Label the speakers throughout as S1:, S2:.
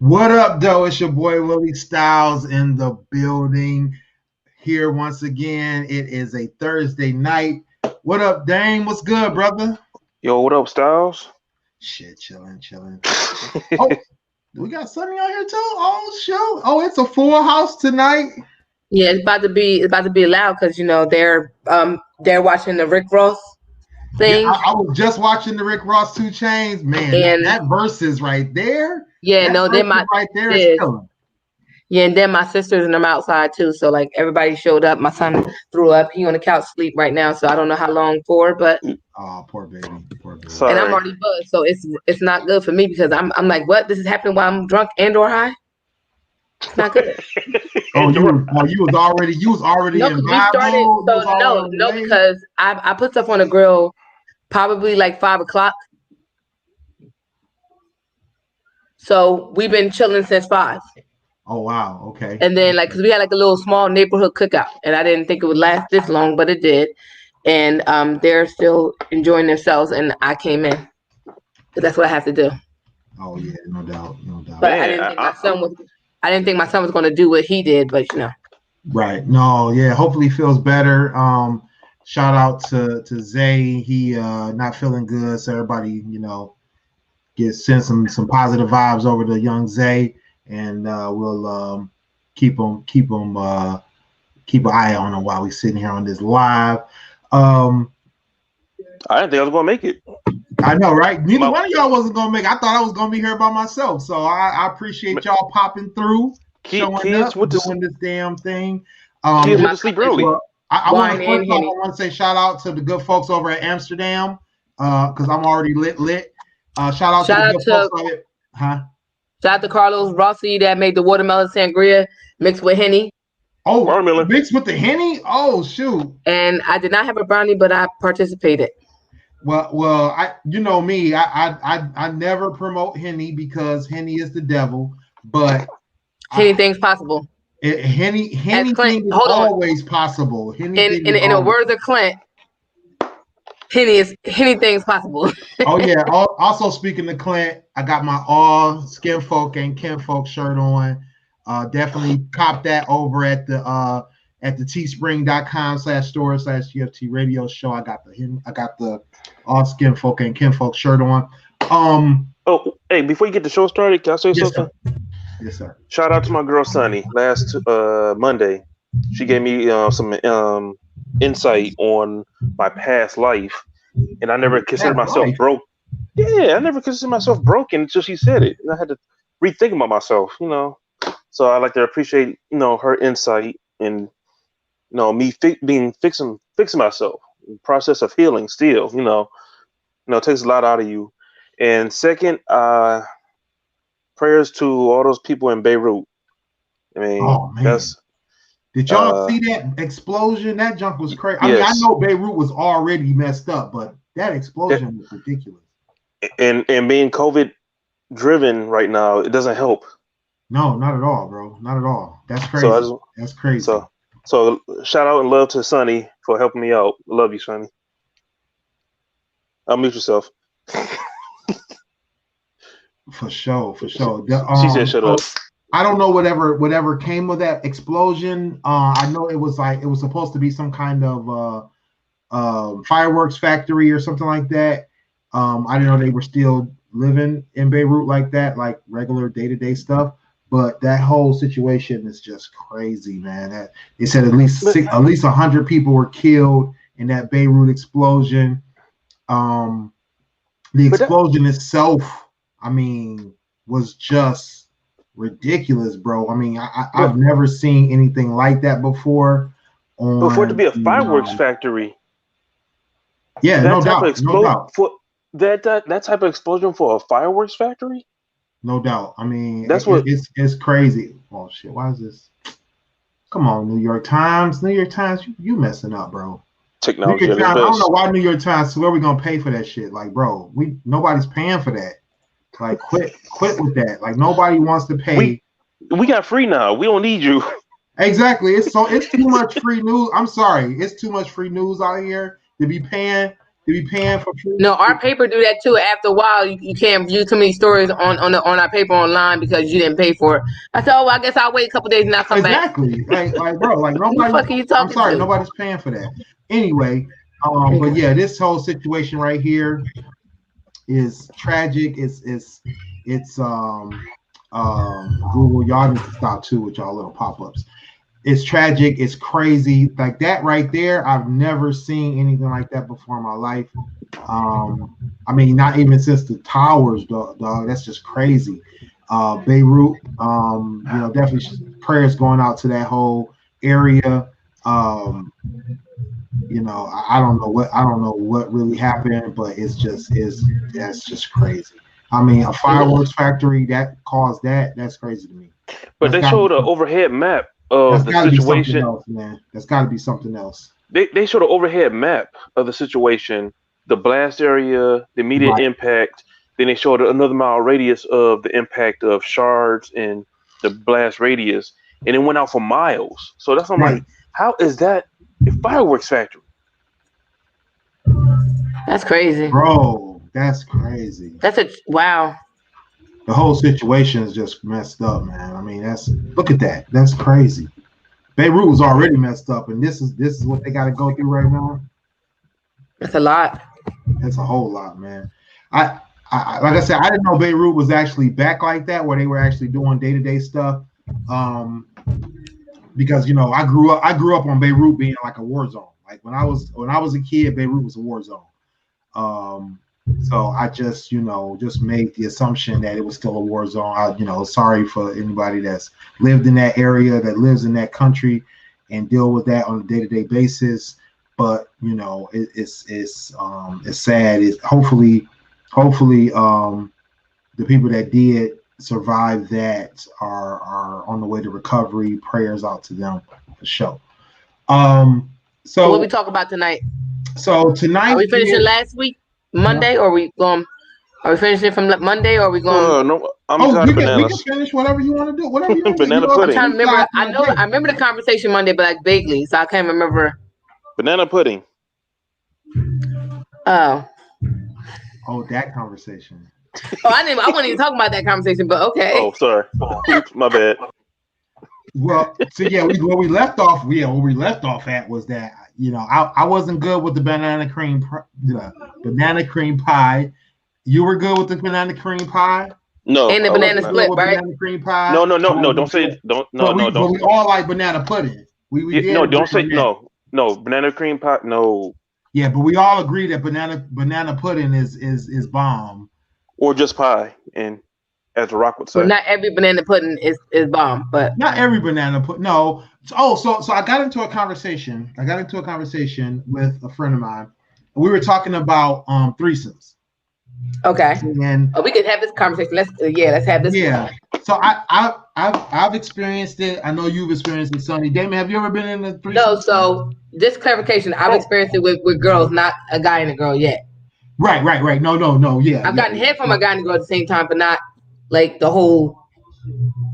S1: What up, though? It's your boy Willie Styles in the building. Here once again. It is a Thursday night. What up, Dame? What's good, brother?
S2: Yo, what up, Styles?
S1: Shit, chilling. Oh, we got Sunny on here too. Oh, shoot. Oh, it's a full house tonight.
S3: Yeah, it's about to be loud because they're watching the Rick Ross thing.
S1: Yeah, I was just watching the Rick Ross 2 Chainz. Man,
S3: and
S1: that versus right there.
S3: Yeah, no, they're my
S1: right there is killing.
S3: Yeah, and then my sisters and them outside too. So like everybody showed up. My son threw up. He on the couch sleep right now. So I don't know how long for, but
S1: poor baby.
S2: Sorry.
S3: And I'm already buzzed, so it's not good for me because I'm like, what? This is happening while I'm drunk and or high. It's not good.
S1: you was already
S3: no,
S1: in
S3: we started. No, because I put stuff on the grill probably like 5 o'clock. So we've been chilling since 5.
S1: Oh wow, okay.
S3: And then because we had like a little small neighborhood cookout, and I didn't think it would last this long, but it did. And they're still enjoying themselves, and I came in. That's what I have to do.
S1: Oh yeah, no doubt.
S3: But man, I didn't think my son was going to do what he did, but
S1: Right. No, yeah. Hopefully he feels better. Shout out to Zay. He not feeling good, so everybody, send some positive vibes over to young Zay, and we'll keep an eye on him while we're sitting here on this live.
S2: I didn't think I was gonna make it.
S1: I know, right? Neither one of y'all wasn't gonna make it. I thought I was gonna be here by myself. So I appreciate y'all popping through, showing up, doing this damn thing.
S2: Kids went to sleep early.
S1: Well, I want to say shout out to the good folks over at Amsterdam, because I'm already lit. Shout out to the good folks over it. Shout
S3: out to Carlos Rossi that made the watermelon sangria mixed with Henny.
S1: Oh, watermelon mixed with the Henny? Oh, shoot.
S3: And I did not have a brownie, but I participated.
S1: Well, I me, I never promote Henny because Henny is the devil, but
S3: anything's possible.
S1: Henny thing is always possible.
S3: In the words of Clint, anything's possible.
S1: Oh yeah. Also speaking to Clint, I got my all skin folk and kinfolk shirt on. Definitely cop that over at the teespring.com/store/GFT Radio show. I got the all skin folk and kinfolk shirt on.
S2: Oh, hey, before you get the show started, can I say something?
S1: Yes, sir.
S2: Shout out to my girl Sunny. Last Monday, she gave me some insight on my past life, and I never considered myself broke. Yeah, I never considered myself broken until she said it, and I had to rethink about myself. So I like to appreciate her insight and me fixing myself. The process of healing still, it takes a lot out of you. And second, prayers to all those people in Beirut. I mean,
S1: did y'all see that explosion? That junk was crazy. I mean, I know Beirut was already messed up, but that explosion was ridiculous.
S2: And being COVID driven right now, it doesn't help.
S1: No, not at all, bro. Not at all. That's crazy. That's crazy.
S2: So shout out and love to Sonny for helping me out. Love you, Sonny. Unmute yourself.
S1: For sure.
S2: She said shut up.
S1: I don't know whatever came of that explosion. I know it was supposed to be some kind of fireworks factory or something like that. I didn't know they were still living in Beirut like that, like regular day-to-day stuff. But that whole situation is just crazy, man. They said at least 100 people were killed in that Beirut explosion. The explosion itself, I mean, was just ridiculous, bro. I mean, I've never seen anything like that before.
S2: For it to be a fireworks factory.
S1: Yeah, no doubt.
S2: That type of explosion for a fireworks factory?
S1: No doubt. I mean, it's crazy. Oh shit! Why is this? Come on, New York Times. You messing up, bro.
S2: Technology.
S1: I don't know why New York Times. Where we gonna pay for that shit? Like, bro, nobody's paying for that. Like, quit with that. Like, nobody wants to pay.
S2: We got free now. We don't need you.
S1: Exactly. It's too much free news. I'm sorry. It's too much free news out here to be paying to be paying for free.
S3: No, our paper do that too. After a while, you can't view too many stories on our paper online because you didn't pay for it. I said, oh, I guess I'll wait a couple days and I'll come back.
S1: Exactly. Like, bro, like nobody.
S3: Who the fuck are you talking
S1: I'm sorry,
S3: to?
S1: nobody's paying for that. Anyway, but yeah, this whole situation right here is tragic. It's Google, y'all need to stop too with y'all little pop-ups. It's tragic. It's crazy. Like that right there. I've never seen anything like that before in my life. I mean, not even since the towers, dog. That's just crazy. Beirut, definitely prayers going out to that whole area. I don't know what really happened, but that's just crazy. I mean, a fireworks factory that caused that. That's crazy to me.
S2: But they showed an overhead map of the situation.
S1: That's got to be something else.
S2: They showed an overhead map of the situation, the blast area, the immediate impact. Then they showed another mile radius of the impact of shards and the blast radius, and it went out for miles. So that's what I'm like, how is that a fireworks factory?
S3: That's crazy,
S1: bro. That's crazy.
S3: Wow.
S1: The whole situation is just messed up, man. I mean, look at that. That's crazy. Beirut was already messed up, and this is what they got to go through right now.
S3: That's a lot.
S1: That's a whole lot, man. I like I said, I didn't know Beirut was actually back like that, where they were actually doing day-to-day stuff. Because I grew up on Beirut being like a war zone. Like when I was a kid, Beirut was a war zone. So I just made the assumption that it was still a war zone. Sorry for anybody that's lived in that area, that lives in that country, and deal with that on a day-to-day basis. But it's sad. Hopefully the people that did survive that are on the way to recovery. Prayers out to them for sure. So
S3: what we talk about tonight?
S1: So tonight,
S3: are we finishing last week Monday, or are we finishing from Monday, or are we going?
S1: No, we can finish whatever you want to do. Whatever you want to do.
S2: Banana pudding.
S3: I'm trying to remember. I remember the conversation Monday, but like vaguely, so I can't remember.
S2: Banana pudding.
S3: Oh,
S1: that conversation.
S3: I wasn't even talking about that conversation, but okay.
S2: Oh, sorry. My bad.
S1: Well, so yeah, where we left off at was that I wasn't good with the banana cream pie. You were good with the banana cream pie.
S2: No,
S3: and the banana split, right?
S1: Banana cream pie.
S2: No. Don't say it. Don't.
S1: We all like banana pudding.
S2: Don't say no. No, banana cream pie. No.
S1: Yeah, but we all agree that banana pudding is bomb.
S2: Or just pie, and as The Rock would say.
S3: Well, not every banana pudding is bomb, but
S1: not every banana pudding. No. So I got into a conversation. With a friend of mine. We were talking about threesomes.
S3: Okay.
S1: And
S3: we could have this conversation. Let's have this.
S1: Yeah. So I've experienced it. I know you've experienced it, Sonny. Damon, have you ever been in a threesome?
S3: No. So just clarification. I've experienced it with girls, not a guy and a girl yet.
S1: Right. No. Yeah.
S3: I've gotten head from a guy and a girl at the same time, but not like the whole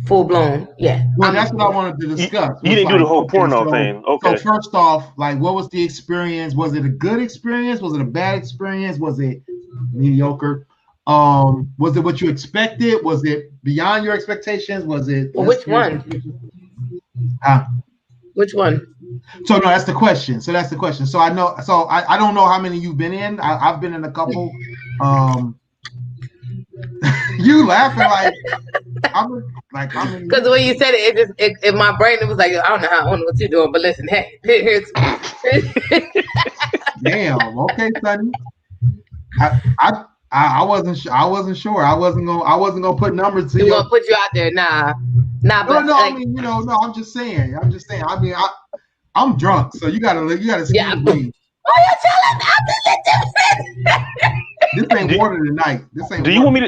S3: full blown. Yeah.
S1: Well, that's what I wanted to discuss.
S2: You didn't do the whole porno thing. Okay.
S1: So first off, like, what was the experience? Was it a good experience? Was it a bad experience? Was it mediocre? Was it what you expected? Was it beyond your expectations? Was it?
S3: Well, which one? Which one?
S1: So no, that's the question. So I know. So I don't know how many you've been in. I've been in a couple. You laughing like I'm like how many?
S3: Because the way you said it in my brain it was like I don't know what you're doing, but listen, hey, here's.
S1: Damn. Okay, Sonny. I wasn't sure. I wasn't gonna put numbers to you.
S3: Gonna put you out there, nah.
S1: But no. Like, I mean, I'm just saying. I mean, I'm drunk, so you gotta excuse me.
S3: Why you telling?
S1: This ain't water tonight.
S2: Do you want me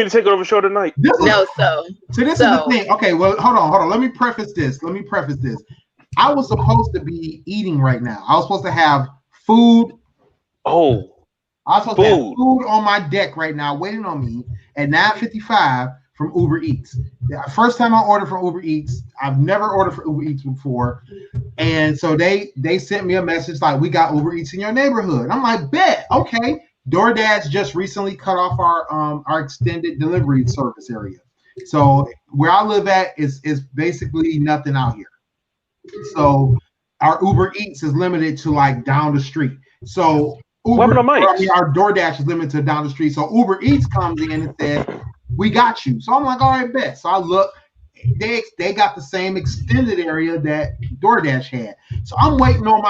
S2: to take over the show tonight?
S1: This is the thing. Okay, well, hold on. Let me preface this. I was supposed to be eating right now. I was supposed to have food.
S2: Oh.
S1: I was supposed to have food on my deck right now, waiting on me at 9:55 from Uber Eats. The first time I ordered from Uber Eats, I've never ordered from Uber Eats before. And so they sent me a message like, we got Uber Eats in your neighborhood. I'm like, bet, okay. DoorDash just recently cut off our extended delivery service area. So where I live at is basically nothing out here. So our Uber Eats is limited to like down the street. So our DoorDash is limited to down the street. So Uber Eats comes in and says, we got you. So I'm like, all right, bet. So I look, they got the same extended area that DoorDash had. So I'm waiting on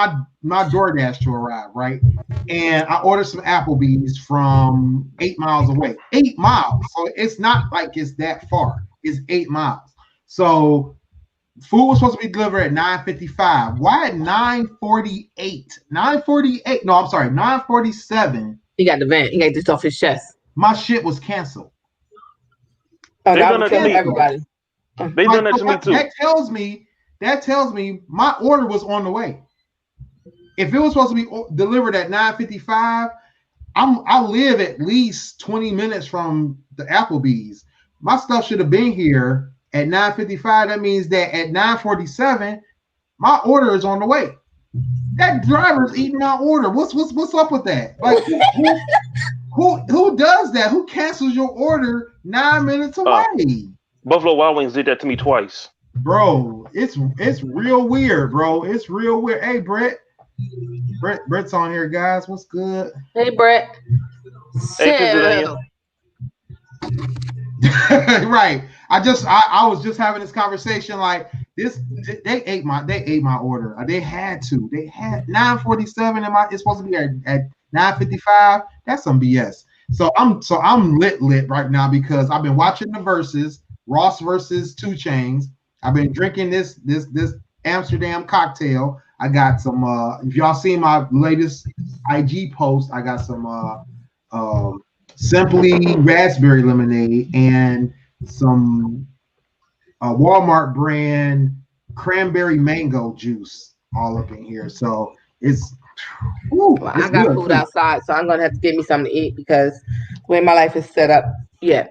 S1: my DoorDash to arrive, right? And I ordered some Applebee's from 8 miles away. 8 miles. So it's not like it's that far. It's 8 miles. So food was supposed to be delivered at 9:55. Why at 9:48? 9:48. No, I'm sorry, 9:47.
S3: He got the van. He got this off his chest.
S1: My shit was canceled.
S3: Oh, that would kill everybody.
S2: They done that to me too.
S1: That tells me my order was on the way. If it was supposed to be delivered at 9:55, I live at least 20 minutes from the Applebee's. My stuff should have been here at 9:55. That means that at 9:47, my order is on the way. That driver's eating my order. What's up with that? Like, who does that? Who cancels your order 9 minutes away?
S2: Buffalo Wild Wings did that to me twice.
S1: Bro, it's real weird, bro. It's real weird. Hey, Brett's on here, guys. What's good?
S3: Hey, Brett.
S2: Hey,
S1: right. I was just having this conversation like this. They ate my order. They had to. They had 9:47. It's supposed to be at 9:55. That's some BS. So I'm lit right now because I've been watching the Verzuz, Ross versus 2 Chainz. I've been drinking this Amsterdam cocktail. I got some. If y'all seen my latest IG post, I got some Simply raspberry lemonade and some Walmart brand cranberry mango juice all up in here. So it's.
S3: I got good food outside, so I'm gonna have to get me something to eat because the way my life is set up. Yeah.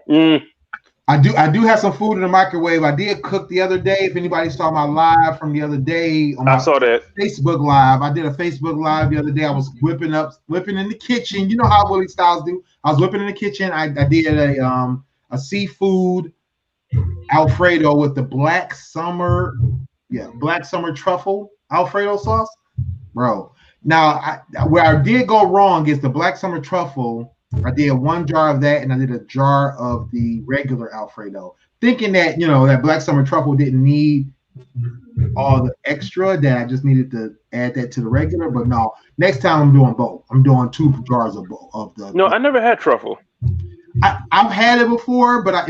S1: I do have some food in the microwave. I did cook the other day. If anybody saw my live from the other day on my Facebook Live, I did a Facebook Live the other day. I was whipping in the kitchen. You know how Willie Styles do. I was whipping in the kitchen. I did a seafood Alfredo with the black summer truffle Alfredo sauce, bro. Now, where I did go wrong is the black summer truffle. I did 1 jar of that, and I did a jar of the regular Alfredo, thinking that that black summer truffle didn't need all the extra, that I just needed to add that to the regular. But no, next time I'm doing both. I'm doing 2 jars of both of the.
S2: No, I never had truffle.
S1: I've had it before, but I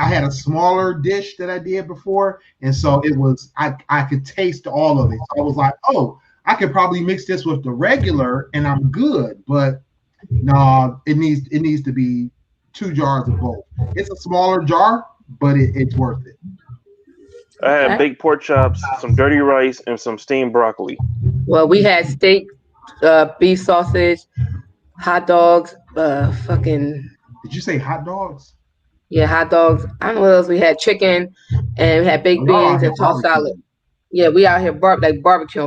S1: had a smaller dish that I did before, and so it was I could taste all of it. So I was like, oh, I could probably mix this with the regular, and I'm good. But no, it needs to be 2 jars of both. It's a smaller jar, but it's worth it.
S2: I had baked pork chops, some dirty rice, and some steamed broccoli.
S3: Well, we had steak, beef sausage, hot dogs, fucking.
S1: Did you say hot dogs?
S3: Yeah, hot dogs. I don't know what else we had. Chicken, and we had baked beans and tossed salad. Yeah, we out here barbecue.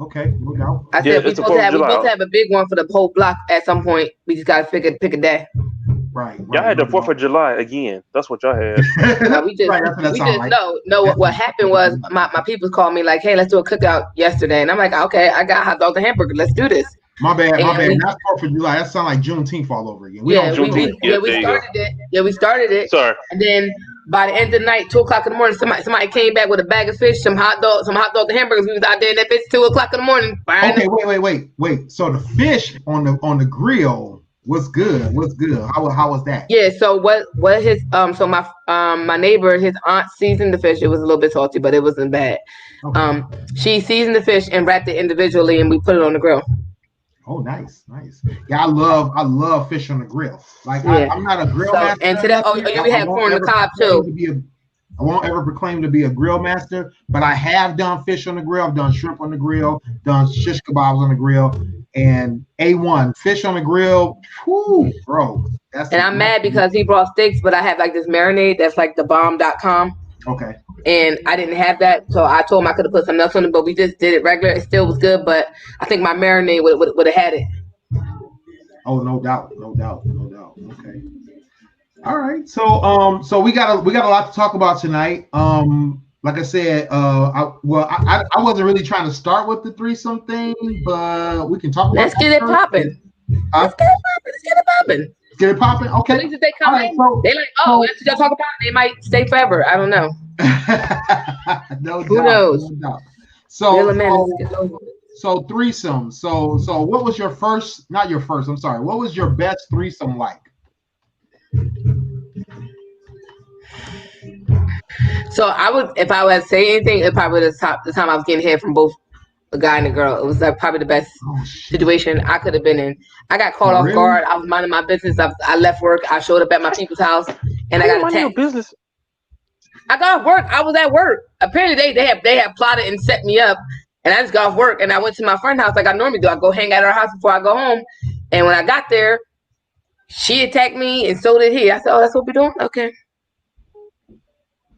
S1: Okay, look out.
S3: I said we're supposed to have a big one for the whole block at some point. We just gotta pick a day.
S1: Right.
S2: Y'all had the 4th of July again. That's what y'all had.
S3: No, what happened was my people called me like, hey, let's do a cookout yesterday. And I'm like, okay, I got hot dogs and hamburger. Let's do this.
S1: My bad. Not 4th of July. That sounds like Juneteenth all over again. We started
S3: it. Yeah, we started it.
S2: Sorry.
S3: And then by the end of the night, 2:00 in the morning, somebody came back with a bag of fish, some hot dogs and hamburgers. We was out there in that bitch 2:00 in the morning.
S1: Okay, wait. So the fish on the grill was good. What's good? How was that?
S3: Yeah. So what his my neighbor, his aunt seasoned the fish. It was a little bit salty, but it wasn't bad. Okay. She seasoned the fish and wrapped it individually, and we put it on the grill.
S1: Oh, nice. Yeah, I love fish on the grill. Like I'm not a grill master.
S3: And today, we had corn on the cob too.
S1: I won't ever proclaim to be a grill master, but I have done fish on the grill. I've done shrimp on the grill, done shish kebabs on the grill, and A1 fish on the grill. Whoo, bro.
S3: And I'm mad because he brought steaks, but I have like this marinade that's like the bomb.com.
S1: Okay.
S3: And I didn't have that, so I told him I could have put something else on it, but we just did it regular. It still was good, but I think my marinade would have had it.
S1: Oh, no doubt. Okay. All right. So we got a lot to talk about tonight. Like I said, I wasn't really trying to start with the threesome thing, but we can talk about
S3: Let's get it popping. Let's get it popping.
S1: Get it popping. Okay.
S3: At least if they come in, they like, that's what y'all talk about. They might stay forever. I don't know.
S1: Who
S3: knows?
S1: No doubt. So threesome. So what was your first? Not your first. I'm sorry. What was your best threesome like?
S3: So I would, if I would say anything, it probably was the time I was getting head from both a guy and a girl. It was like probably the best situation I could have been in. I got caught off guard. I was minding my business. I left work. I showed up at my people's house, and I got attacked.
S2: Business.
S3: I got off work. I was at work. Apparently, they have plotted and set me up, and I just got off work and I went to my friend's house like I normally do. I go hang at her house before I go home, and when I got there, she attacked me, and so did he. I said, "Oh, that's what we're doing? Okay,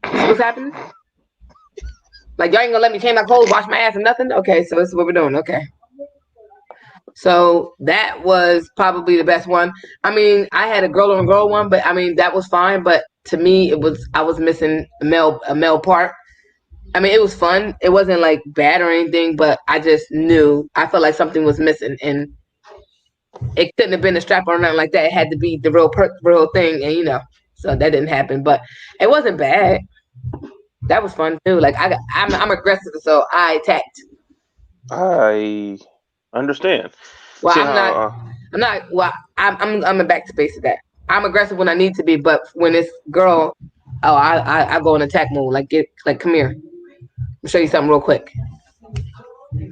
S3: this is what's happening." Like, y'all ain't gonna let me change my clothes, wash my ass, and nothing? Okay, so this is what we're doing. Okay. So that was probably the best one. I mean, I had a girl on girl one, but I mean, that was fine. But to me, I was missing a male part. I mean, it was fun. It wasn't like bad or anything, but I just knew, I felt like something was missing, and it couldn't have been a strap or nothing like that. It had to be the real thing. And so that didn't happen, but it wasn't bad. That was fun too. Like I'm aggressive, so I attacked.
S2: I understand.
S3: Well, I'm not. Well, I'm back to basic that. I'm aggressive when I need to be, but when it's girl, I go in attack mode. Like come here. I'll show you something real quick.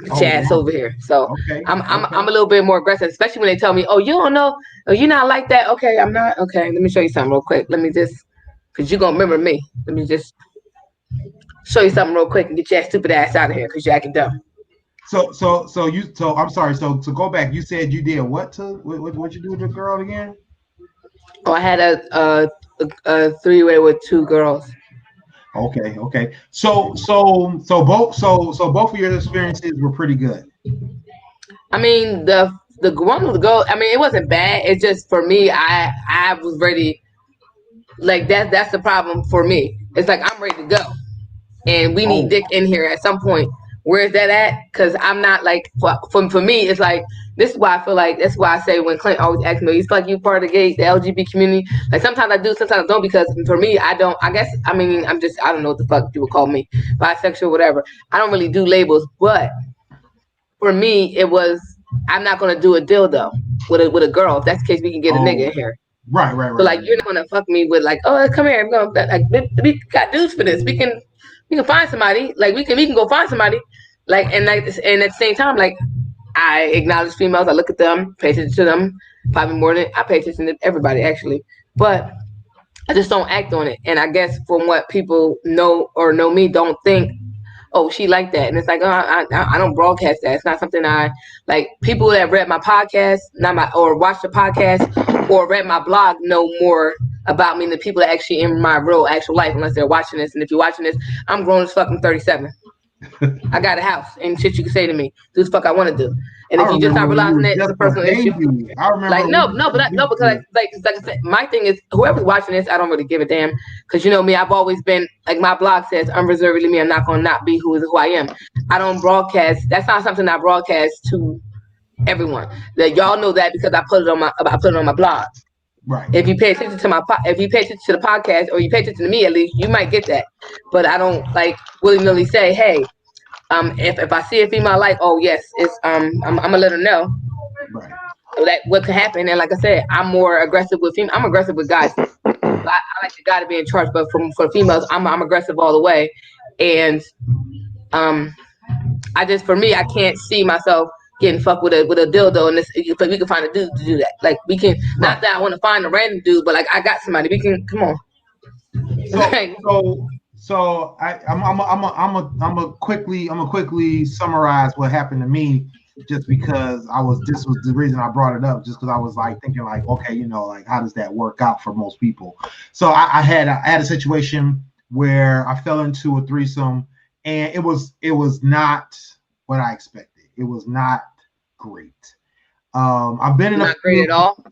S3: Get your ass over here. So okay. I'm a little bit more aggressive, especially when they tell me, "Oh, you don't know. Oh, you're not like that." Okay, I'm not. Okay, let me show you something real quick. Let me just, because you're gonna remember me. Let me just show you something real quick and get your stupid ass out of here because you're acting dumb. So
S1: I'm sorry. So to go back, you said you did what you do with the girl again?
S3: Oh, I had a three-way with two girls.
S1: Okay. So both of your experiences were pretty good.
S3: I mean, the one with the girl, I mean, it wasn't bad. It's just for me, I was ready. Like that's the problem for me. It's like I'm ready to go, and we need dick in here at some point. Where is that at? Because I'm not like for me. It's like this is why I feel like that's why I say when Clint always asks me, "You feel like you part of the LGBT community?" Like sometimes I do, sometimes I don't. Because for me, I don't. I guess I mean I don't know what the fuck you would call me, bisexual, whatever. I don't really do labels, but for me, it was I'm not gonna do a dildo with a girl. If that's the case, we can get a nigga in here.
S1: Right.
S3: So like you're not gonna fuck me with like, oh, come here, we got dudes for this. We can find somebody. Like we can go find somebody. Like and at the same time, like I acknowledge females. I look at them, pay attention to them. Probably more than I pay attention to everybody actually, but I just don't act on it. And I guess from what people know me, don't think, oh, she like that. And it's like, oh, I don't broadcast that. It's not something I like. People that read my podcast, or watch the podcast, or read my blog know more about me than the people that actually in my actual life, unless they're watching this. And if you're watching this, I'm grown as fuck. I'm 37. I got a house and shit you can say to me. Do the fuck I want to do. And if you just not realizing that it's a personal issue,
S1: I remember.
S3: Like because like I said, my thing is whoever's watching this, I don't really give a damn. Because you know me, I've always been like my blog says, unreservedly me. I'm not gonna not be who I am. I don't broadcast. That's not something I broadcast to everyone. That y'all know that because I put it on my blog.
S1: Right.
S3: If you pay attention to the podcast, or you pay attention to me at least, you might get that. But I don't like willy-nilly say, hey, if I see a female like, oh yes, it's I'm gonna let her know.
S1: Right.
S3: That what can happen. And like I said, I'm more aggressive with females. I'm aggressive with guys. I like the guy to be in charge, but for females, I'm aggressive all the way. And for me, I can't see myself getting fucked with a dildo, and but we can find a dude to do that. Like we can, not that I want to find a random dude, but like I got somebody. We can come on.
S1: So I'm gonna quickly summarize what happened to me, just because this was the reason I brought it up, just because I was like thinking like, okay, like how does that work out for most people? So I had a situation where I fell into a threesome, and it was not what I expected. It was not great. I've been in
S3: not great at all.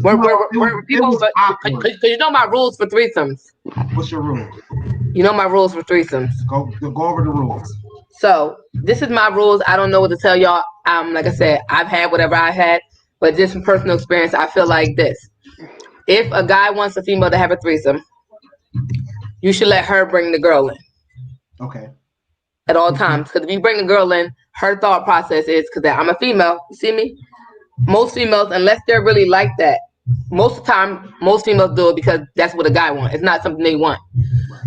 S3: Where people, because you know my rules for threesomes.
S1: What's your rule?
S3: You know my rules for threesomes.
S1: Go over the rules.
S3: So this is my rules. I don't know what to tell y'all. Like I said, I've had whatever I had, but just from personal experience, I feel like this: if a guy wants a female to have a threesome, you should let her bring the girl in.
S1: Okay.
S3: At all times, because if you bring a girl in, her thought process is, because I'm a female. You see me? Most females, unless they're really like that, most of the time, most females do it because that's what a guy wants. It's not something they want.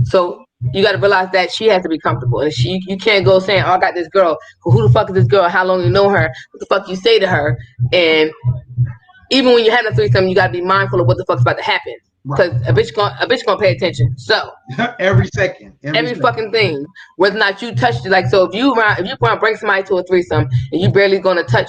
S3: So you got to realize that she has to be comfortable, and you can't go saying, "Oh, I got this girl. Who the fuck is this girl? How long you know her? What the fuck you say to her?" And even when you have a threesome, you got to be mindful of what the fuck's about to happen. Because a bitch gonna pay attention. So
S1: every second,
S3: every fucking thing, whether or not you touched it. Like, so if you want to bring somebody to a threesome and you barely gonna touch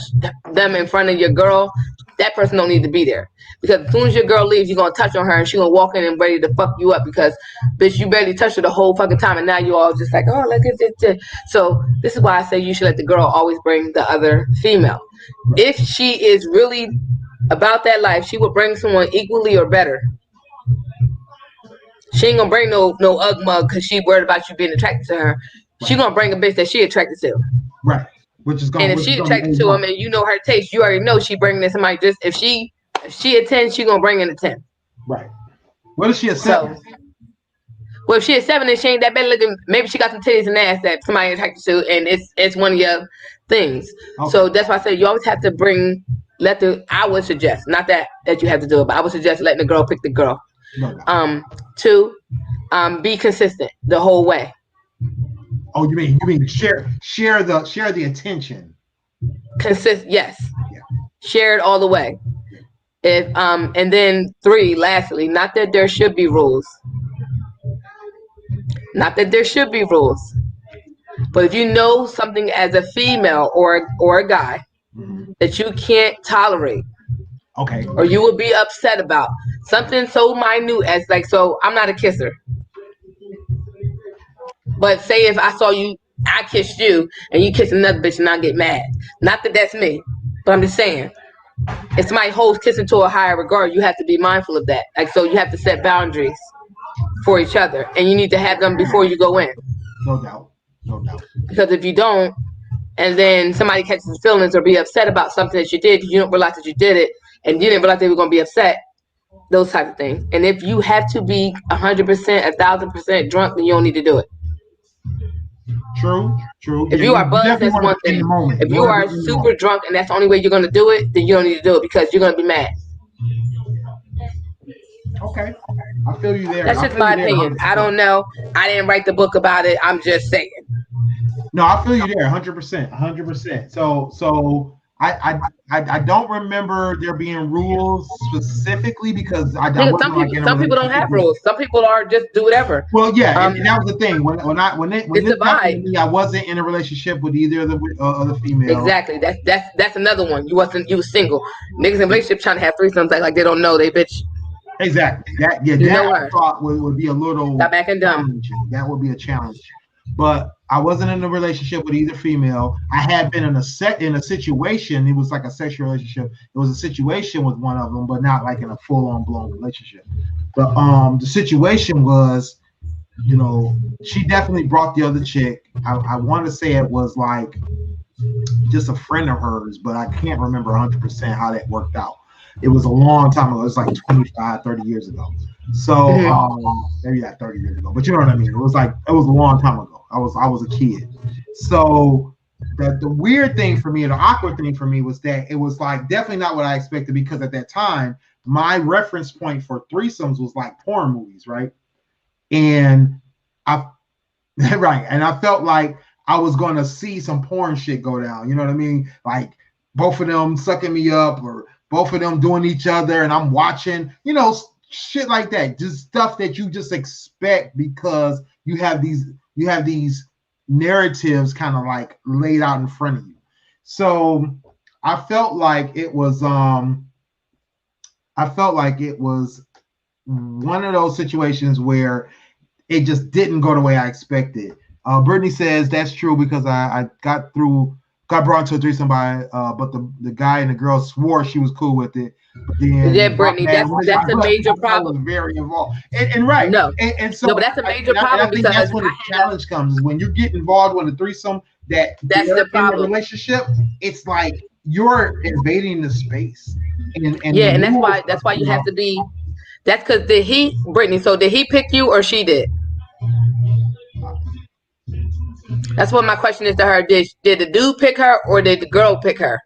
S3: them in front of your girl, that person don't need to be there. Because as soon as your girl leaves, you're gonna touch on her and she gonna walk in and ready to fuck you up, because bitch, you barely touched her the whole fucking time, and now you all just like, oh, look at this. So this is why I say you should let the girl always bring the other female. If she is really about that life, she will bring someone equally or better. She ain't gonna bring no ugg mug because she worried about you being attracted to her. She gonna bring a bitch that she attracted to.
S1: Right. And if
S3: she attracted to him and you know her taste, you already know she bringing in somebody. Just if she a 10, she gonna bring in a 10.
S1: Right. What if she a 7?
S3: Well, if she a 7 and she ain't that bad looking, maybe she got some titties and ass that somebody attracted to, and it's one of your things. Okay. So that's why I say you always have to I would suggest, not that you have to do it, but I would suggest letting the girl pick the girl. No. 2, be consistent the whole way.
S1: Oh, you mean share the attention.
S3: Yes. Yeah. Share it all the way. If and then 3, lastly, not that there should be rules. Not that there should be rules. But if you know something as a female or a guy that you can't tolerate,
S1: okay,
S3: or you will be upset about something so minute as like, so I'm not a kisser, but say if I saw you, I kissed you and you kiss another bitch and I get mad. Not that that's me, but I'm just saying, if somebody holds kissing to a higher regard, you have to be mindful of that. Like, so you have to set boundaries for each other, and you need to have them before you go in.
S1: No doubt.
S3: Because if you don't, and then somebody catches feelings or be upset about something that you did, you don't realize that you did it, and you didn't realize they were going to be upset, those type of things. And if you have to be 100%, 1,000% drunk, then you don't need to do it.
S1: True.
S3: If you are buzzed, that's one thing. If you are super drunk and that's the only way you're going to do it, then you don't need to do it because you're going to be mad.
S1: Okay. I feel you there.
S3: That's just my opinion. I don't know. I didn't write the book about it. I'm just saying.
S1: No, I feel you there 100%. So I don't remember there being rules specifically because some
S3: people don't have rules. Some people are just do whatever.
S1: Well, yeah, and that was the thing. When this happened to me, I wasn't in a relationship with either of the females.
S3: Exactly. That's another one. You was single. Niggas in relationship trying to have threesomes like they don't know they bitch.
S1: Exactly. That I thought would be a little.
S3: Stop acting dumb.
S1: That would be a challenge. But I wasn't in a relationship with either female. I had been in a situation. It was like a sexual relationship. It was a situation with one of them, but not like in a full-on blown relationship. But the situation was, she definitely brought the other chick. I want to say it was like just a friend of hers, but I can't remember 100% how that worked out. It was a long time ago. It was like 25, 30 years ago. So maybe not 30 years ago, but you know what I mean? It was a long time ago. I was a kid. So the weird thing for me, the awkward thing for me was that it was like definitely not what I expected, because at that time, my reference point for threesomes was like porn movies, right? And I felt like I was going to see some porn shit go down. You know what I mean? Like both of them sucking me up or both of them doing each other, and I'm watching, shit like that. Just stuff that you just expect because you have these narratives kind of like laid out in front of you. So I felt like it was one of those situations where it just didn't go the way I expected. Brittany says that's true because I got brought into a threesome by but the guy and the girl swore she was cool with it. But then,
S3: yeah, Brittany, that's a major problem.
S1: Was very involved, and right, and so
S3: no, but that's a major problem
S1: because that's when the challenge comes. Is when you get involved with a threesome that's the problem. In the relationship, it's like you're invading the space, and
S3: that's why you have to be. That's because Brittany? So did he pick you or she did? That's what my question is to her. Did the dude pick her or did the girl pick her?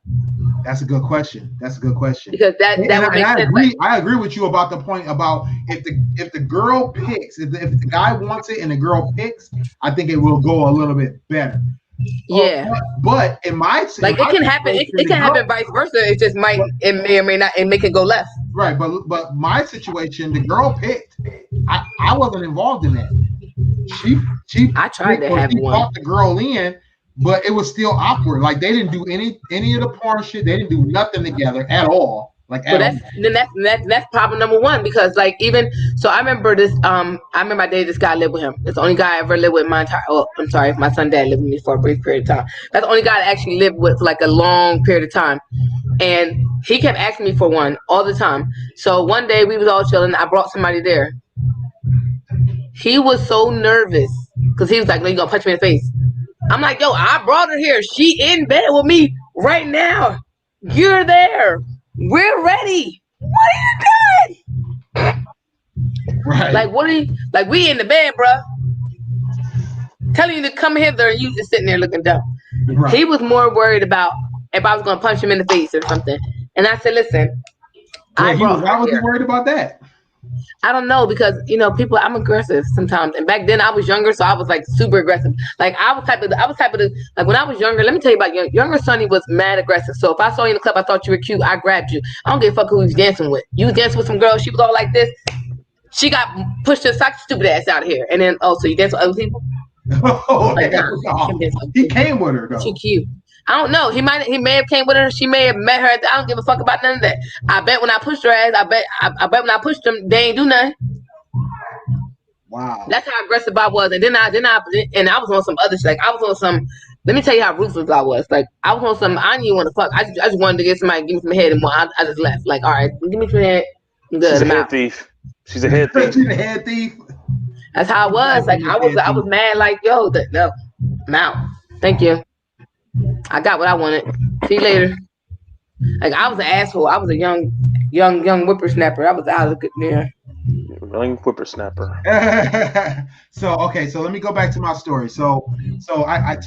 S1: That's a good question. Because
S3: that would make sense.
S1: I agree with you about the point about if the girl picks, if the guy wants it and the girl picks, I think it will go a little bit better.
S3: Yeah.
S1: But in my
S3: it can happen. It can happen vice versa. It just may or may not and make it go left.
S1: Right. But my situation, the girl picked. I wasn't involved in that. I tried to have one. Brought the girl in, but it was still awkward. Like they didn't do any of the porn shit. They didn't do nothing together at all. That's
S3: problem number one because like even so I remember this I dated this guy, lived with him. It's the only guy I ever lived with my entire my son dad lived with me for a brief period of time. That's the only guy I actually lived with for like a long period of time. And he kept asking me for one all the time. So one day we was all chilling, I brought somebody there. He was so nervous because he was like, no, you're gonna punch me in the face. I'm like, yo, I brought her here. She in bed with me right now. You're there. We're ready. What are you doing?
S1: Right.
S3: Like we in the bed, bruh. Telling you to come hither and you just sitting there looking dumb. Right. He was more worried about if I was gonna punch him in the face or something. And I said, listen,
S1: why was he worried about that?
S3: I don't know because people. I'm aggressive sometimes, and back then I was younger, so I was like super aggressive. Like I was type of like when I was younger. Let me tell you about younger Sonny was mad aggressive. So if I saw you in the club, I thought you were cute, I grabbed you. I don't give a fuck who you was dancing with. You was dancing with some girl. She was all like this. She got pushed to suck stupid ass out of here, and then so you dance with other people.
S1: He came with her though.
S3: She cute. I don't know. He may have came with her. She may have met her. I don't give a fuck about none of that. I bet when I pushed her ass, I bet when I pushed them, they ain't do nothing.
S1: Wow.
S3: That's how aggressive I was. And then I was on some other shit. Like I was on some. Let me tell you how ruthless I was. Like I was on some. I didn't even want to fuck. I just wanted to get somebody give me some head, and I just left. Like all right, give me some head. I'm good.
S2: She's a head thief. She's a head thief.
S1: She's a head thief.
S3: That's how I was. Like I was mad. Like yo, no, I'm out. Thank you. I got what I wanted. See you later. Like I was an asshole. I was a young whippersnapper. I was out of there.
S2: Young whippersnapper.
S1: So let me go back to my story. So I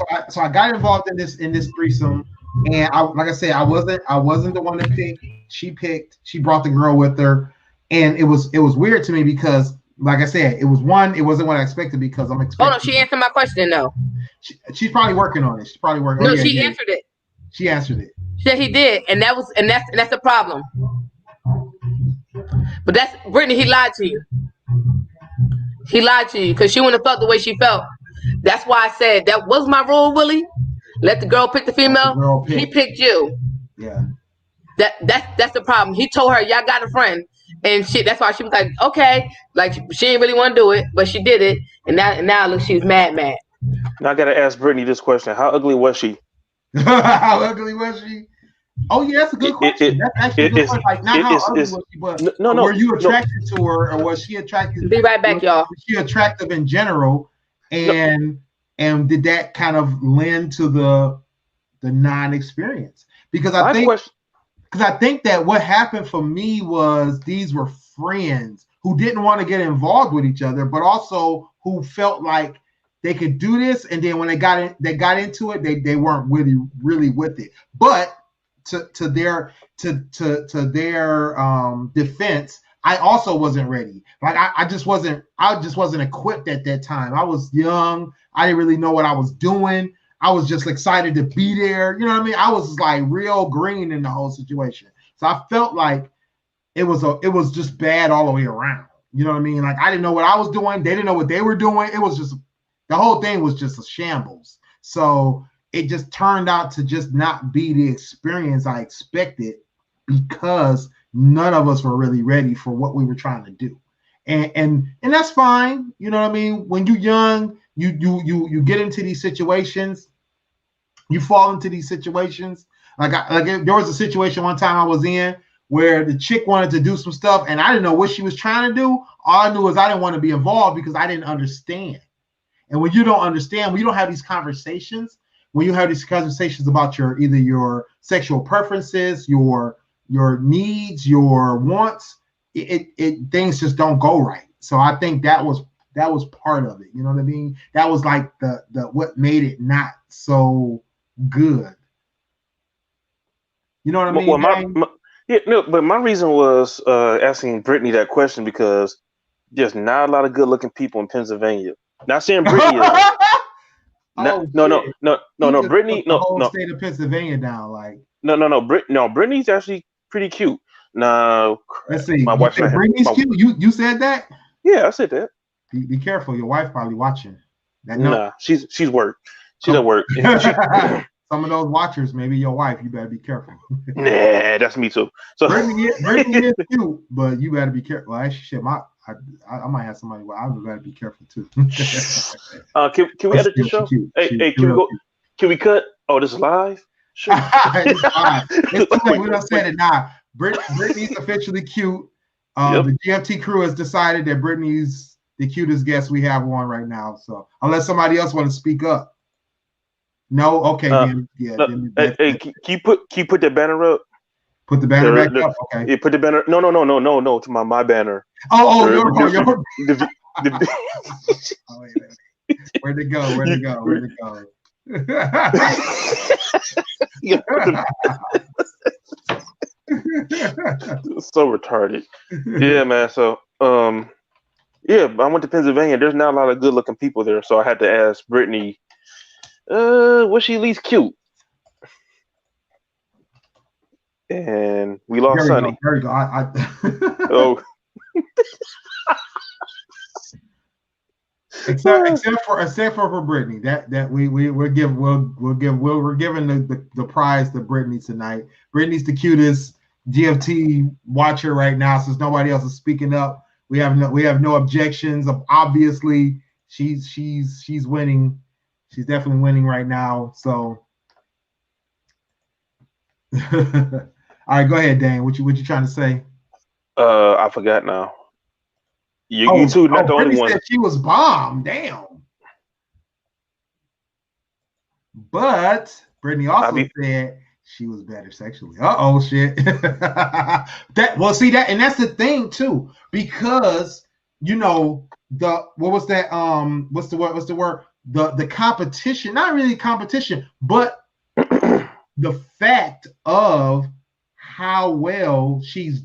S1: got involved in this threesome, and like I said, I wasn't the one that picked. She picked. She brought the girl with her, and it was weird to me because, like I said, it wasn't what I expected because I'm expecting.
S3: Oh no, she answered my question though.
S1: She's probably working on it. She's probably working.
S3: No, she answered it.
S1: She answered it.
S3: She said he did, and that's the problem. But that's Brittany. He lied to you. He lied to you because she wouldn't have felt the way she felt. That's why I said that was my rule, Willie. Let the girl pick the female. He picked you.
S1: Yeah.
S3: That's the problem. He told her, y'all got a friend. And shit, that's why she was like, okay. Like she didn't really want to do it, but she did it. And now look, she's mad.
S2: Now I gotta ask Brittany this question. How ugly was she?
S1: How ugly was she? Oh yeah, that's a good question. That's actually a good question. Like not how ugly was she, but were you attracted to her or was she attracted?
S3: Be right back, y'all.
S1: Was she attractive in general? And did that kind of lend to the non-experience? Because I think that what happened for me was these were friends who didn't want to get involved with each other, but also who felt like they could do this, and then when they got into it, they weren't really with it. But to their defense, I also wasn't ready. Like I just wasn't equipped at that time. I was young. I didn't really know what I was doing. I was just excited to be there. You know what I mean? I was like real green in the whole situation. So I felt like it was just bad all the way around. You know what I mean? Like I didn't know what I was doing. They didn't know what they were doing. It was just the whole thing was just a shambles. So it just turned out to just not be the experience I expected because none of us were really ready for what we were trying to do. And that's fine. You know what I mean? When you're young, you get into these situations, you fall into these situations. There was a situation one time I was in where the chick wanted to do some stuff and I didn't know what she was trying to do. All I knew is I didn't want to be involved because I didn't understand. And when you don't understand, when you don't have these conversations, when you have these conversations about either your sexual preferences, your needs, your wants, things just don't go right. So I think that was part of it. You know what I mean? That was like the what made it not so good. You know what I mean?
S2: Well, but my reason was asking Brittany that question because there's not a lot of good-looking people in Pennsylvania. Not saying Brittany. No, Brittany.
S1: The whole state of Pennsylvania down, like.
S2: No, Brittany's actually pretty cute. No,
S1: let's see. My wife. Brittany's cute. You said that?
S2: Yeah, I said that.
S1: Be careful. Your wife probably watching.
S2: Nah, she's work. She's at work.
S1: Some of those watchers, maybe your wife. You better be careful.
S2: Nah, that's me too. So
S1: Brittany is cute, but you better be careful. Well, actually, shit, I might have somebody. Well, I better be careful too.
S2: Can we edit the show? Hey, can we cut? Oh, this is live. Sure.
S1: It's live. It's too late. We don't say it now. Brittany's officially cute. The GFT crew has decided that Brittany's the cutest guest we have on right now. So unless somebody else want to speak up. No, okay.
S2: Hey, can you put that banner up?
S1: Put the banner back up. Okay.
S2: Yeah, put the banner. No, to my banner.
S1: Your. Where'd it go?
S2: So retarded. Yeah, man. So I went to Pennsylvania. There's not a lot of good looking people there, so I had to ask Brittany, was she at least cute? And we lost Sonny.
S1: There you go.
S2: Oh.
S1: except for Brittany, that we're giving the prize to Brittany tonight. Brittany's the cutest GFT watcher right now, since nobody else is speaking up. We have no objections. Obviously, she's winning. She's definitely winning right now. So, all right, go ahead, Dane. What you trying to say?
S2: I forgot now. You two not the only one.
S1: Said she was bomb. Damn. But Brittany also said she was better sexually. Shit. And that's the thing too, because what's the word? The competition, not really competition, but the fact of how well she's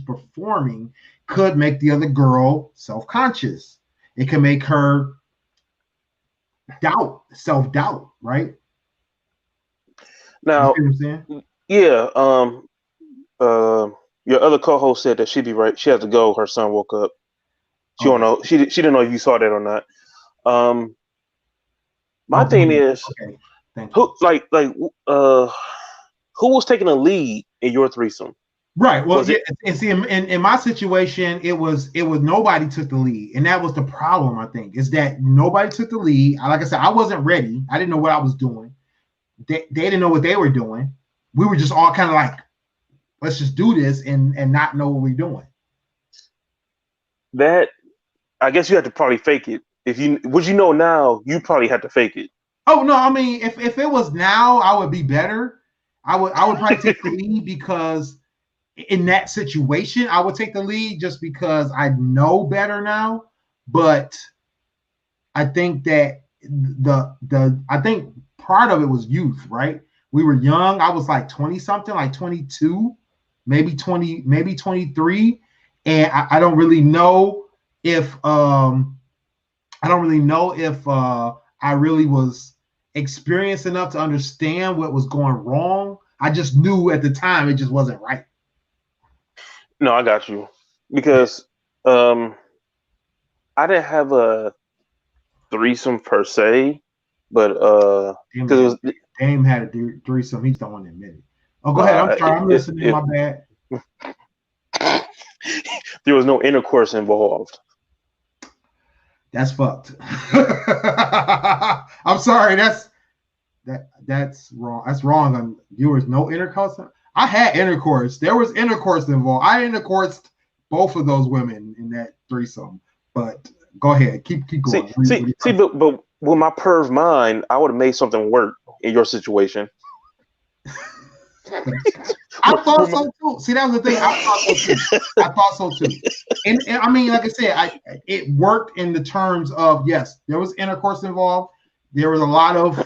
S1: performing could make the other girl self-conscious. It can make her self-doubt, right?
S2: Now, yeah, your other co-host said that she'd be right. She had to go. Her son woke up. She don't know. She didn't know if you saw that or not. My thing is, who was taking the lead in your threesome?
S1: Right. Well, and see, in my situation, it was nobody took the lead, and that was the problem. I think is that nobody took the lead. Like I said, I wasn't ready. I didn't know what I was doing. They didn't know what they were doing. We were just all kind of like, let's just do this and not know what we're doing.
S2: That, I guess you had to probably fake it. Now, you probably had to fake it.
S1: Oh no, I mean, if it was now, I would be better. I would probably take the lead because in that situation, I would take the lead just because I know better now. But I think that I think part of it was youth, right? We were young. I was like 20 something, like 22, maybe 20, maybe 23. And I don't really know if I really was experienced enough to understand what was going wrong. I just knew at the time it just wasn't right.
S2: No, I got you. Because I didn't have a threesome per se, but because
S1: Dame had a threesome, he don't want to admit it. Oh, go ahead. I'm sorry, I'm listening. My bad.
S2: There was no intercourse involved.
S1: That's fucked. I'm sorry. That's wrong. That's wrong on viewers. No intercourse. I had intercourse. There was intercourse involved. I intercoursed both of those women in that threesome. But go ahead. Keep going.
S2: See, but with my perv mind, I would have made something work in your situation.
S1: I thought so too. See, that was the thing. I thought so too. And I mean, like I said, it worked in the terms of, yes, there was intercourse involved. There was a lot of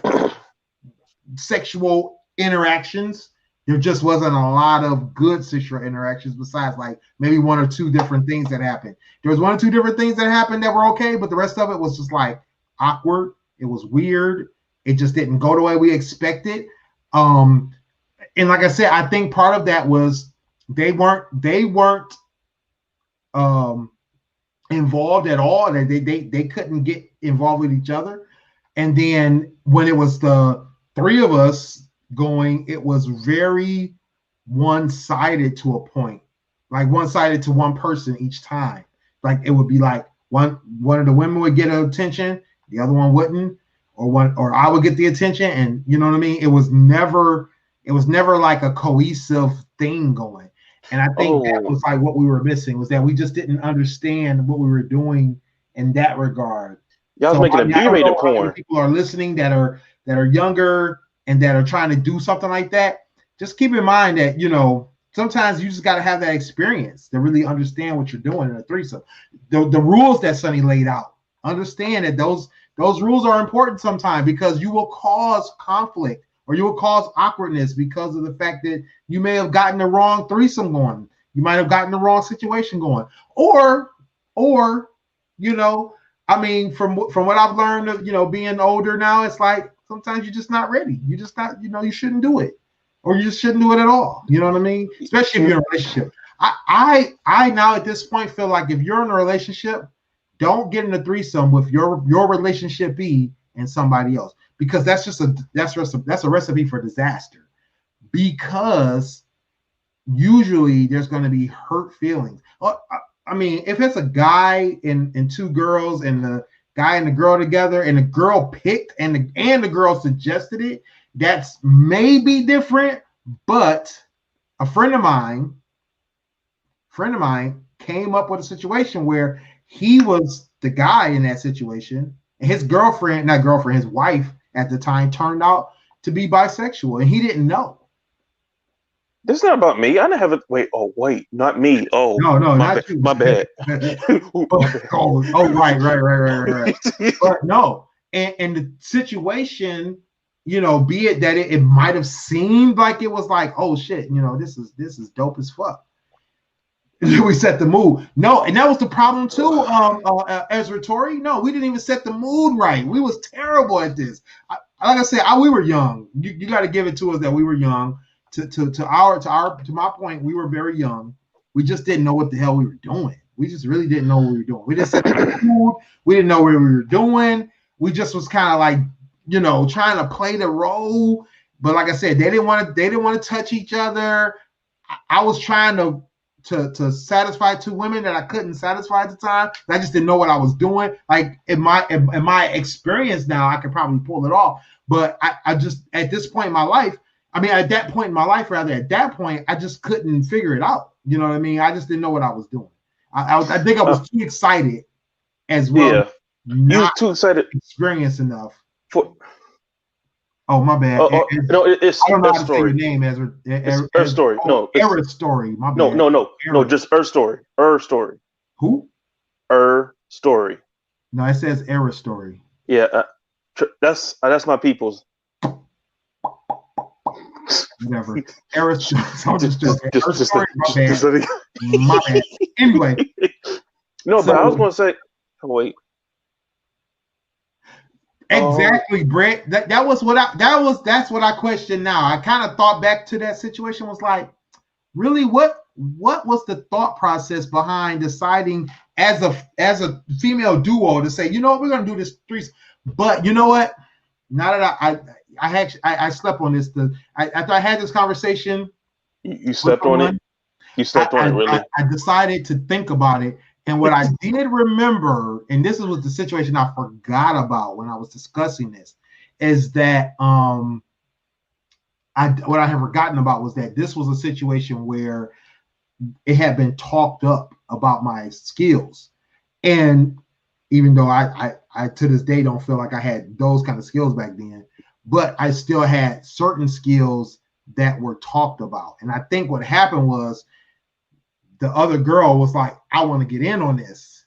S1: sexual interactions. There just wasn't a lot of good sexual interactions besides like maybe one or two different things that happened. There was one or two different things that happened that were okay, but the rest of it was just like awkward. It was weird. It just didn't go the way we expected. And like I said, I think part of that was they weren't involved at all. They couldn't get involved with each other. And then when it was the three of us going, it was very one-sided to a point, like one-sided to one person each time. Like it would be like one of the women would get attention, the other one wouldn't, or I would get the attention, and you know what I mean? It was never like a cohesive thing going. And I think that was like what we were missing, was that we just didn't understand what we were doing in that regard.
S2: Y'all was making a B-rated porn.
S1: People are listening that are younger and that are trying to do something like that. Just keep in mind that, you know, sometimes you just got to have that experience to really understand what you're doing in a threesome. The rules that Sonny laid out, understand that those rules are important sometimes, because you will cause conflict or you will cause awkwardness because of the fact that you may have gotten the wrong threesome going. You might have gotten the wrong situation going. Or, you know, I mean, from what I've learned of, you know, being older now, it's like sometimes you're just not ready. You're just not, you know, you shouldn't do it. Or you just shouldn't do it at all. You know what I mean? Especially if you're in a relationship. I now at this point feel like if you're in a relationship, don't get in a threesome with your relationship be and somebody else, because that's a recipe for disaster. Because usually there's going to be hurt feelings. I mean, if it's a guy and two girls and the guy and the girl together and the girl picked and the girl suggested it, that's maybe different. But a friend of mine came up with a situation where he was the guy in that situation, and his his wife at the time turned out to be bisexual, and he didn't know.
S2: This is not about me. I didn't have it. Wait, not me. Oh,
S1: no, not you.
S2: My bad.
S1: Right. But no, and the situation, you know, be it that it might have seemed like it was like, oh shit, you know, this is dope as fuck. We set the mood. No, and that was the problem too, Ezra Torrey. No, we didn't even set the mood right. We was terrible at this. Like I said, we were young. You got to give it to us that we were young. To my point, we were very young. We just didn't know what the hell we were doing. We just really didn't know what we were doing. We didn't set the mood. We didn't know what we were doing. We just was kind of like, you know, trying to play the role. But like I said, they didn't want to touch each other. I was trying to satisfy two women that I couldn't satisfy at the time. I just didn't know what I was doing. Like in my experience now, I could probably pull it off. But I just, at this point in my life, at that point in my life, I just couldn't figure it out. You know what I mean? I just didn't know what I was doing. I think I was too excited as well.
S2: Yeah. You were too excited.
S1: Experience enough. Oh, my bad.
S2: No, it's
S1: I don't know how to
S2: story.
S1: say your name, Ezra.
S2: Earth Story. No,
S1: Era's Story. My bad.
S2: No, just Earth Story. Earth Story.
S1: Who?
S2: Earth Story.
S1: No, it says Era Story.
S2: Yeah, that's my people's.
S1: Whatever. Era Story. I'm just joking. Earth Story. My bad. Anyway.
S2: No, but I was going to say. Wait.
S1: Exactly, Brett. That's what I questioned now. I kind of thought back to that situation, was like, really, what what was the thought process behind deciding as a female duo to say, you know what, we're gonna do this threesome? But you know what? Now that I slept on this. After I had this conversation,
S2: you slept on it. You slept on it, really?
S1: I decided to think about it, and what I did remember, and this was the situation I forgot about when I was discussing this, is that what I had forgotten about was that this was a situation where it had been talked up about my skills, and even though I to this day don't feel like I had those kind of skills back then, but I still had certain skills that were talked about. And I think what happened was the other girl was like, I want to get in on this.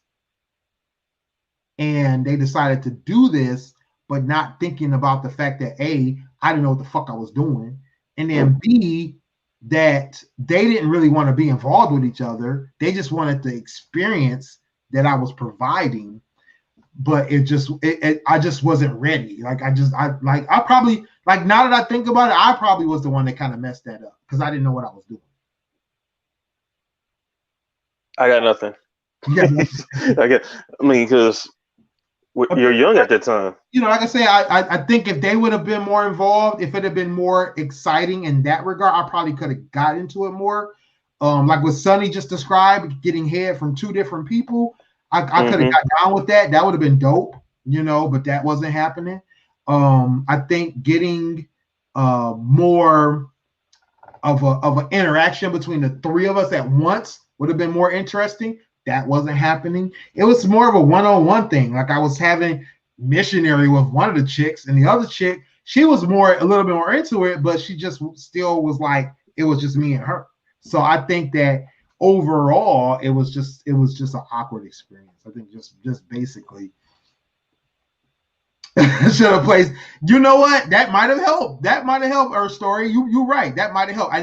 S1: And they decided to do this, but not thinking about the fact that A, I didn't know what the fuck I was doing. And then B, that they didn't really want to be involved with each other. They just wanted the experience that I was providing. But I just wasn't ready. I probably, like, now that I think about it, I probably was the one that kind of messed that up because I didn't know what I was doing.
S2: I got nothing.
S1: Yeah.
S2: Because you're young at that time.
S1: You know, like I say, I think if they would have been more involved, if it had been more exciting in that regard, I probably could have got into it more. Like what Sonny just described, getting head from two different people. I could have got down with that. That would have been dope, you know, but that wasn't happening. I think getting more of an interaction between the three of us at once would have been more interesting. That wasn't happening. It was more of a one-on-one thing. Like I was having missionary with one of the chicks, and the other chick, she was a little bit more into it, but she just still was like, it was just me and her. So I think that overall, it was just an awkward experience. I think just basically should have placed. You know what? That might have helped. That might have helped. Her story. You're right. That might have helped.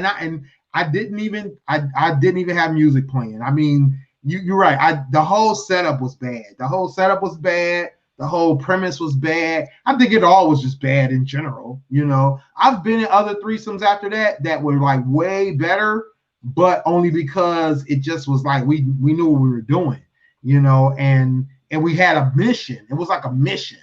S1: I didn't even have music playing. I mean, you're right. The whole setup was bad. The whole premise was bad. I think it all was just bad in general. You know, I've been in other threesomes after that were like way better, but only because it just was like we knew what we were doing, you know, and we had a mission. It was like a mission.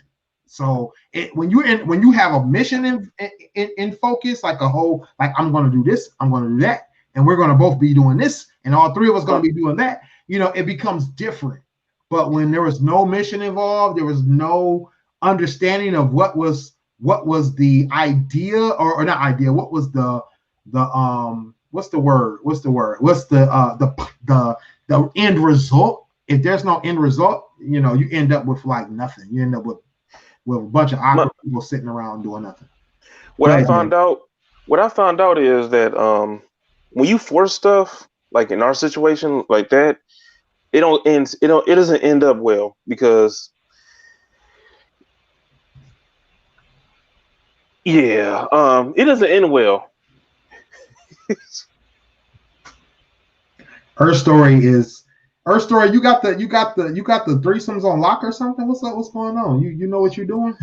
S1: So when you have a mission in focus, like I'm going to do this, I'm going to do that, and we're going to both be doing this, and all three of us going to be doing that, you know, it becomes different. But when there was no mission involved, there was no understanding of what was the idea or not idea, what was the what's the end result. If there's no end result, you know, you end up with like nothing. You end up with a bunch of awkward people sitting around doing nothing.
S2: What I found out is that when you force stuff, like in our situation like that, it doesn't end up well, because it doesn't end well.
S1: Her story. You got the threesomes on lock or something? What's up? What's going on? You know what you're doing?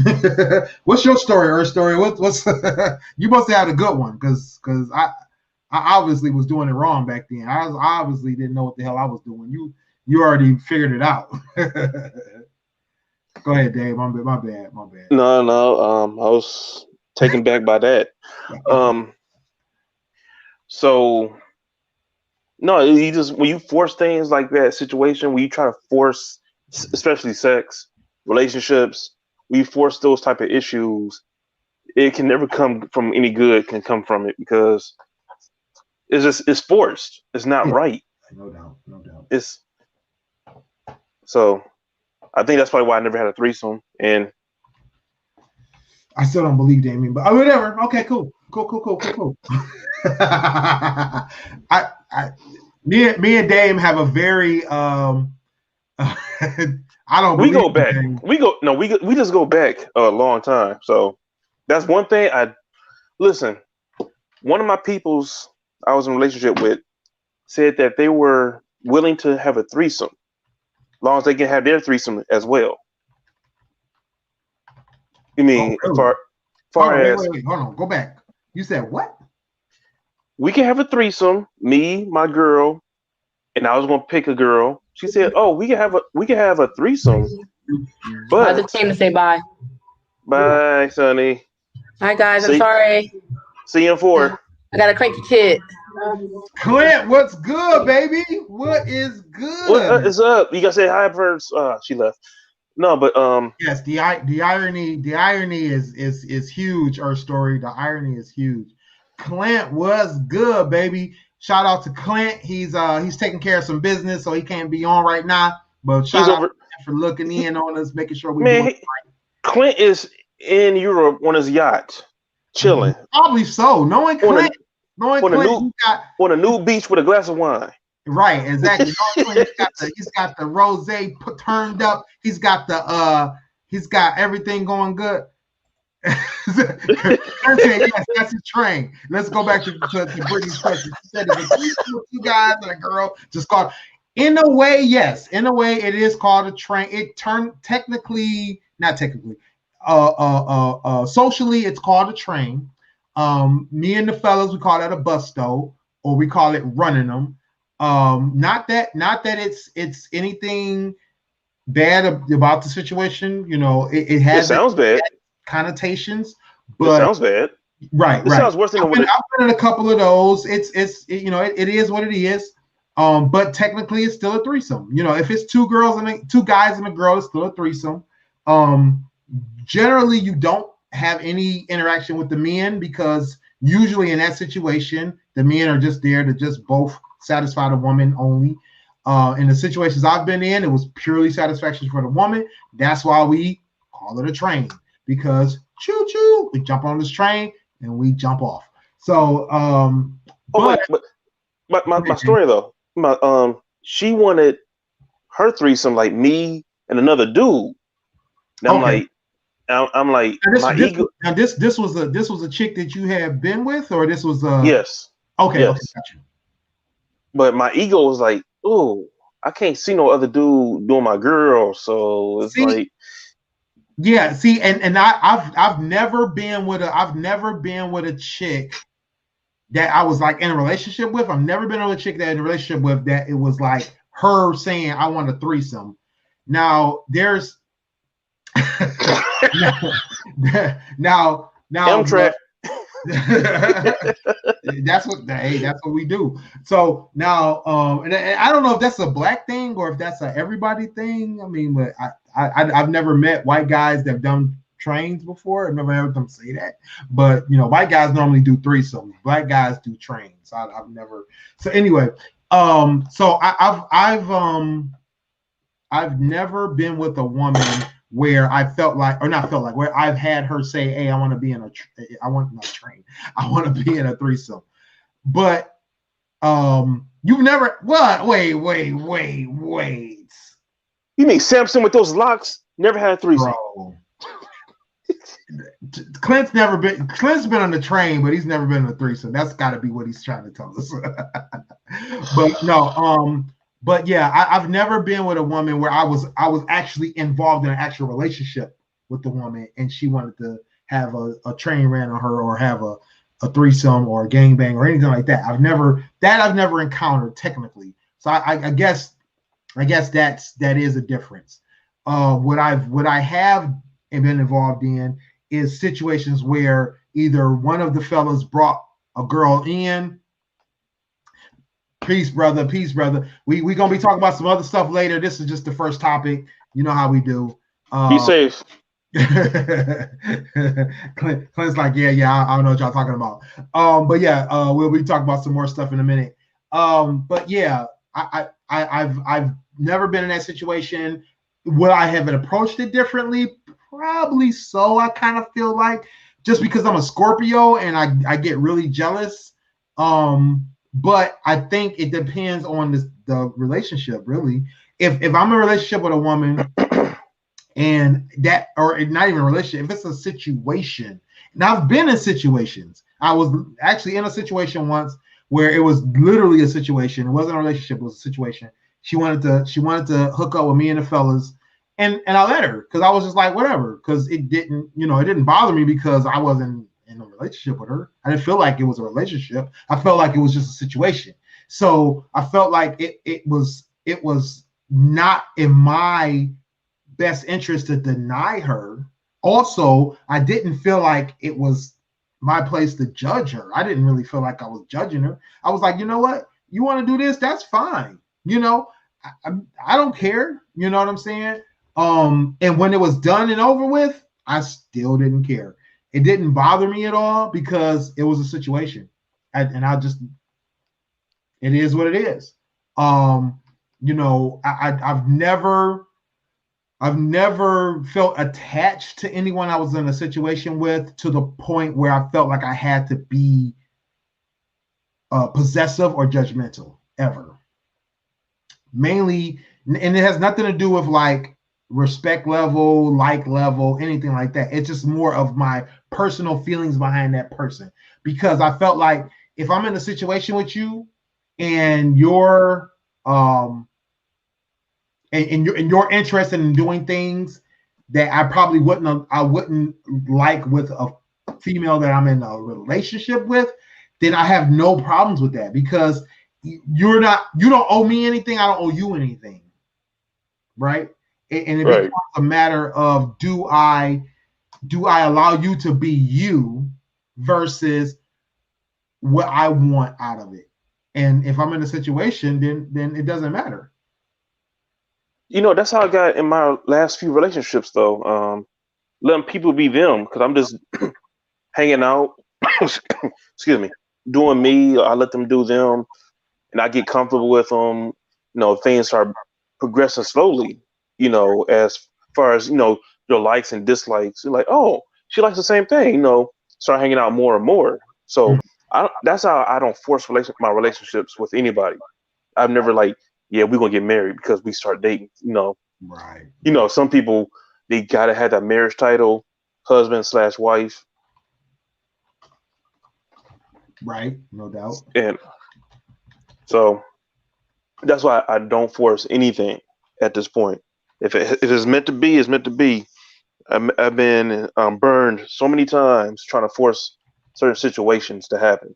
S1: What's your story? Her story. What's you must have had a good one, because I obviously was doing it wrong back then. I obviously didn't know what the hell I was doing. You already figured it out. Go ahead, Dave. My bad.
S2: No. I was taken back by that. So. No, you just, when you force things like that situation, when you try to force, especially sex, relationships, when you force those type of issues, it can never come from any good can come from it, because it's forced. It's not right.
S1: No doubt.
S2: So I think that's probably why I never had a threesome. And
S1: I still don't believe Damien, but whatever. Okay, cool. Me and Dame have a very I don't.
S2: We go back. We just go back a long time. So that's one thing. Listen. One of my peoples I was in a relationship with said that they were willing to have a threesome, as long as they can have their threesome as well. You mean,
S1: really?
S2: far as
S1: wait, hold on, go back. You said what?
S2: we can have a threesome, me, my girl, and I was gonna pick a girl. She said, "Oh, we can have a threesome."
S3: I just came to say bye.
S2: Bye, Sonny.
S3: Hi guys, I'm sorry.
S2: See you in 4.
S3: I got a cranky kid.
S1: Clint, what's good, baby? What is good?
S2: What is up? You gotta say hi first. She left. No, but
S1: yes, the irony is huge. Our story, the irony is huge. Clint was good, baby. Shout out to Clint. He's taking care of some business, so he can't be on right now. But shout out for looking in on us, making sure we do it right.
S2: Clint is in Europe on his yacht, chilling.
S1: Probably so. Knowing Clint,
S2: on a new beach with a glass of wine.
S1: Right, exactly. He's got the rosé turned up. He's got everything going good. Yes, that's his train. Let's go back to Brittany's question. She said it's two guys and a girl just called. In a way, yes. In a way, it is called a train. It turned not technically. Socially, it's called a train. Me and the fellas, we call that a busto, or we call it running them. Not that it's anything bad about the situation. You know, it
S2: sounds bad
S1: connotations, but
S2: it sounds bad.
S1: Right.
S2: It sounds worse than
S1: I've been in a couple of those. It is what it is. But technically, it's still a threesome. You know, if it's two guys and a girl, it's still a threesome. Generally, you don't have any interaction with the men because usually in that situation, the men are just there to just both satisfy the woman only. In the situations I've been in, it was purely satisfaction for the woman. That's why we call it a train, because choo-choo, we jump on this train and we jump off. So,
S2: but my story though, she wanted her threesome like me and another dude. Now I'm like, my ego.
S1: Now this was a chick that you had been with, or this was a
S2: yes.
S1: Okay,
S2: yes.
S1: Okay, gotcha.
S2: But my ego was like, oh, I can't see no other dude doing my girl, so it's like.
S1: Yeah, see, and I've never been with a chick that I was like in a relationship with. I've never been with a chick that in a relationship with that it was like her saying I want a threesome. Now there's now
S2: Amtrak.
S1: That's what we do. So now, and I don't know if that's a black thing or if that's a everybody thing. I mean, but I've never met white guys that have done trains before. I've never heard them say that. But you know, white guys normally do threesomes. Black guys do trains. I've never. So anyway, so I've never been with a woman where I where I've had her say, "Hey, I want to be in I want to be in a threesome." But you've never Wait.
S2: You mean Samson with those locks never had a threesome?
S1: Bro. Clint's been on the train, but he's never been in a threesome. That's got to be what he's trying to tell us. But no, but yeah, I've never been with a woman where I was actually involved in an actual relationship with the woman, and she wanted to have a train ran on her or have a threesome or a gangbang or anything like that. I've never encountered technically. So I guess that is a difference. What I have been involved in is situations where either one of the fellas brought a girl in. Peace, brother. We gonna be talking about some other stuff later. This is just the first topic. You know how we do.
S2: Be safe.
S1: Clint's like, yeah. I don't know what y'all talking about. But yeah, we'll be talking about some more stuff in a minute. But yeah, I've never been in that situation. Would I have approached it differently? Probably so. I kind of feel like just because I'm a Scorpio and I get really jealous. But I think it depends on the relationship, really. If I'm in a relationship with a woman and that, or not even a relationship, if it's a situation, and I've been in situations. I was actually in a situation once where it was literally a situation. It wasn't a relationship, it was a situation. She wanted to hook up with me and the fellas, and I let her because I was just like, whatever, because it didn't bother me because I wasn't in a relationship with her. I didn't feel like it was a relationship. I felt like it was just a situation. So I felt like it was not in my best interest to deny her. Also, I didn't feel like it was my place to judge her. I didn't really feel like I was judging her. I was like, you know what? You want to do this? That's fine. You know, I don't care. You know what I'm saying? And when it was done and over with, I still didn't care. It didn't bother me at all because it was a situation. It is what it is. You know, I've never felt attached to anyone I was in a situation with to the point where I felt like I had to be possessive or judgmental ever. Mainly, and it has nothing to do with like respect level, like level, anything like that. It's just more of my personal feelings behind that person. Because I felt like if I'm in a situation with you and you're and you're interested in doing things that I probably wouldn't like with a female that I'm in a relationship with, then I have no problems with that because you don't owe me anything, I don't owe you anything. Right? And it becomes a matter of do I allow you to be you versus what I want out of it. And if I'm in a situation, then it doesn't matter.
S2: You know, that's how I got in my last few relationships, though. Letting people be them, because I'm just hanging out, excuse me, doing me. I let them do them, and I get comfortable with them. You know, things start progressing slowly. You know, as far as, you know, your likes and dislikes. You're like, oh, she likes the same thing. You know, start hanging out more and more. So that's how I don't force my relationships with anybody. I've never like, yeah, we're gonna get married because we start dating. You know,
S1: right?
S2: You know, some people, they gotta have that marriage title, husband/wife.
S1: Right, no doubt.
S2: And so that's why I don't force anything at this point. If it's meant to be, it's meant to be. I've been burned so many times trying to force certain situations to happen.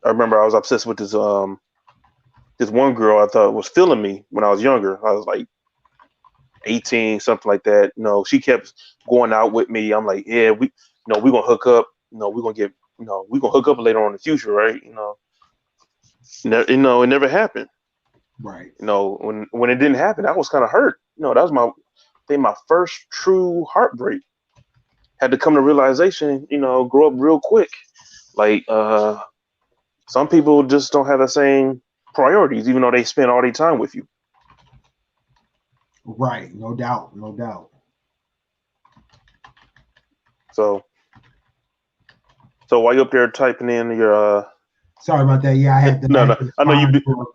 S2: I remember I was obsessed with this one girl I thought was feeling me when I was younger. I was like 18, something like that. You know, she kept going out with me. I'm like, yeah, we're gonna hook up. You know, we're gonna hook up later on in the future, right? You know, it never happened.
S1: Right.
S2: You know, when it didn't happen, I was kind of hurt. You know, that was my first true heartbreak. Had to come to realization, you know, grow up real quick. Like, some people just don't have the same priorities, even though they spend all their time with you.
S1: Right, no doubt, no doubt.
S2: So while you're up there typing in your
S1: sorry about that. Yeah, I had to.
S2: No, I know you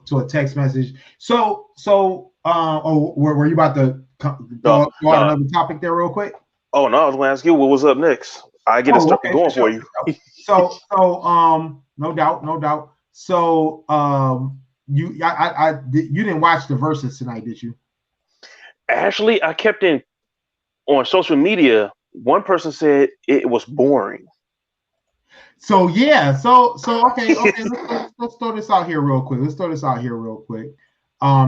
S1: to a text message. So, were you about to go on another topic there real quick?
S2: Oh no, I was going to ask you what was up next. I get it going for you.
S1: So, no doubt. So, you didn't watch the Verzuz tonight, did you?
S2: Actually, I kept in on social media. One person said it was boring.
S1: So yeah, so okay. Let's throw this out here real quick.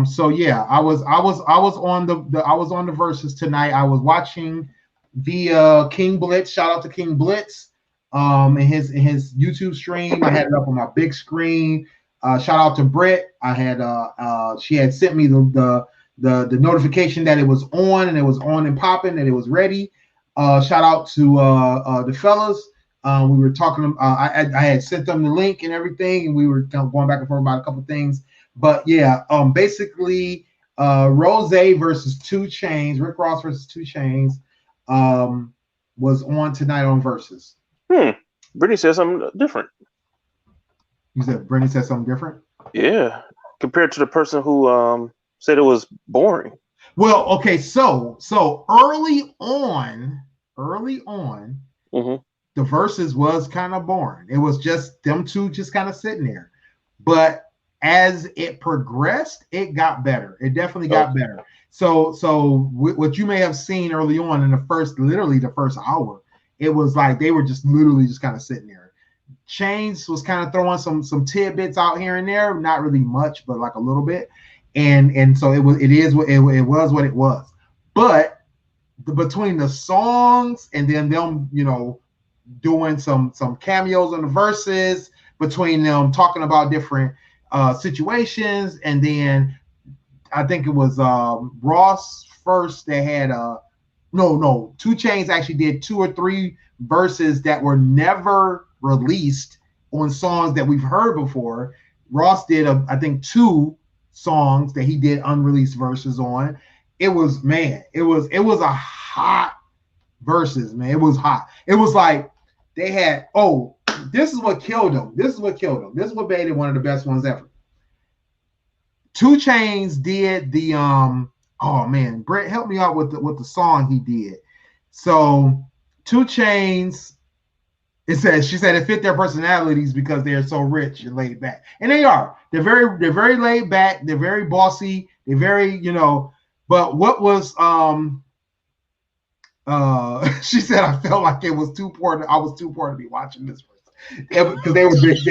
S1: So yeah, I was on the Verzuz tonight. I was watching via King Blitz. Shout out to King Blitz. In his YouTube stream, I had it up on my big screen. Shout out to Britt. I had she had sent me the notification that it was on and popping and it was ready. Shout out to the fellas. We were talking. I had sent them the link and everything, and we were going back and forth about a couple things. But yeah, basically, Rozay versus 2 Chainz, Rick Ross versus 2 Chainz, was on tonight on Verzuz.
S2: Brittany said something different.
S1: You said Brittany said something different?
S2: Yeah, compared to the person who said it was boring.
S1: Well, okay, so early on, the Verzuz was kind of boring. It was just them two just kind of sitting there. But as it progressed, it got better. It definitely got better. So what you may have seen early on in literally the first hour, it was like they were just literally just kind of sitting there. Chains was kind of throwing some tidbits out here and there, not really much, but like a little bit. And so it was what it was. But between the songs and then them, doing some cameos on the verses, between them talking about different situations, and then I think it was Ross first that had 2 Chainz actually did 2 or 3 verses that were never released on songs that we've heard before. Ross did I think 2 songs that he did unreleased verses on. It was a hot verses, man. It was hot. It was like they had, this is what killed them. This is what made it one of the best ones ever. 2 Chainz did the Brett, help me out with the song he did. So 2 Chainz, she said it fit their personalities because they're so rich and laid back. And they are. They're very laid back, they're very bossy, they're very, but what was she said I felt like it was too poor. I was too poor to be watching this because they were big,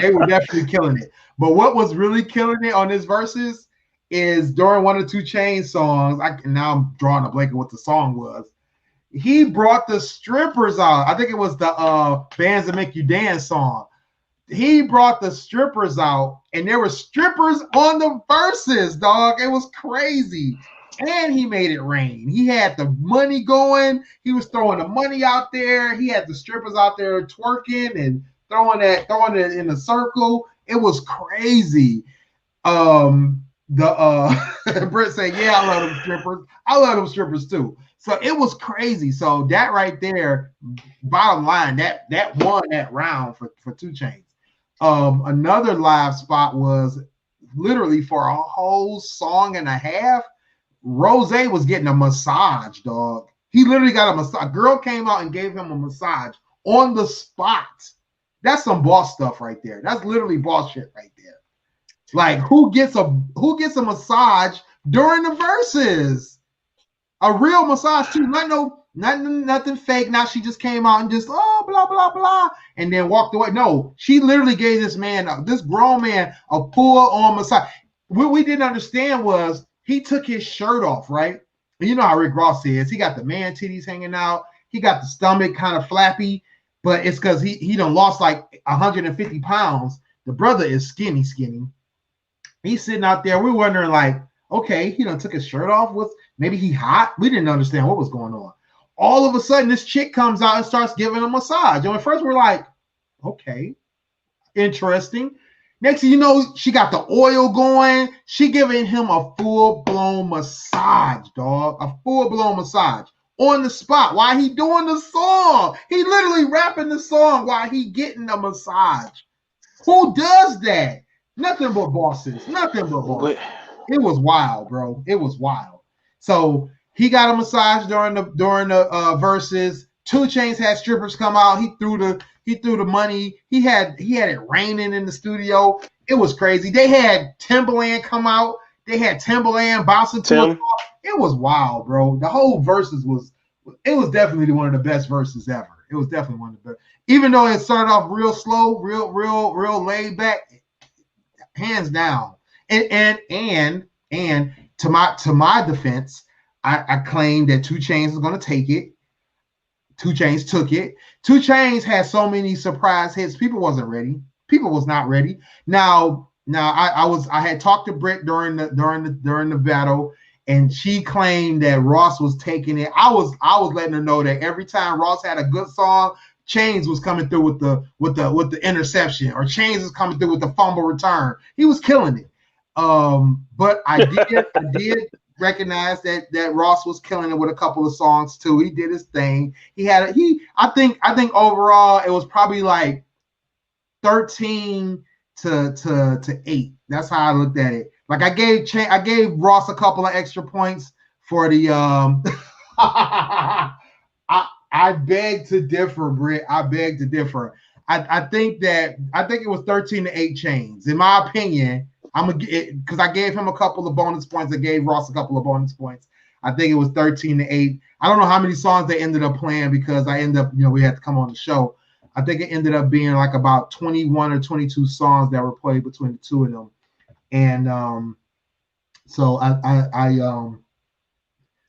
S1: they were definitely killing it. But what was really killing it on this verses is during one of 2 Chainz songs. Now I'm drawing a blank of what the song was. He brought the strippers out. I think it was the Bands That Make You Dance song. He brought the strippers out, and there were strippers on the verses, dog. It was crazy. And he made it rain. He had the money going. He was throwing the money out there. He had the strippers out there twerking and throwing it in a circle. It was crazy. Britt said, "Yeah, I love them strippers. I love them strippers too." So it was crazy. So that right there, bottom line, that won that round for 2 Chainz. Another live spot was literally for a whole song and a half. Rozay was getting a massage, dog. He literally got a massage. A girl came out and gave him a massage on the spot. That's some boss stuff right there. That's literally boss shit right there. Like, who gets a massage during the verses? A real massage too. Nothing fake. Now she just came out and just blah blah blah and then walked away. No, she literally gave this grown man a full-on massage. What we didn't understand was he took his shirt off, right? And you know how Rick Ross is. He got the man titties hanging out. He got the stomach kind of flappy, but it's because he done lost like 150 pounds. The brother is skinny. He's sitting out there. We're wondering like, okay, he done took his shirt off. Maybe he hot? We didn't understand what was going on. All of a sudden, this chick comes out and starts giving him a massage. And at first, we're like, okay, interesting. Next thing you know, she got the oil going. She giving him a full-blown massage, dog. A full-blown massage on the spot while he doing the song. He literally rapping the song while he getting a massage. Who does that? Nothing but bosses. Nothing but bosses. It was wild, bro. It was wild. So he got a massage during the verses. 2 Chainz had strippers come out. He threw the money. He had it raining in the studio. It was crazy. They had Timbaland come out. They had Timbaland bouncing to it. It was wild, bro. The whole verses was definitely one of the best verses ever. It was definitely one of the best. Even though it started off real slow, real laid back, hands down. And to my defense, I claimed that 2 Chainz was going to take it. 2 Chainz took it. 2 Chainz had so many surprise hits. People wasn't ready. People was not ready. Now I had talked to Britt during the battle, and she claimed that Ross was taking it. I was letting her know that every time Ross had a good song, Chainz was coming through with the interception, or Chainz was coming through with the fumble return. He was killing it. But I did recognize that Ross was killing it with a couple of songs too. He did his thing. I think overall it was probably like 13 to 8. That's how I looked at it. Like I gave Ross a couple of extra points for the I beg to differ, Britt. I beg to differ. I think it was 13 to 8 Chainz. In my opinion, because I gave him a couple of bonus points. I gave Ross a couple of bonus points. I think it was 13-8. I don't know how many songs they ended up playing because I ended up, we had to come on the show. I think it ended up being like about 21 or 22 songs that were played between the two of them. And so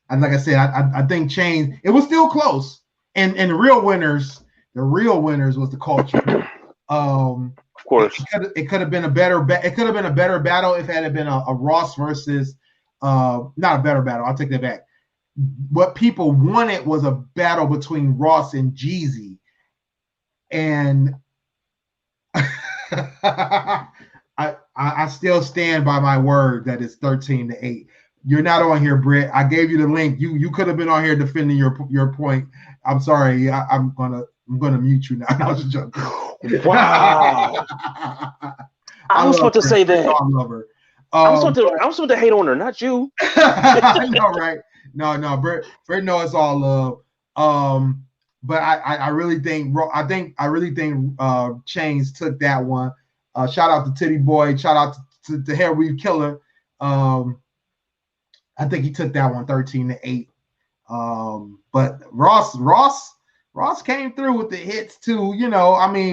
S1: and like I said, I think Chainz, it was still close. And the real winners was the culture.
S2: Of course,
S1: it could have been a better battle if it had been a Ross versus not a better battle. I'll take that back. What people wanted was a battle between Ross and Jeezy, and I still stand by my word that it's 13-8. You're not on here, Britt. I gave you the link. You could have been on here defending your point. I'm sorry. I'm gonna mute you now. I was just joking.
S2: Wow. I was supposed to say that. I was supposed to hate on her, not you.
S1: I know, right? No, Britt knows it's all love. But I really think Chainz took that one. Shout out to Titty Boy. Shout out to Hair Weave Killer. I think he took that one 13-8. But Ross came through with the hits too.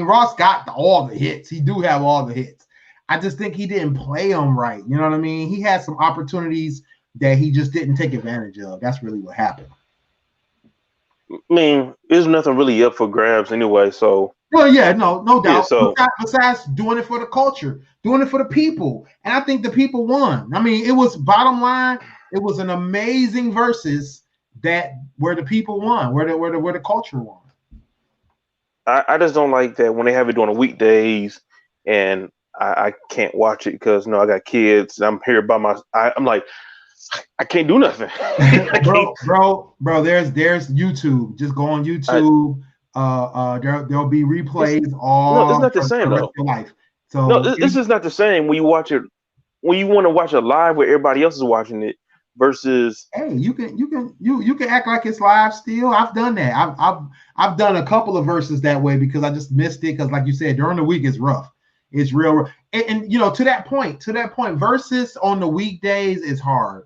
S1: Ross got all the hits. He do have all the hits. I just think he didn't play them right. You know what I mean? He had some opportunities that he just didn't take advantage of. That's really what happened.
S2: I mean, there's nothing really up for grabs anyway. So.
S1: Well, yeah, no doubt.
S2: Yeah, so,
S1: besides doing it for the culture, doing it for the people, and I think the people won. I mean, it was bottom line. It was an amazing versus where the people won, where the culture won.
S2: I just don't like that when they have it during the weekdays, and I can't watch it because I got kids. I'm here by I'm like, I can't do nothing.
S1: bro. There's YouTube. Just go on YouTube. There'll be replays all.
S2: No, it's not the same though.
S1: Life. So
S2: no, this is not the same when you watch it. When you want to watch it live where everybody else is watching it versus.
S1: Hey, you can act like it's live still. I've done that. I've done a couple of verses that way because I just missed it because, like you said, during the week it's rough. It's real rough. And to that point, verses on the weekdays is hard.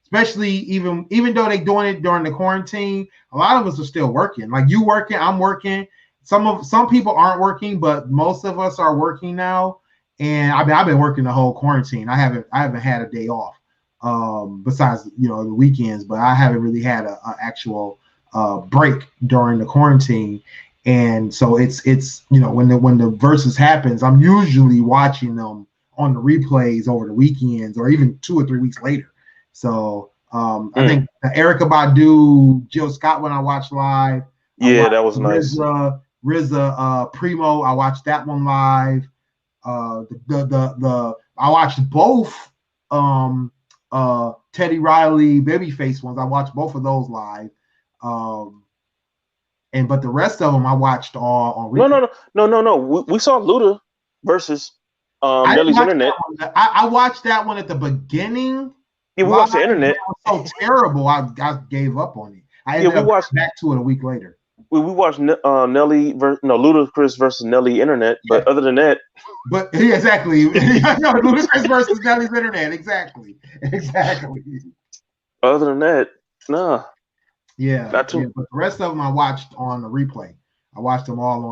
S1: Especially even though they're doing it during the quarantine, a lot of us are still working. Like you working, I'm working. Some people aren't working, but most of us are working now. And I've been working the whole quarantine. I haven't had a day off, besides the weekends. But I haven't really had an actual break during the quarantine. And so it's when the versus happens, I'm usually watching them on the replays over the weekends or even 2 or 3 weeks later. So I think the Erykah Badu, Jill Scott one I watched live.
S2: Yeah, that was nice.
S1: RZA Primo, I watched that one live. I watched both Teddy Riley Babyface ones. I watched both of those live. But the rest of them I watched all on replay.
S2: No. We saw Luda versus Nelly's Internet.
S1: I watched that one at the beginning.
S2: Yeah, we watched the internet.
S1: It was so terrible. I gave up on it. I ended up back to it a week later.
S2: We watched Ludacris versus Nelly Internet, but other than that,
S1: but yeah, exactly. Ludacris versus Nelly's Internet, exactly.
S2: Other than that, nah.
S1: Yeah, not too. Yeah, but the rest of them I watched on the replay. I watched them all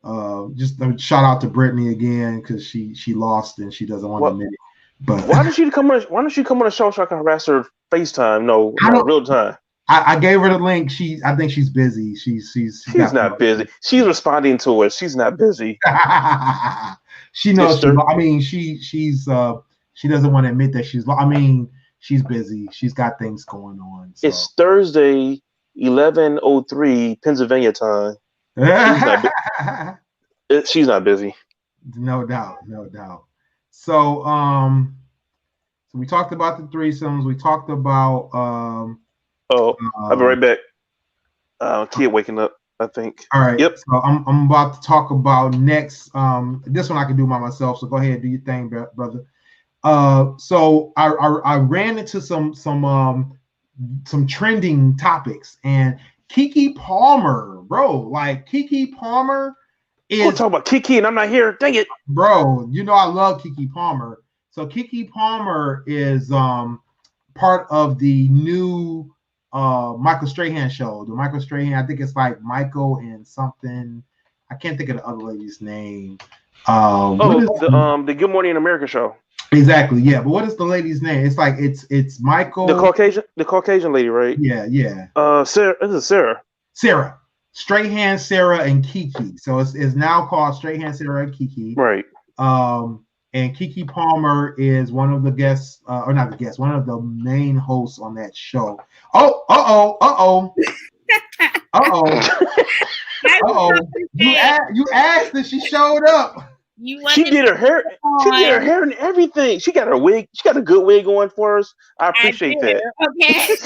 S1: on. Just shout out to Brittany again because she lost and she doesn't want to admit it. But
S2: why don't you come on the show so I can harass her FaceTime? No, real time.
S1: I gave her the link. I think she's busy. She's
S2: not busy. She's responding to it. She's not busy.
S1: She knows. She doesn't want to admit that she's busy. She's got things going on. So.
S2: It's Thursday, 11:03 Pennsylvania time. She's not busy.
S1: No doubt. So we talked about the threesomes. We talked about
S2: I'll be right back. Kid waking up, I think.
S1: All right.
S2: Yep.
S1: So I'm about to talk about next. This one I can do by myself. So go ahead, do your thing, brother. So I ran into some trending topics, and Keke Palmer, bro. Like Keke Palmer.
S2: We'll talk about Keke and I'm not here. Dang it.
S1: Bro, I love Keke Palmer. So Keke Palmer is part of the new Michael Strahan show. The Michael Strahan, I think it's like Michael and something. I can't think of the other lady's name.
S2: The Good Morning America show.
S1: Exactly, yeah. But what is the lady's name? It's like it's Michael.
S2: The Caucasian lady, right?
S1: Yeah.
S2: Sarah. This is Sarah.
S1: Sarah. Strahan, Sarah, and Keke. So it's now called Strahan, Sarah, and Keke.
S2: Right.
S1: And Keke Palmer is one of the guests, or not the guest, one of the main hosts on that show. Uh-oh. You asked and she showed up.
S2: She did her hair. She did her hair and everything. She got her wig. She got a good wig going for us. I appreciate that.
S4: Okay.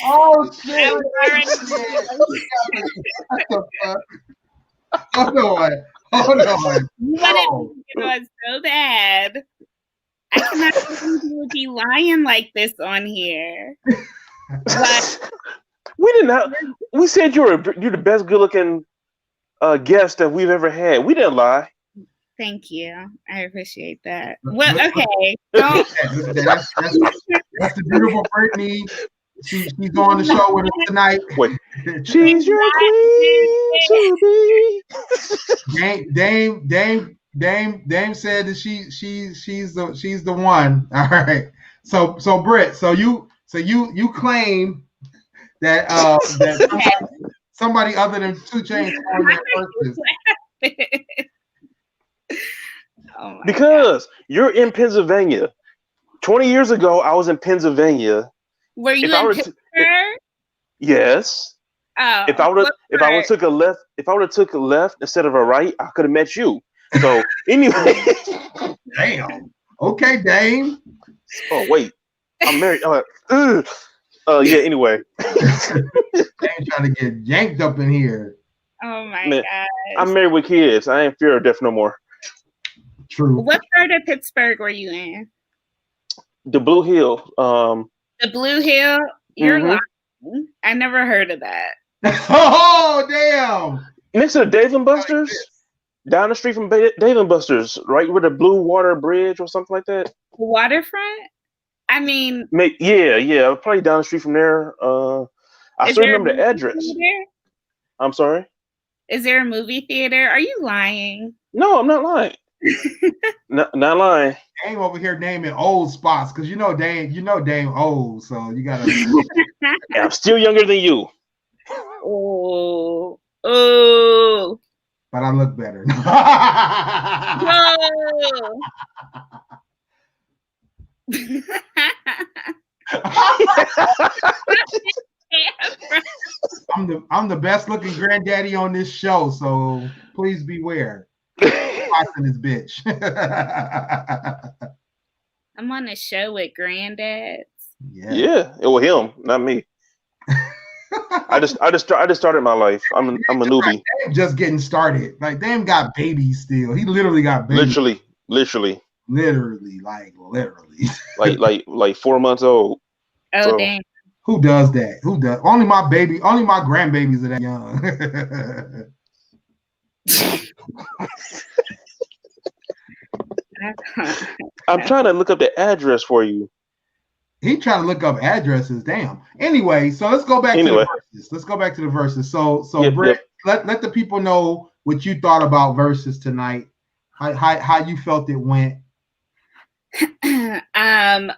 S1: Oh shit! Hold on.
S4: You wanted it was so bad. I cannot believe you would be lying like this on here. But
S2: we didn't have. We said you're the best good looking guest that we've ever had. We didn't lie.
S4: Thank you. I appreciate that. Well, okay. That's
S1: the beautiful Brittany. She's on the show with us tonight.
S2: Wait, she's your queen to be. Dame said that she's the one. All right. So Britt, so you claim that that somebody other than 2 Chainz on that versus. Because you're in Pennsylvania. 20 years ago, I was in Pennsylvania.
S4: Were you in Pittsburgh?
S2: Yes.
S4: Oh.
S2: If I would have took a left instead of a right, I could have met you. So anyway.
S1: Damn. Okay, Dame.
S2: Oh wait, I'm married. Yeah. Anyway.
S1: Dame trying to get yanked up in here.
S4: Oh my god.
S2: I'm married with kids. I ain't fear of death no more.
S1: True.
S4: What part of Pittsburgh were you in?
S2: The Blue Hill.
S4: The Blue Hill? You're lying. I never heard of that.
S1: Oh, damn.
S2: Next to the Dave & Buster's? Down the street from Dave & Buster's, right where the Blue Water Bridge or something like that?
S4: Waterfront? I mean...
S2: Yeah. Probably down the street from there. I still remember the address. Theater? I'm sorry?
S4: Is there a movie theater? Are you lying?
S2: No, I'm not lying. Not lying.
S1: Dame over here naming old spots because Dame old, so you gotta.
S2: And I'm still younger than you.
S4: Oh.
S1: But I look better. I'm the best looking granddaddy on this show, so please beware. Watching this bitch.
S4: I'm on a show with granddads.
S2: Yeah. It was him, not me. I just started my life. I'm a newbie.
S1: Just getting started. Like Dame got babies still. He literally got babies.
S2: Literally. Like 4 months old.
S4: Oh so. Dang.
S1: Who does that? Only my grandbabies are that young.
S2: I'm trying to look up the address for you.
S1: He trying to look up addresses. Damn. Anyway, so let's go back to the verses. So Britt, let the people know what you thought about verses tonight. How you felt it went.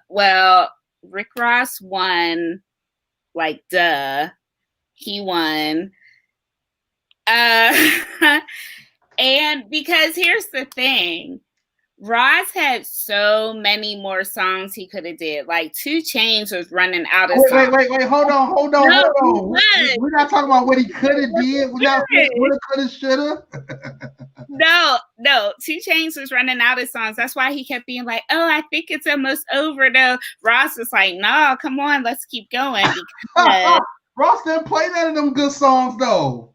S4: Well, Rick Ross won. Like duh, he won. And because here's the thing, Ross had so many more songs he could have did. Like 2 Chainz was running out of songs.
S1: Wait, hold on. We're not talking about what he could have did. We're not woulda, coulda, shoulda.
S4: No, 2 Chainz was running out of songs. That's why he kept being like, "Oh, I think it's almost over." Though Ross was like, "No, come on, let's keep going." Because
S1: Ross didn't play none of them good songs though.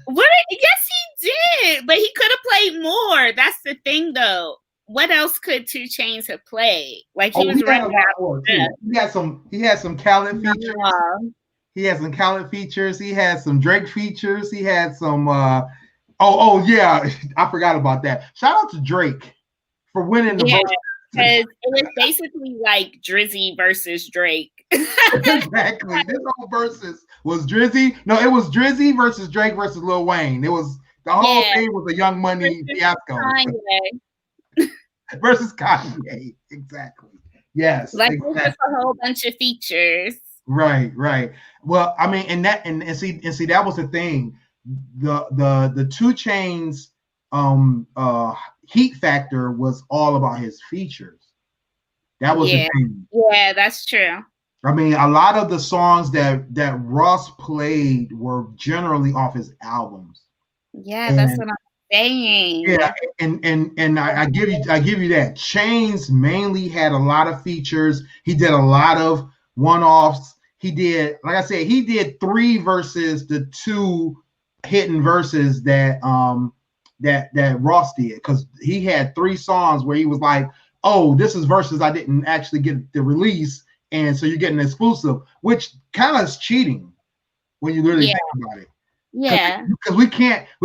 S4: Yes, he did, but he could have played more. That's the thing, though. What else could 2 Chainz have played? Like he was running out.
S1: He had some Khaled features. He had some Khaled features. He had some Drake features. He had some. Oh yeah, I forgot about that. Shout out to Drake for winning the vote.
S4: Because it was basically like Drizzy versus Drake.
S1: Exactly. This whole versus was Drizzy. No, it was Drizzy versus Drake versus Lil Wayne. It was the whole thing was a Young Money fiasco.
S4: Kanye.
S1: Versus Kanye. Exactly. Yes.
S4: Like
S1: exactly.
S4: it was a whole bunch of features.
S1: Right. Well, I mean, and see that was the thing. The 2 Chainz heat factor was all about his features. That was the thing.
S4: Yeah, that's true.
S1: I mean, a lot of the songs that Ross played were generally off his albums.
S4: Yeah, that's what I'm saying.
S1: Yeah, and I give you that. Chainz mainly had a lot of features. He did a lot of one-offs. He did, like I said, he did 3 verses, the 2 hidden verses that Ross did, because he had 3 songs where he was like, oh, this is verses I didn't actually get the release, and so you're getting an exclusive, which kind of is cheating when you really think about it.
S4: Yeah,
S1: because we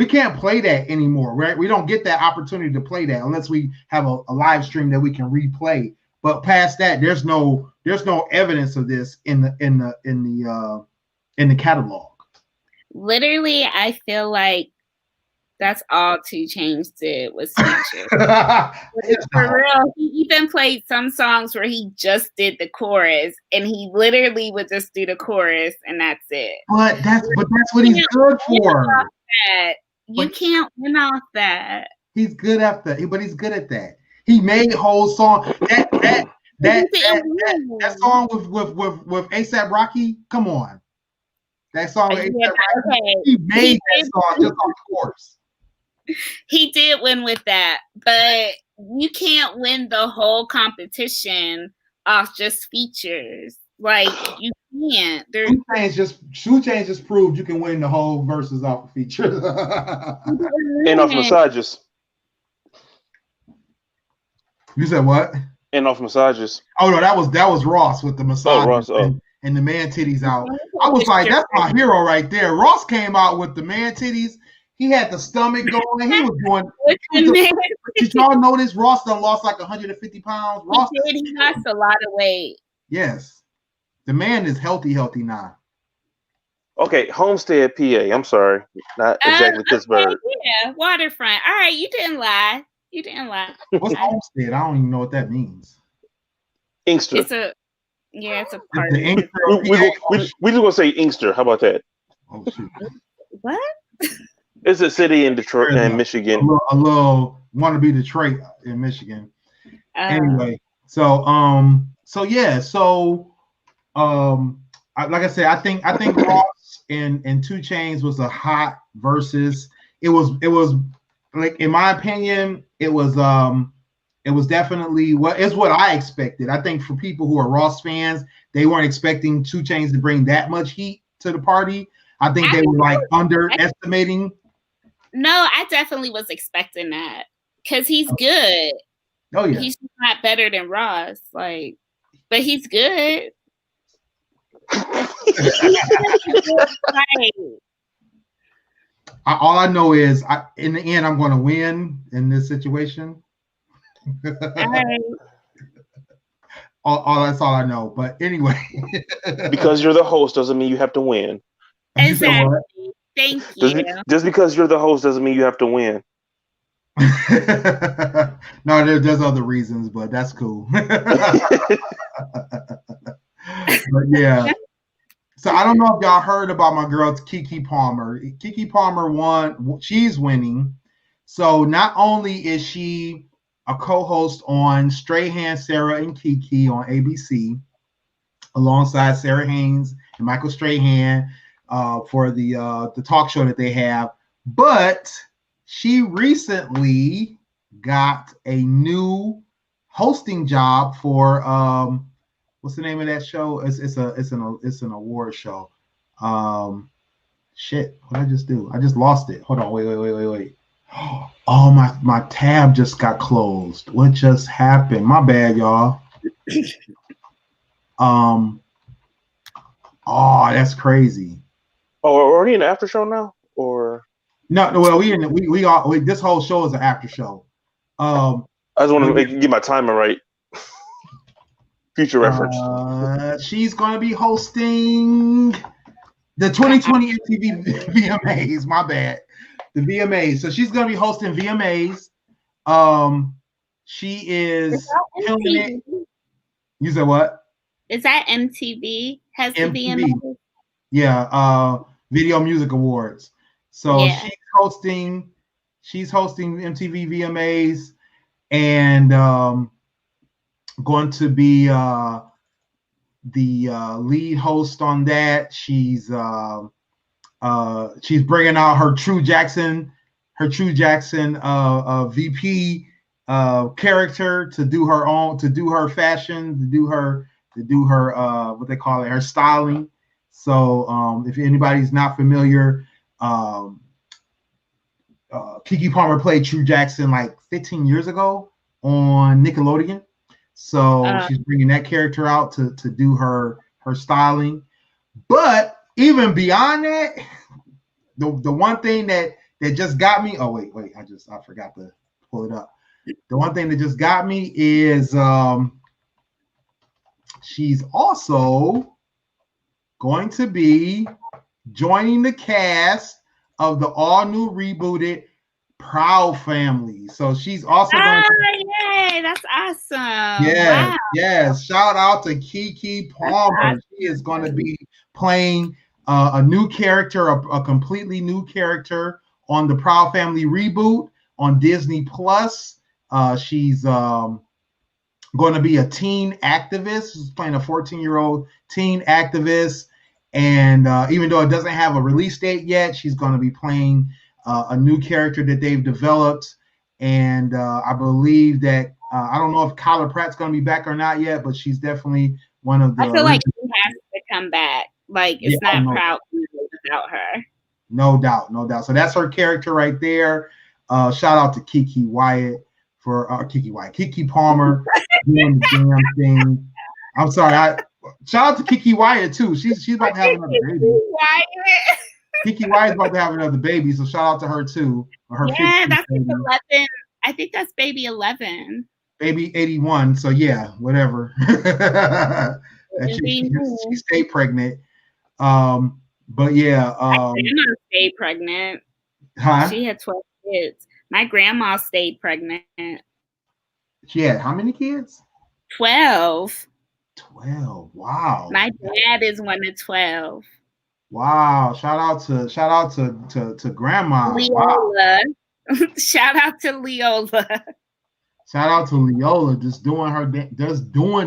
S1: can't play that anymore, right? We don't get that opportunity to play that unless we have a live stream that we can replay. But past that, there's no evidence of this in the catalog.
S4: Literally, I feel like that's all 2 Chainz did was features. For real, he even played some songs where he just did the chorus, and he literally would just do the chorus, and that's it.
S1: But that's what he's good for.
S4: You can't win off that.
S1: He's good at that. But he's good at that. He made whole song. That song with A$AP Rocky. Come on, that song with A$AP Rocky. He made that song just on the chorus.
S4: He did win with that, but you can't win the whole competition off just features. Like, you can't.
S1: 2 Chainz just proved you can win the whole verses off of features.
S2: And off massages.
S1: You said what?
S2: And off massages.
S1: Oh no, that was Ross with the massage.
S2: Oh, Ross.
S1: And the man titties out. I was like, that's my hero right there. Ross came out with the man titties. He had the stomach going. He was doing. Did y'all notice Ross done lost like 150 pounds? Ross
S4: he did. He lost a lot of weight.
S1: Yes, the man is healthy now.
S2: Okay, Homestead, PA. I'm sorry, not exactly Pittsburgh.
S4: Okay, yeah, waterfront. All right, you didn't lie.
S1: What's Homestead? I don't even know what that means.
S2: Inkster.
S4: It's a part.
S2: We just gonna say Inkster. How about that?
S1: Oh shoot.
S4: What?
S2: It's a city in Detroit and Michigan.
S1: A little wannabe Detroit in Michigan. Anyway, like I said, I think Ross and 2 Chainz was a hot versus. It was like, in my opinion, it was definitely what I expected. I think for people who are Ross fans, they weren't expecting 2 Chainz to bring that much heat to the party. I think they were like underestimating.
S4: No, I definitely was expecting that because he's good.
S1: Oh yeah,
S4: he's not better than Ross, but he's good.
S1: All I know is, in the end, I'm going to win in this situation. That's all I know. But anyway,
S2: because you're the host doesn't mean you have to win.
S4: Exactly. Thank you.
S2: Just because you're the host doesn't mean you have to win.
S1: No, there's other reasons, but that's cool. But yeah. So I don't know if y'all heard about my girl Keke Palmer. Keke Palmer won. She's winning. So not only is she a co-host on Strahan, Sarah, and Keke on ABC, alongside Sarah Haynes and Michael Strahan for the talk show that they have, but she recently got a new hosting job for what's the name of that show? It's an award show. Shit, what did I just do? I just lost it. Hold on, wait. Oh, my tab just got closed. What just happened? My bad, y'all. Oh, that's crazy.
S2: Oh, are we in the after show now, or
S1: no? Well, we this whole show is an after show.
S2: I just want to get my timing right. Future reference.
S1: She's going to be hosting the 2020 MTV VMAs. My bad. The VMAs. So she's going to be hosting VMAs. She is killing it. You said what?
S4: Is that MTV? Has
S1: MTV.
S4: the VMAs?
S1: Yeah. Video Music Awards. So she's hosting MTV VMAs and going to be the lead host on that. She's bringing out her True Jackson VP character to do her fashion, to do her what they call it, her styling. So if anybody's not familiar, Keke Palmer played True Jackson like 15 years ago on Nickelodeon. So she's bringing that character out to do her styling. But even beyond that, the one thing that just got me, I forgot to pull it up. The one thing that just got me is she's also going to be joining the cast of the all-new rebooted Proud Family. So she's also going to...
S4: Yay, that's awesome.
S1: Yeah,
S4: wow.
S1: Yes. Shout out to Keke Palmer. She is going to be playing a new character, a completely new character on the Proud Family reboot on Disney Plus. She's going to be a teen activist. She's playing a 14-year-old teen activist. And even though it doesn't have a release date yet, she's going to be playing a new character that they've developed. And I believe that, I don't know if Kyla Pratt's going to be back or not yet, but she's definitely one of the...
S4: I feel like she has to come back. Like, it's not Proud without her.
S1: No doubt. So that's her character right there. Shout out to Keke Palmer doing the damn thing. I'm sorry. Shout out to Keke Wyatt too. She's about to have another baby. Keke Wyatt's about to have another baby, so shout out to her too.
S4: That's 11. I think that's baby 11.
S1: Baby 81. So yeah, whatever. she stayed pregnant. But yeah.
S4: My grandma stayed pregnant.
S1: Huh?
S4: She had 12 kids. My grandma stayed pregnant.
S1: She had how many kids?
S4: 12.
S1: 12. Wow.
S4: My dad is one of 12.
S1: Wow. Shout out to grandma.
S4: Leola.
S1: Wow.
S4: Shout out to Leola.
S1: Shout out to Leola, just doing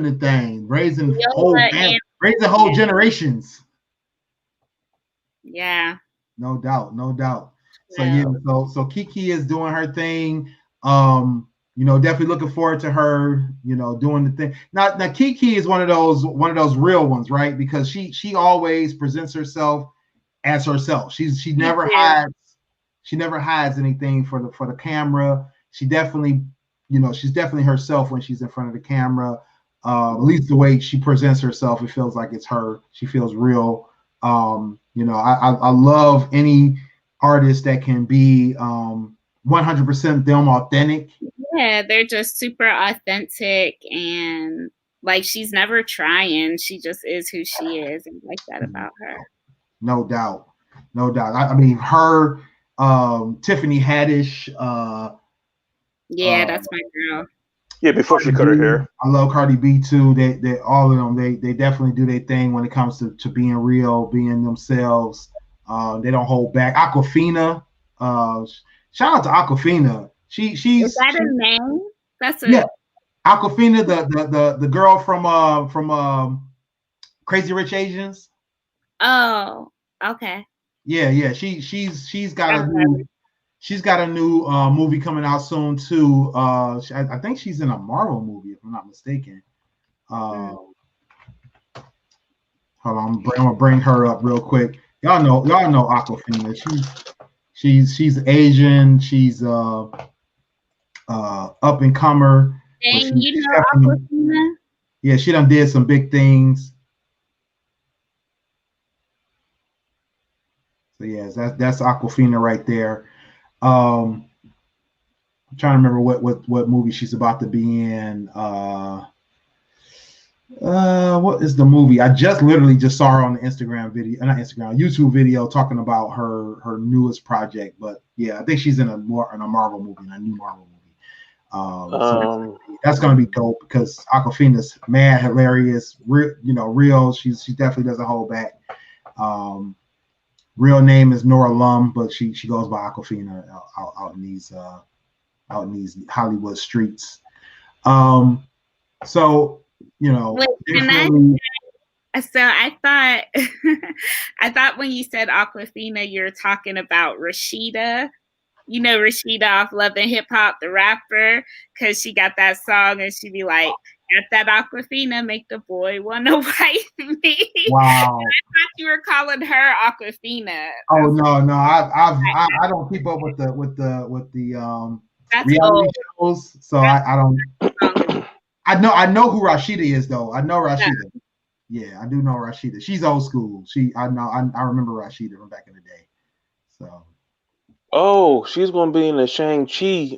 S1: the thing, raising whole generations.
S4: Yeah.
S1: No doubt. So so Keke is doing her thing. Definitely looking forward to her, doing the thing. Now Keke is one of those real ones, right? Because she always presents herself as herself. She never hides anything for the camera. She definitely, she's definitely herself when she's in front of the camera. At least the way she presents herself, it feels like it's her. She feels real. I love any artist that can be 100% them, authentic.
S4: Yeah, they're just super authentic, and like she's never trying. She just is who she is, and I like that about her.
S1: No doubt. I mean, her, Tiffany Haddish.
S4: That's my girl.
S2: Yeah, before she cut her hair.
S1: I love Cardi B too. They all of them. They definitely do their thing when it comes to being real, being themselves. They don't hold back. Aquafina. Shout out to Aquafina. She's
S4: is that a name? That's
S1: Aquafina, the girl from Crazy Rich Asians.
S4: Oh, okay.
S1: Yeah. She's got a new movie coming out soon too. I think she's in a Marvel movie, if I'm not mistaken. Hold on, I'm gonna bring her up real quick. Y'all know Aquafina. She's Asian. She's up and comer.
S4: And you know Aquafina?
S1: Yeah, she done did some big things. So yeah, that's Aquafina right there. I'm trying to remember what movie she's about to be in. What is the movie? I literally just saw her on the Instagram video, not Instagram, YouTube video talking about her newest project. But yeah, I think she's in a Marvel movie, a new Marvel movie. So that's gonna be dope because Awkwafina's mad hilarious, real. She definitely doesn't hold back. Real name is Nora Lum, but she goes by Awkwafina out in these Hollywood streets. So
S4: Wait, so I thought when you said Awkwafina, you're talking about Rashida. You know Rashida off Love and Hip Hop, the rapper, because she got that song and she be like, "At that Awkwafina, make the boy wanna wife me."
S1: Wow!
S4: I thought you were calling her Awkwafina.
S1: Oh no! I don't keep up with the reality shows, so I don't. I know who Rashida is though. I know Rashida. Yeah, I do know Rashida. She's old school. I remember Rashida from back in the day. So.
S2: Oh, she's going to be in the Shang-Chi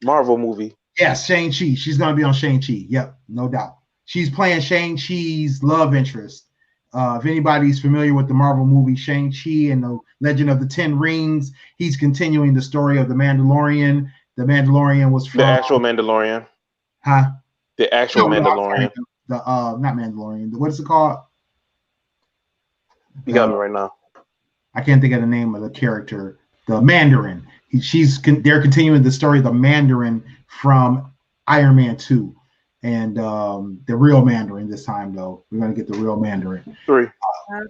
S2: Marvel movie.
S1: Yes, Shang-Chi. She's going to be on Shang-Chi. Yep, no doubt. She's playing Shang-Chi's love interest. If anybody's familiar with the Marvel movie Shang-Chi and the Legend of the Ten Rings, he's continuing the story of the Mandalorian. The Mandalorian was from
S2: the actual Mandalorian.
S1: Huh?
S2: The actual Mandalorian.
S1: Not Mandalorian. What is it called?
S2: You got me right now.
S1: I can't think of the name of the character. The Mandarin. They're continuing the story of the Mandarin from Iron Man 2. And the real Mandarin this time, though. We're going to get the real Mandarin.
S2: 3.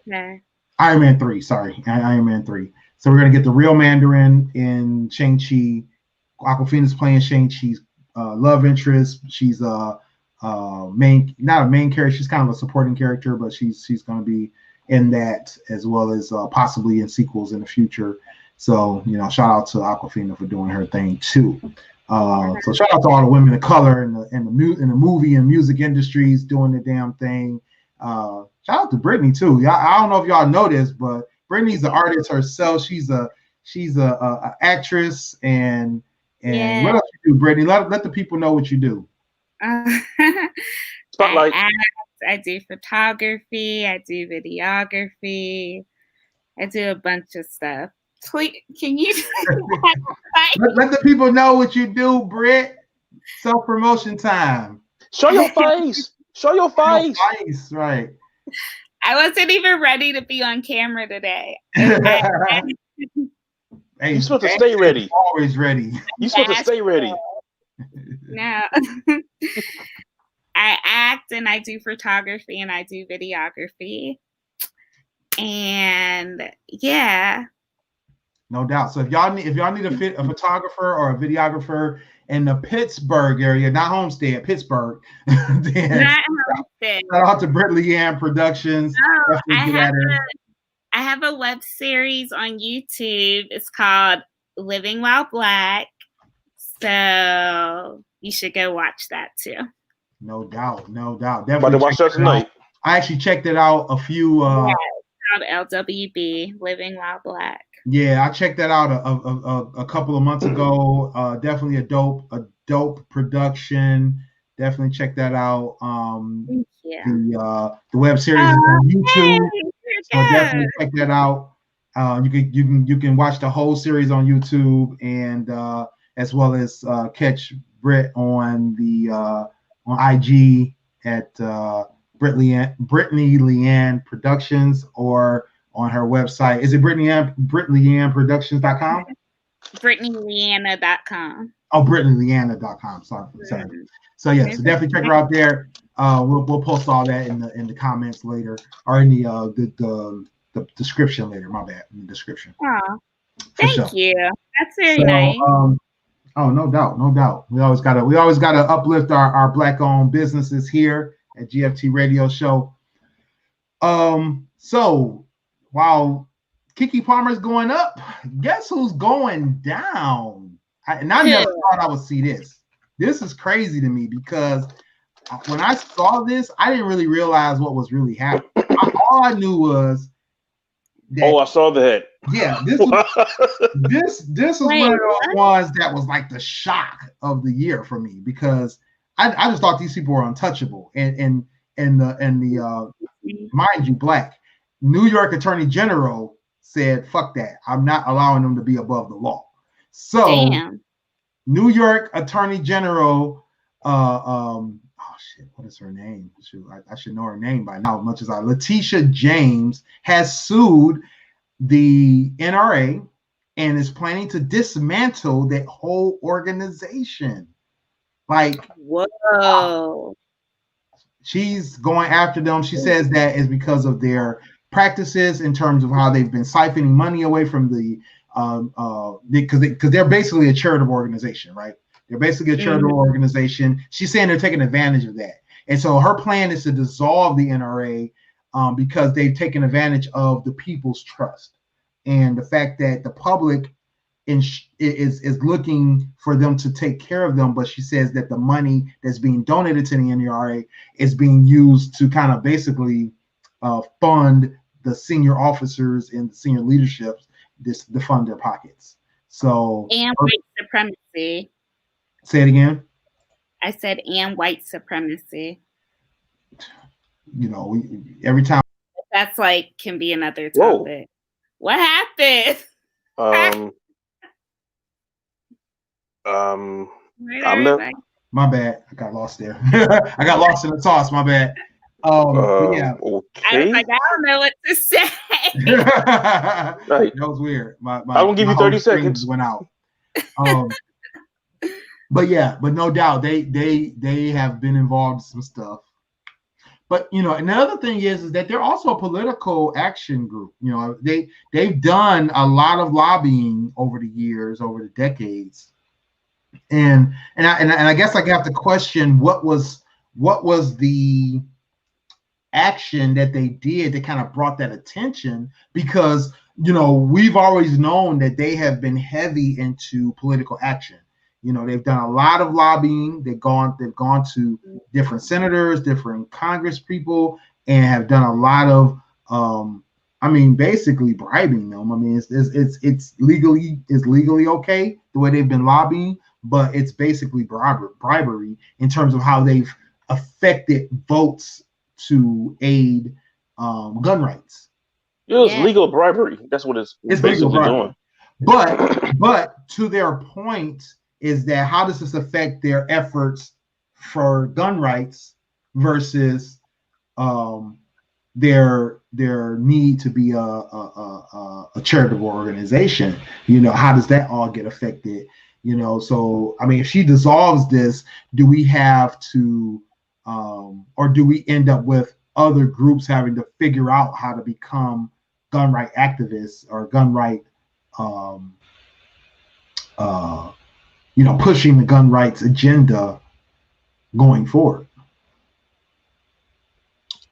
S4: Okay.
S1: Iron Man 3, sorry. Iron Man 3. So we're going to get the real Mandarin in Shang-Chi. Awkwafina's playing Shang-Chi's love interest. She's not a main character. She's kind of a supporting character, but she's going to be in that as well as possibly in sequels in the future. So, shout out to Awkwafina for doing her thing too. So shout out to all the women of color in the movie and music industries doing the damn thing. Shout out to Brittany too. I don't know if y'all know this, but Brittany's an artist herself. She's a actress and what else you do, Brittany? Let the people know what you do.
S2: Spotlight.
S4: I do photography. I do videography. I do a bunch of stuff. Can you
S1: let the people know what you do, Britt? Self-promotion time.
S2: Show your face. Show your face.
S1: Right.
S4: I wasn't even ready to be on camera today.
S1: Hey,
S2: you're supposed to stay ready.
S1: Always ready.
S2: You're supposed to stay ready.
S4: No. I act and I do photography and I do videography. And yeah.
S1: No doubt. So if y'all need a photographer or a videographer in the Pittsburgh area, not Homestead, Pittsburgh, then
S4: not Homestead.
S1: Shout out to Brittany Ann Productions.
S4: I have a web series on YouTube. It's called Living While Black. So you should go watch that too.
S1: No doubt.
S2: Definitely. About to watch that tonight.
S1: I actually checked it out a few.
S4: It's called LWB, Living While Black.
S1: Yeah, I checked that out a couple of months ago. Definitely a dope production. Definitely check that out. The web series is on YouTube, so definitely check that out. You can watch the whole series on YouTube and as well as catch Britt on IG at Brittany Leanne Productions or on her website. Is it BrittanyLeanneProductions.com?
S4: BrittanyLeanna.com.
S1: Oh, BrittanyLeanna.com. Sorry. So yeah, so definitely check her out there. We'll post all that in the comments later, or in the description later. My bad, in the description.
S4: Oh, thank you. That's very nice.
S1: No doubt. We always gotta uplift our Black-owned businesses here at GFT Radio Show. So while Keke Palmer's going up, guess who's going down? I never thought I would see this. This is crazy to me because when I saw this, I didn't really realize what was really happening. All I knew was that,
S2: I saw that.
S1: Yeah, this was one of those ones that was like the shock of the year for me because I just thought these people were untouchable, and mind you, black New York Attorney General said, "Fuck that! I'm not allowing them to be above the law." So, New York Attorney General, oh shit, what is her name? I should know her name by now. Much as Letitia James has sued the NRA and is planning to dismantle that whole organization. Like,
S4: whoa.
S1: She's going after them. She says that is because of their practices in terms of how they've been siphoning money away from the because they're basically a charitable organization, right? They're basically a charitable organization. She's saying they're taking advantage of that. And so her plan is to dissolve the NRA because they've taken advantage of the people's trust and the fact that the public is looking for them to take care of them. But she says that the money that's being donated to the NRA is being used to kind of basically fund the senior officers and the senior leaderships to fund their pockets. So
S4: and white supremacy.
S1: Say it again.
S4: I said and white supremacy.
S1: You know, every time
S4: that's like can be another topic. Whoa. What happened?
S1: My bad. I got lost there. I got lost in the toss. My bad. Yeah.
S2: Okay.
S4: I was like, I don't know what to say.
S1: Right. That was weird.
S2: I will give you 30 seconds.
S1: Went out. But no doubt they have been involved in some stuff. But you know, another thing is that they're also a political action group. You know, they've done a lot of lobbying over the years, over the decades. And I guess I have to question what was the action that they did that kind of brought that attention, because you know we've always known that they have been heavy into political action. You know, they've done a lot of lobbying. They've gone to different senators, different Congress people, and have done a lot of basically bribing them. I mean, it's legally okay the way they've been lobbying, but it's basically bribery in terms of how they've affected votes to aid gun rights.
S2: It was legal bribery. That's what it's basically doing.
S1: But to their point is that how does this affect their efforts for gun rights versus their need to be a charitable organization? You know, how does that all get affected? You know, so I mean, if she dissolves this, do we have to or do we end up with other groups having to figure out how to become gun right activists or gun right pushing the gun rights agenda going forward?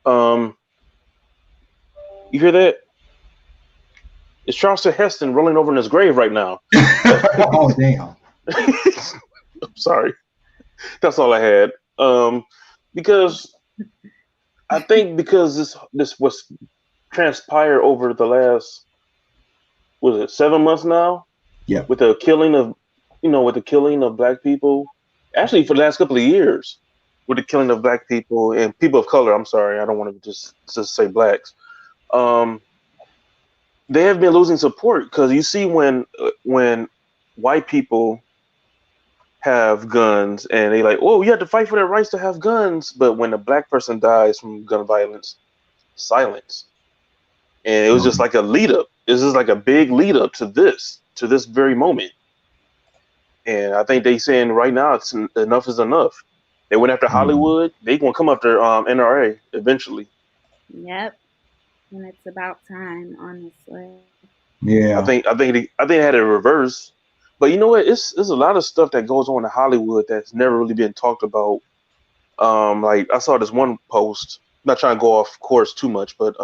S2: You hear that? It's Charleston Heston rolling over in his grave right now.
S1: Oh damn!
S2: I'm sorry. That's all I had. Because I think because this was transpired over the last 7 months now.
S1: Yeah.
S2: With the killing of black people, actually for the last couple of years, with the killing of black people and people of color. I'm sorry, I don't want to just say blacks. They have been losing support because you see when white people have guns and they like, oh, you have to fight for their rights to have guns, but when a black person dies from gun violence, silence. And it was just like a lead up. This is like a big lead up to this very moment. And I think they saying right now it's enough is enough. They went after Hollywood. They gonna come after NRA eventually.
S4: Yep, and it's about time, honestly.
S1: Yeah,
S2: I think they had it reverse. But you know what? It's a lot of stuff that goes on in Hollywood that's never really been talked about. Like I saw this one post. I'm not trying to go off course too much, but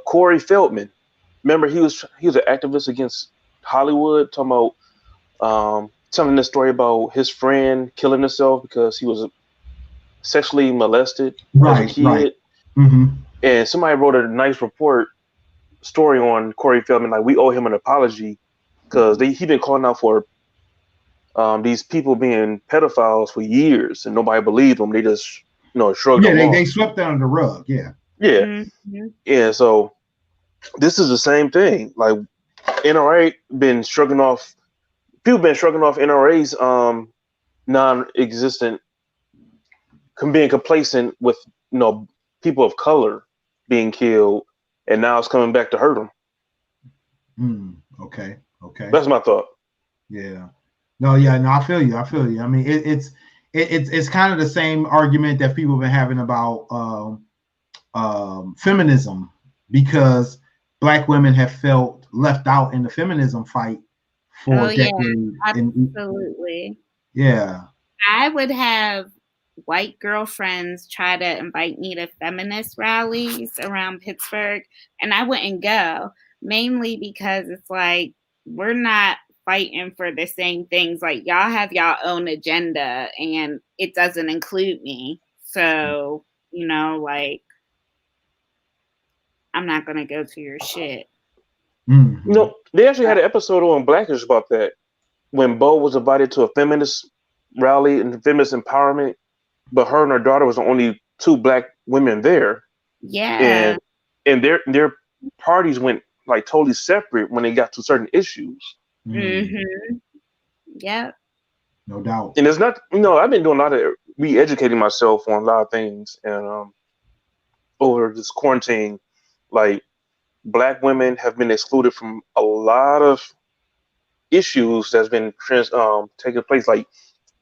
S2: Corey Feldman. Remember, he was an activist against Hollywood, talking about telling the story about his friend killing himself because he was sexually molested as a kid. Right.
S1: Mm-hmm.
S2: And somebody wrote a nice story on Corey Feldman, like we owe him an apology because he been calling out for these people being pedophiles for years and nobody believed them. They just, shrugged them off.
S1: They swept that under the rug. Yeah.
S2: Yeah.
S4: Mm-hmm.
S2: Yeah. So this is the same thing. Like NRA been shrugging off. People been shrugging off NRA's non-existent, being complacent with people of color being killed, and now it's coming back to hurt them.
S1: Okay.
S2: That's my thought.
S1: Yeah. No. I feel you. I mean, it's kind of the same argument that people have been having about feminism, because Black women have felt left out in the feminism fight for decades.
S4: Absolutely.
S1: Yeah.
S4: I would have white girlfriends try to invite me to feminist rallies around Pittsburgh, and I wouldn't go, mainly because it's like, we're not fighting for the same things. Like, y'all have y'all own agenda and it doesn't include me. So, like, I'm not going to go to your shit.
S1: Mm-hmm.
S2: They actually had an episode on Blackish about that, when Bo was invited to a feminist rally and feminist empowerment, but her and her daughter was the only 2 Black women there.
S4: Yeah.
S2: And their parties went like totally separate when they got to certain issues.
S4: Mm-hmm. Yeah.
S1: No doubt.
S2: And it's not, I've been doing a lot of re-educating myself on a lot of things, and over this quarantine, like, Black women have been excluded from a lot of issues that's been taking place, like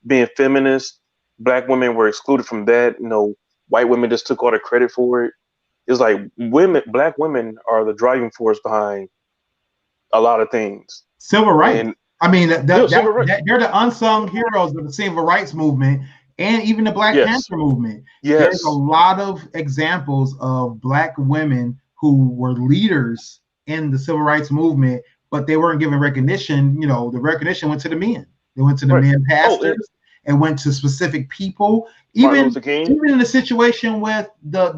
S2: being feminist. Black women were excluded from that. White women just took all the credit for it. It's like Black women are the driving force behind a lot of things.
S1: Civil rights. And, I mean, they're the unsung heroes of the civil rights movement, and even the Black Panther movement.
S2: Yes.
S1: There's a lot of examples of Black women who were leaders in the civil rights movement, but they weren't given recognition. The recognition went to the men. They went to the men pastors, and went to specific people. Even in the situation with the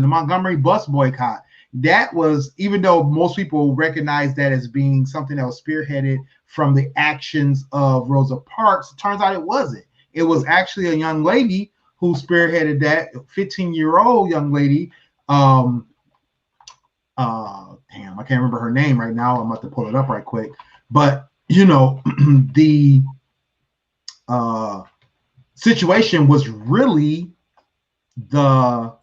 S1: Montgomery bus boycott, that was, even though most people recognize that as being something that was spearheaded from the actions of Rosa Parks, it turns out it wasn't. It was actually a young lady who spearheaded that, 15-year-old young lady. Damn, I can't remember her name right now. I'm about to pull it up right quick. But the situation was really the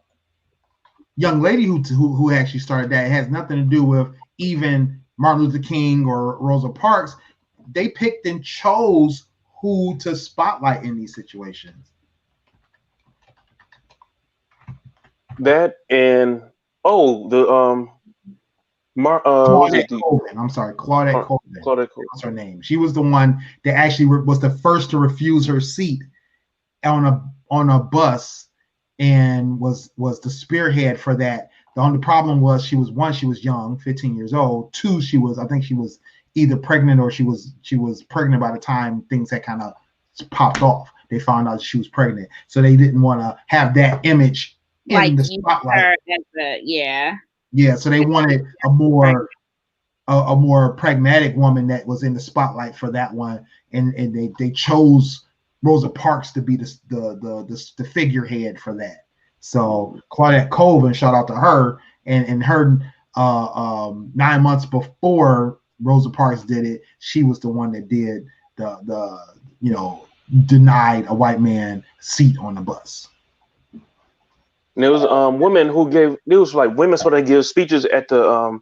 S1: young lady who actually started that. It has nothing to do with even Martin Luther King or Rosa Parks. They picked and chose who to spotlight in these situations.
S2: That and Claudette
S1: Colvin. I'm sorry, Claudette Colvin. That's her name. She was the one that actually was the first to refuse her seat on a bus, and was the spearhead for that. The only problem was she was young, 15 years old. 2, I think she was either pregnant or she was pregnant by the time things had kind of popped off. They found out she was pregnant, so they didn't want to have that image in the spotlight. Yeah, so they wanted a more pragmatic woman that was in the spotlight for that one, and they chose Rosa Parks to be the figurehead for that. So Claudette Colvin, shout out to her, and her 9 months before Rosa Parks did it, she was the one that did the denied a white man seat on the bus.
S2: And there was women who gave, it was like women sort of give speeches at the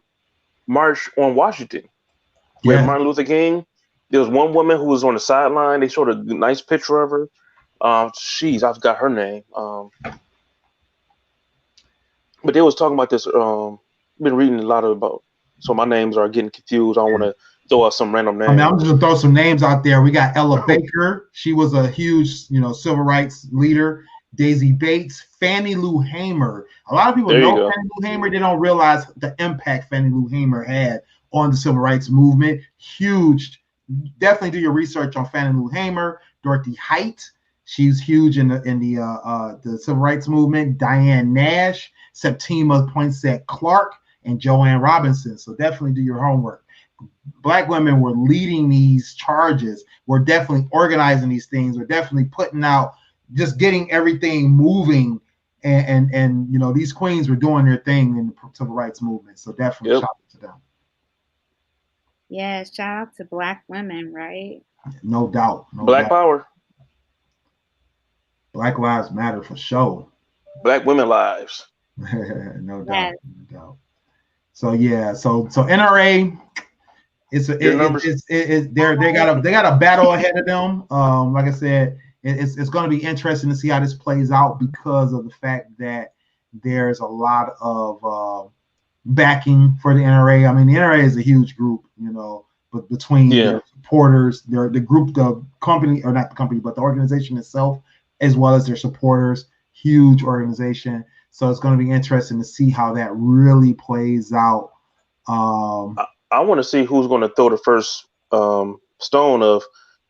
S2: March on Washington with Martin Luther King. There was one woman who was on the sideline. They showed a nice picture of her. I forgot her name. But they was talking about this. Been reading a lot about. So my names are getting confused. I don't want to throw out some random names.
S1: I'm just gonna throw some names out there. We got Ella Baker. She was a huge, civil rights leader. Daisy Bates, Fannie Lou Hamer. A lot of people know Fannie Lou Hamer. They don't realize the impact Fannie Lou Hamer had on the civil rights movement. Huge. Definitely do your research on Fannie Lou Hamer. Dorothy Height, she's huge in the civil rights movement. Diane Nash, Septima Poinsett Clark, and Joanne Robinson. So definitely do your homework. Black women were leading these charges. We're definitely organizing these things. We're definitely putting out, just getting everything moving. And you know, these queens were doing their thing in the civil rights movement. So definitely shout out to them.
S4: Yeah, shout out to Black women, right?
S1: No doubt.
S2: Black power.
S1: Black lives matter for sure.
S2: Black women lives.
S1: No doubt. So yeah, so NRA, they got a battle ahead of them. Like I said, it's going to be interesting to see how this plays out because of the fact that there's a lot of backing for the NRA. I mean, the NRA is a huge group, you know, but between their supporters, the group, the company, or not the company, but the organization itself, as well as their supporters, huge organization. So it's going to be interesting to see how that really plays out.
S2: I want to see who's going to throw the first stone of,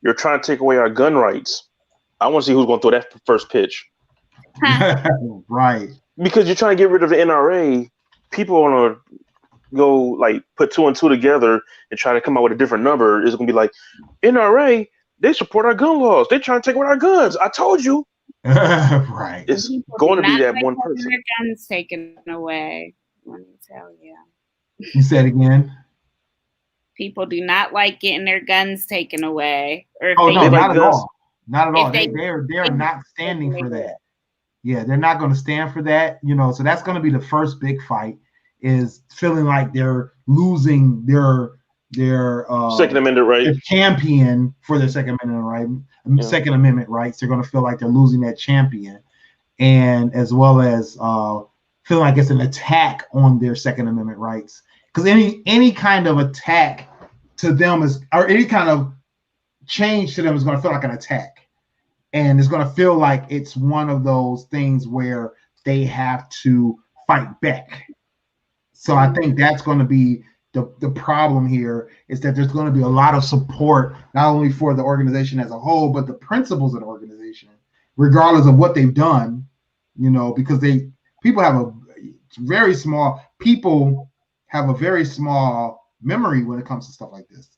S2: you're trying to take away our gun rights. I want to see who's going to throw that first pitch.
S1: Right.
S2: Because you're trying to get rid of the NRA, people are going to go like put 2 and 2 together and try to come out with a different number. It's going to be like, NRA, they support our gun laws. They're trying to take away our guns. I told you.
S1: Right.
S2: It's going to be that one person.
S4: Their guns taken away. Let me tell you.
S1: You said again.
S4: People do not like getting their guns taken away. Or
S1: not at all. Not at all. They're not standing for that. Yeah, they're not going to stand for that. You know, so that's going to be the first big fight, is feeling like they're losing their
S2: Second Amendment right,
S1: their champion for their Second Amendment right, Second Amendment rights. They're going to feel like they're losing that champion, and as well as feeling like it's an attack on their Second Amendment rights. Because any kind of attack to them is, or any kind of change to them is going to feel like an attack, and it's going to feel like it's one of those things where they have to fight back. So I think that's going to be the problem here, is that there's going to be a lot of support, not only for the organization as a whole, but the principles of the organization, regardless of what they've done, you know, because people have a very small memory when it comes to stuff like this.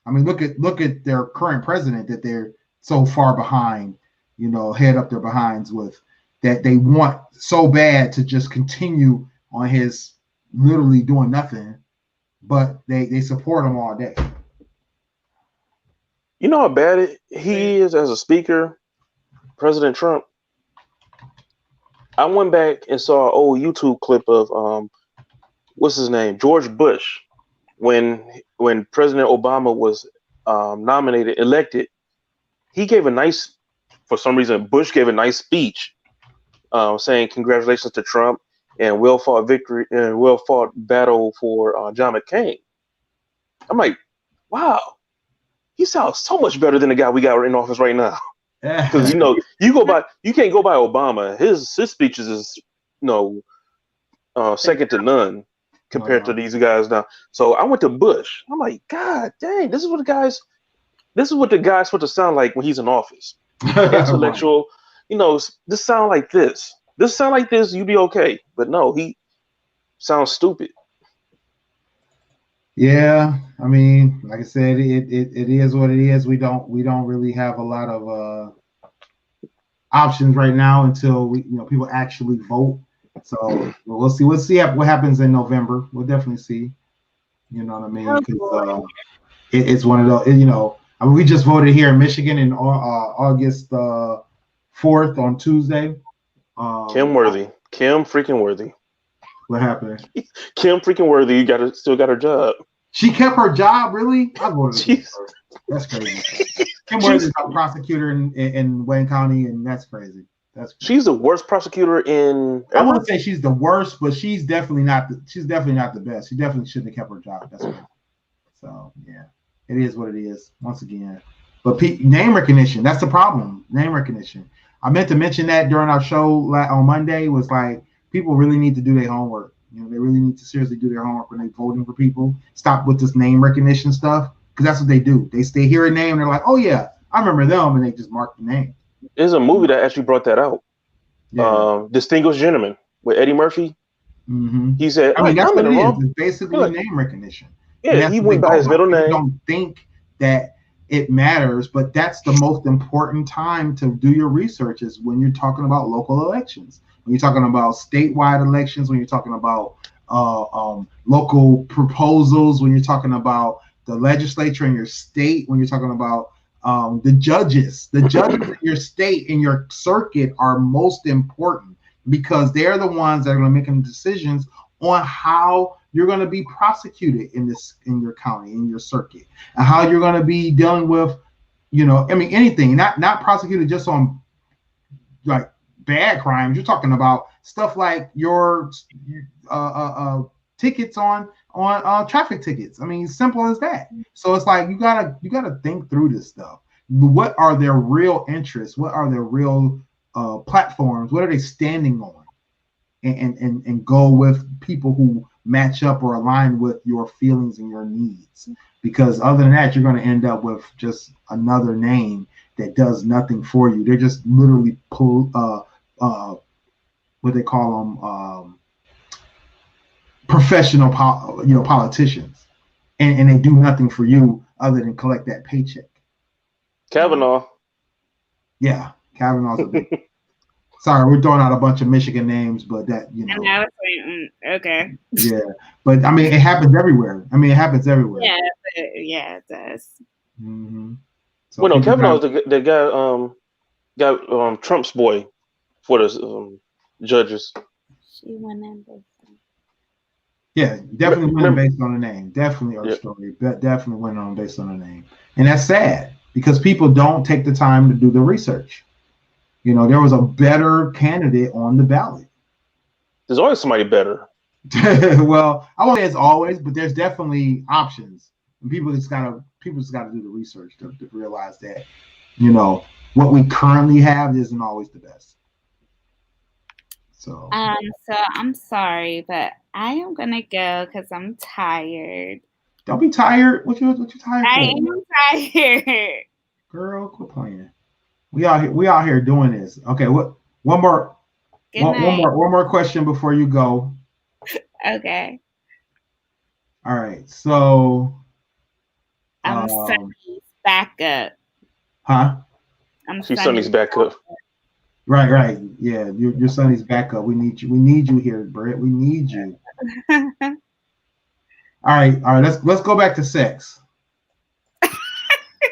S1: I mean, look at their current president that they're so far behind, you know, head up their behinds with, that they want so bad to just continue on his literally doing nothing, but they support him all day.
S2: You know how bad he is as a speaker, President Trump? I went back and saw an old YouTube clip of what's his name, George Bush, when President Obama was elected. He gave for some reason, Bush gave a nice speech saying congratulations to Trump and well-fought victory and well-fought battle for John McCain. I'm like, wow, he sounds so much better than the guy we got in office right now. Because you can't go by Obama. His speeches is second to none compared to these guys now. So I went to Bush. I'm like, God dang, this is what the guy's supposed to sound like when he's in office. Intellectual, this sound like this. This sound like this, you'd be okay. But no, he sounds stupid.
S1: Yeah, I mean, like I said, it is what it is. We don't really have a lot of options right now until people actually vote. So we'll see what happens in November. We'll definitely see. You know what I mean? Because it's one of those. I mean, we just voted here in Michigan in August 4th on Tuesday.
S2: Kim freaking Worthy.
S1: What happened?
S2: Kim freaking Worthy still got her job.
S1: She kept her job, really? I voted against her. That's crazy. Kim Worthy is a prosecutor in Wayne County, and that's crazy.
S2: She's the worst prosecutor in.
S1: I wouldn't say she's the worst, but she's definitely not the best. She definitely shouldn't have kept her job. That's crazy. So yeah, it is what it is. Once again, but name recognition. That's the problem. Name recognition. I meant to mention that during our show on Monday, was like, people really need to do their homework. They really need to seriously do their homework when they're voting for people. Stop with this name recognition stuff, because that's what they do. They hear a name and they're like, oh yeah, I remember them, and they just mark the name.
S2: There's a movie that actually brought that out. Yeah. Distinguished Gentleman with Eddie Murphy.
S1: Mm-hmm.
S2: He said,
S1: I mean, that's what it is. It's basically name recognition.
S2: Yeah, he went by his middle name.
S1: Don't think that it matters, but that's the most important time to do your research is when you're talking about local elections, when you're talking about statewide elections, when you're talking about local proposals, when you're talking about the legislature in your state, when you're talking about the judges in your state, in your circuit are most important because they're the ones that are going to make decisions on how you're going to be prosecuted in your county, in your circuit, and how you're going to be dealing with, anything, not prosecuted just on like bad crimes. You're talking about stuff like your tickets on traffic tickets. I mean, simple as that. So it's like you gotta think through this stuff. What are their real interests? What are their real platforms? What are they standing on? And go with people who match up or align with your feelings and your needs. Because other than that, you're going to end up with just another name that does nothing for you. They're just literally what they call them, professional politicians, and they do nothing for you other than collect that paycheck.
S2: Kavanaugh.
S1: Yeah, Kavanaugh's a big. Sorry, we're throwing out a bunch of Michigan names, but that
S4: okay.
S1: Yeah, but I mean, it happens everywhere.
S4: Yeah, it does.
S1: Mm-hmm. So
S2: well, no, Kavanaugh's the guy, Trump's boy for the judges.
S4: She went in.
S1: Yeah, definitely went based on the name. Definitely our story. Definitely went on based on the name, and that's sad because people don't take the time to do the research. There was a better candidate on the ballot.
S2: There's always somebody better.
S1: Well, I won't say it's always, but there's definitely options. And people just gotta do the research to realize that, what we currently have isn't always the best. So
S4: I'm sorry, but I am gonna go because I'm tired.
S1: Don't be tired. What you tired for?
S4: I am tired.
S1: Girl, quit playing. We out here doing this. Okay, one more question before you go.
S4: Okay.
S1: All right. So
S4: I'm Sunny's backup.
S1: Huh?
S2: She's Sunny's backup.
S1: Right. Yeah, your Sunny's backup. We need you. We need you here, Brett. We need you. All right. Let's go back to sex.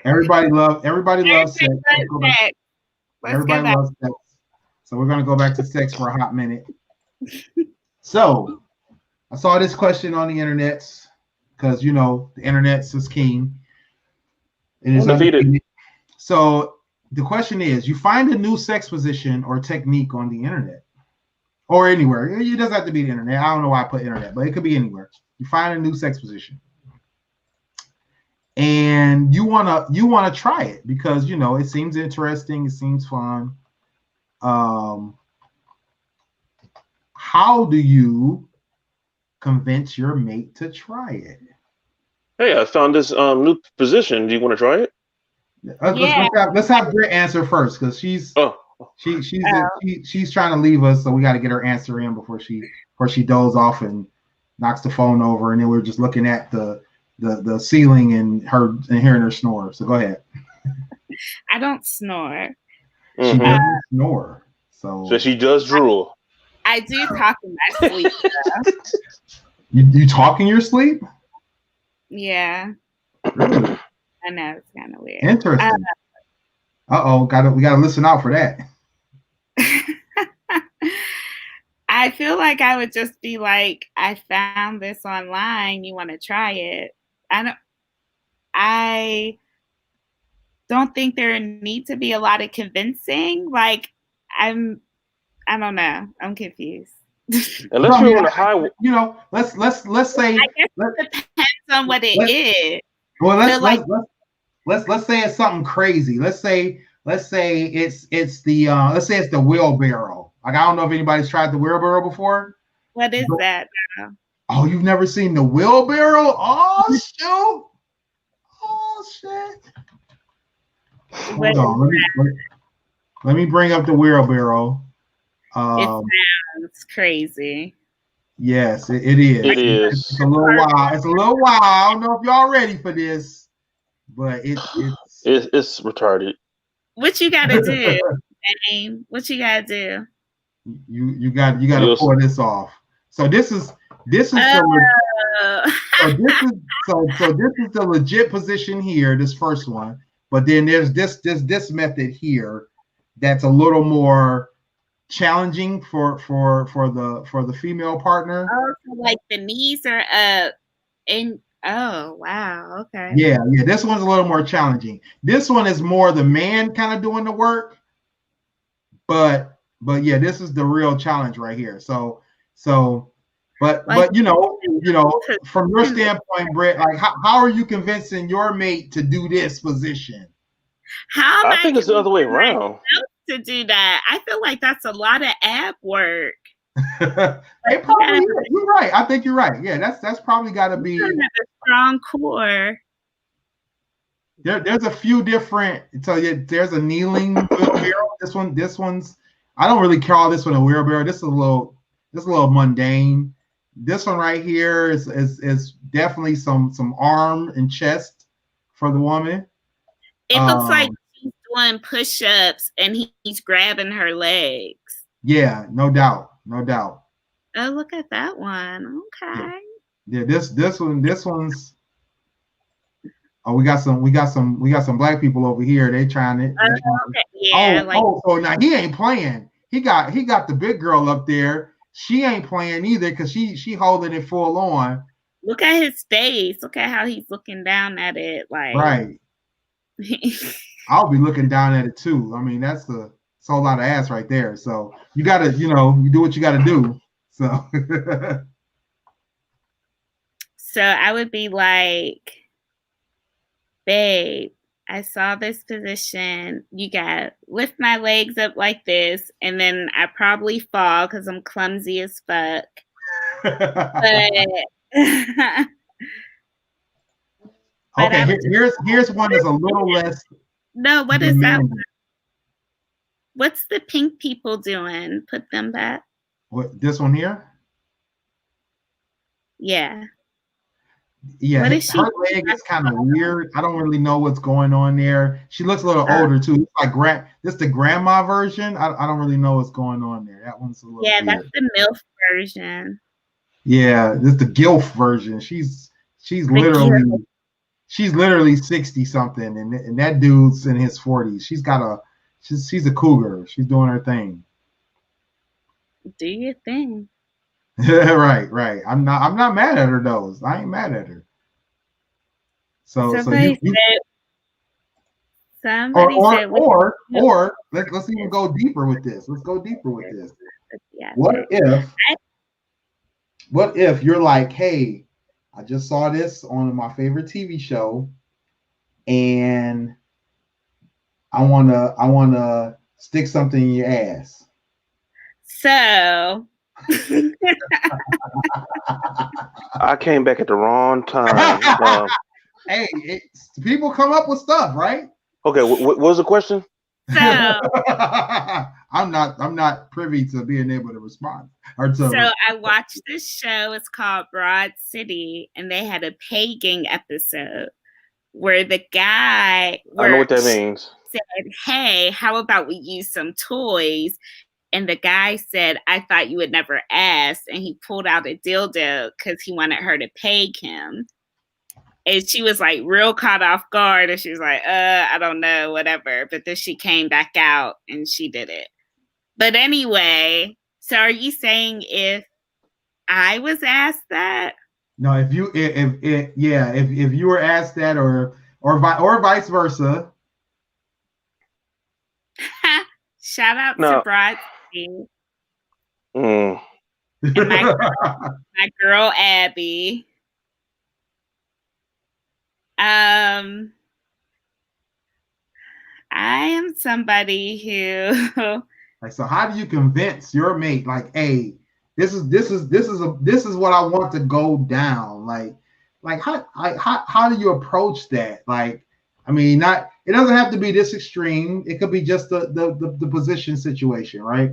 S1: Everybody loves sex. Everybody loves sex. So we're gonna go back to sex for a hot minute. So I saw this question on the internet because the internet is king. It is undefeated. So the question is: you find a new sex position or technique on the internet or anywhere. It doesn't have to be the internet. I don't know why I put internet, but it could be anywhere. You find a new sex position. And you wanna try it because it seems interesting, it seems fun. How do you convince your mate to try it?
S2: Hey, I found this new position. Do you want to try it?
S1: Let's have Britt answer first because she's trying to leave us, so we got to get her answer in before she dozes off and knocks the phone over, and then we're just looking at the ceiling and hearing her snore. So go ahead.
S4: I don't snore.
S1: She doesn't snore. So
S2: she does drool.
S4: I do talk in my sleep.
S1: You talk in your sleep?
S4: Yeah.
S1: Really?
S4: I know, it's kind of weird.
S1: Interesting. We gotta listen out for that.
S4: I feel like I would just be like, I found this online. You want to try it? I don't think there need to be a lot of convincing. Like, I don't know. I'm confused.
S2: Unless you're on a high,
S1: let's say.
S4: I guess it depends on what it is.
S1: Well, let's say it's something crazy. Let's say it's the wheelbarrow. Like, I don't know if anybody's tried the wheelbarrow before.
S4: What is that?
S1: Oh, you've never seen the wheelbarrow? Oh, shoot. Oh, shit. Hold on. Let me bring up the wheelbarrow.
S4: It sounds crazy.
S1: Yes, it is.
S2: It is.
S1: It's a little wild. It's a little wild. I don't know if y'all ready for this, but
S2: it's retarded.
S4: What you gotta do, Dane? What you gotta do?
S1: You got to pull this off. So this is the legit position here. This first one, but then there's this method here that's a little more challenging for the female partner.
S4: Oh, so like the knees are up, and oh wow, okay.
S1: Yeah. This one's a little more challenging. This one is more the man kind of doing the work, but yeah, this is the real challenge right here. So, but you know, from your standpoint, Brett, like how are you convincing your mate to do this position?
S2: I think it's the other way around.
S4: To do that, I feel like that's a lot of ab work.
S1: It probably is. You're right. I think you're right. Yeah, that's probably got to be
S4: a strong core.
S1: There's a few different. So there's a kneeling wheelbarrow. This one's. I don't really call this one a wheelbarrow. This is a little mundane. This one right here is definitely some arm and chest for the woman.
S4: It looks like she's doing push-ups and he's grabbing her legs.
S1: Yeah, no doubt.
S4: Oh, look at that one. Okay.
S1: Yeah, this one's. Oh, we got some black people over here. They trying it.
S4: Okay. Yeah.
S1: So now he ain't playing. He got the big girl up there. She ain't playing either because she holding it full on.
S4: Look at his face. Look at how he's looking down at it. Like
S1: right. I'll be looking down at it too. I mean, that's a whole lot of ass right there. So you gotta, you do what you gotta do. So.
S4: So I would be like, babe, I saw this position. You got lift my legs up like this, and then I probably fall because I'm clumsy as fuck.
S1: Okay, here's one that's a little less.
S4: No, what is that? What's the pink people doing? Put them back.
S1: What, this one here?
S4: Yeah.
S1: Yeah, her leg is kind of weird. I don't really know what's going on there. She looks a little older too. It's like this the grandma version. I don't really know what's going on there. That one's a little weird.
S4: That's the MILF version.
S1: Yeah, this is the GILF version. She's literally 60 something, and that dude's in his 40s. She's a cougar. She's doing her thing.
S4: Do your thing.
S1: Right. I'm not mad at her though. I ain't mad at her. Or let's even go deeper with this. Let's go deeper with this. Yeah, what if you're like, hey, I just saw this on my favorite TV show, and I wanna stick something in your ass.
S4: So
S2: I came back at the wrong time.
S1: Hey, people come up with stuff, right?
S2: Okay, what was the question?
S4: So
S1: I'm not privy to being able to respond.
S4: So I watched this show. It's called Broad City, and they had a pagan episode where the guy
S2: I know what that means.
S4: Said, "Hey, how about we use some toys?" And the guy said, "I thought you would never ask." And he pulled out a dildo because he wanted her to peg him. And she was like real caught off guard. And she was like, I don't know, whatever. But then she came back out and she did it. But anyway, so are you saying if I was asked that?
S1: No, if you were asked that or vice versa.
S4: Shout out to Broad City. And my girl Abby. I am somebody who
S1: like, so how do you convince your mate, like, hey, this is what I want to go down? Like how do you approach that? Like, I mean, it doesn't have to be this extreme. It could be just the position situation, right?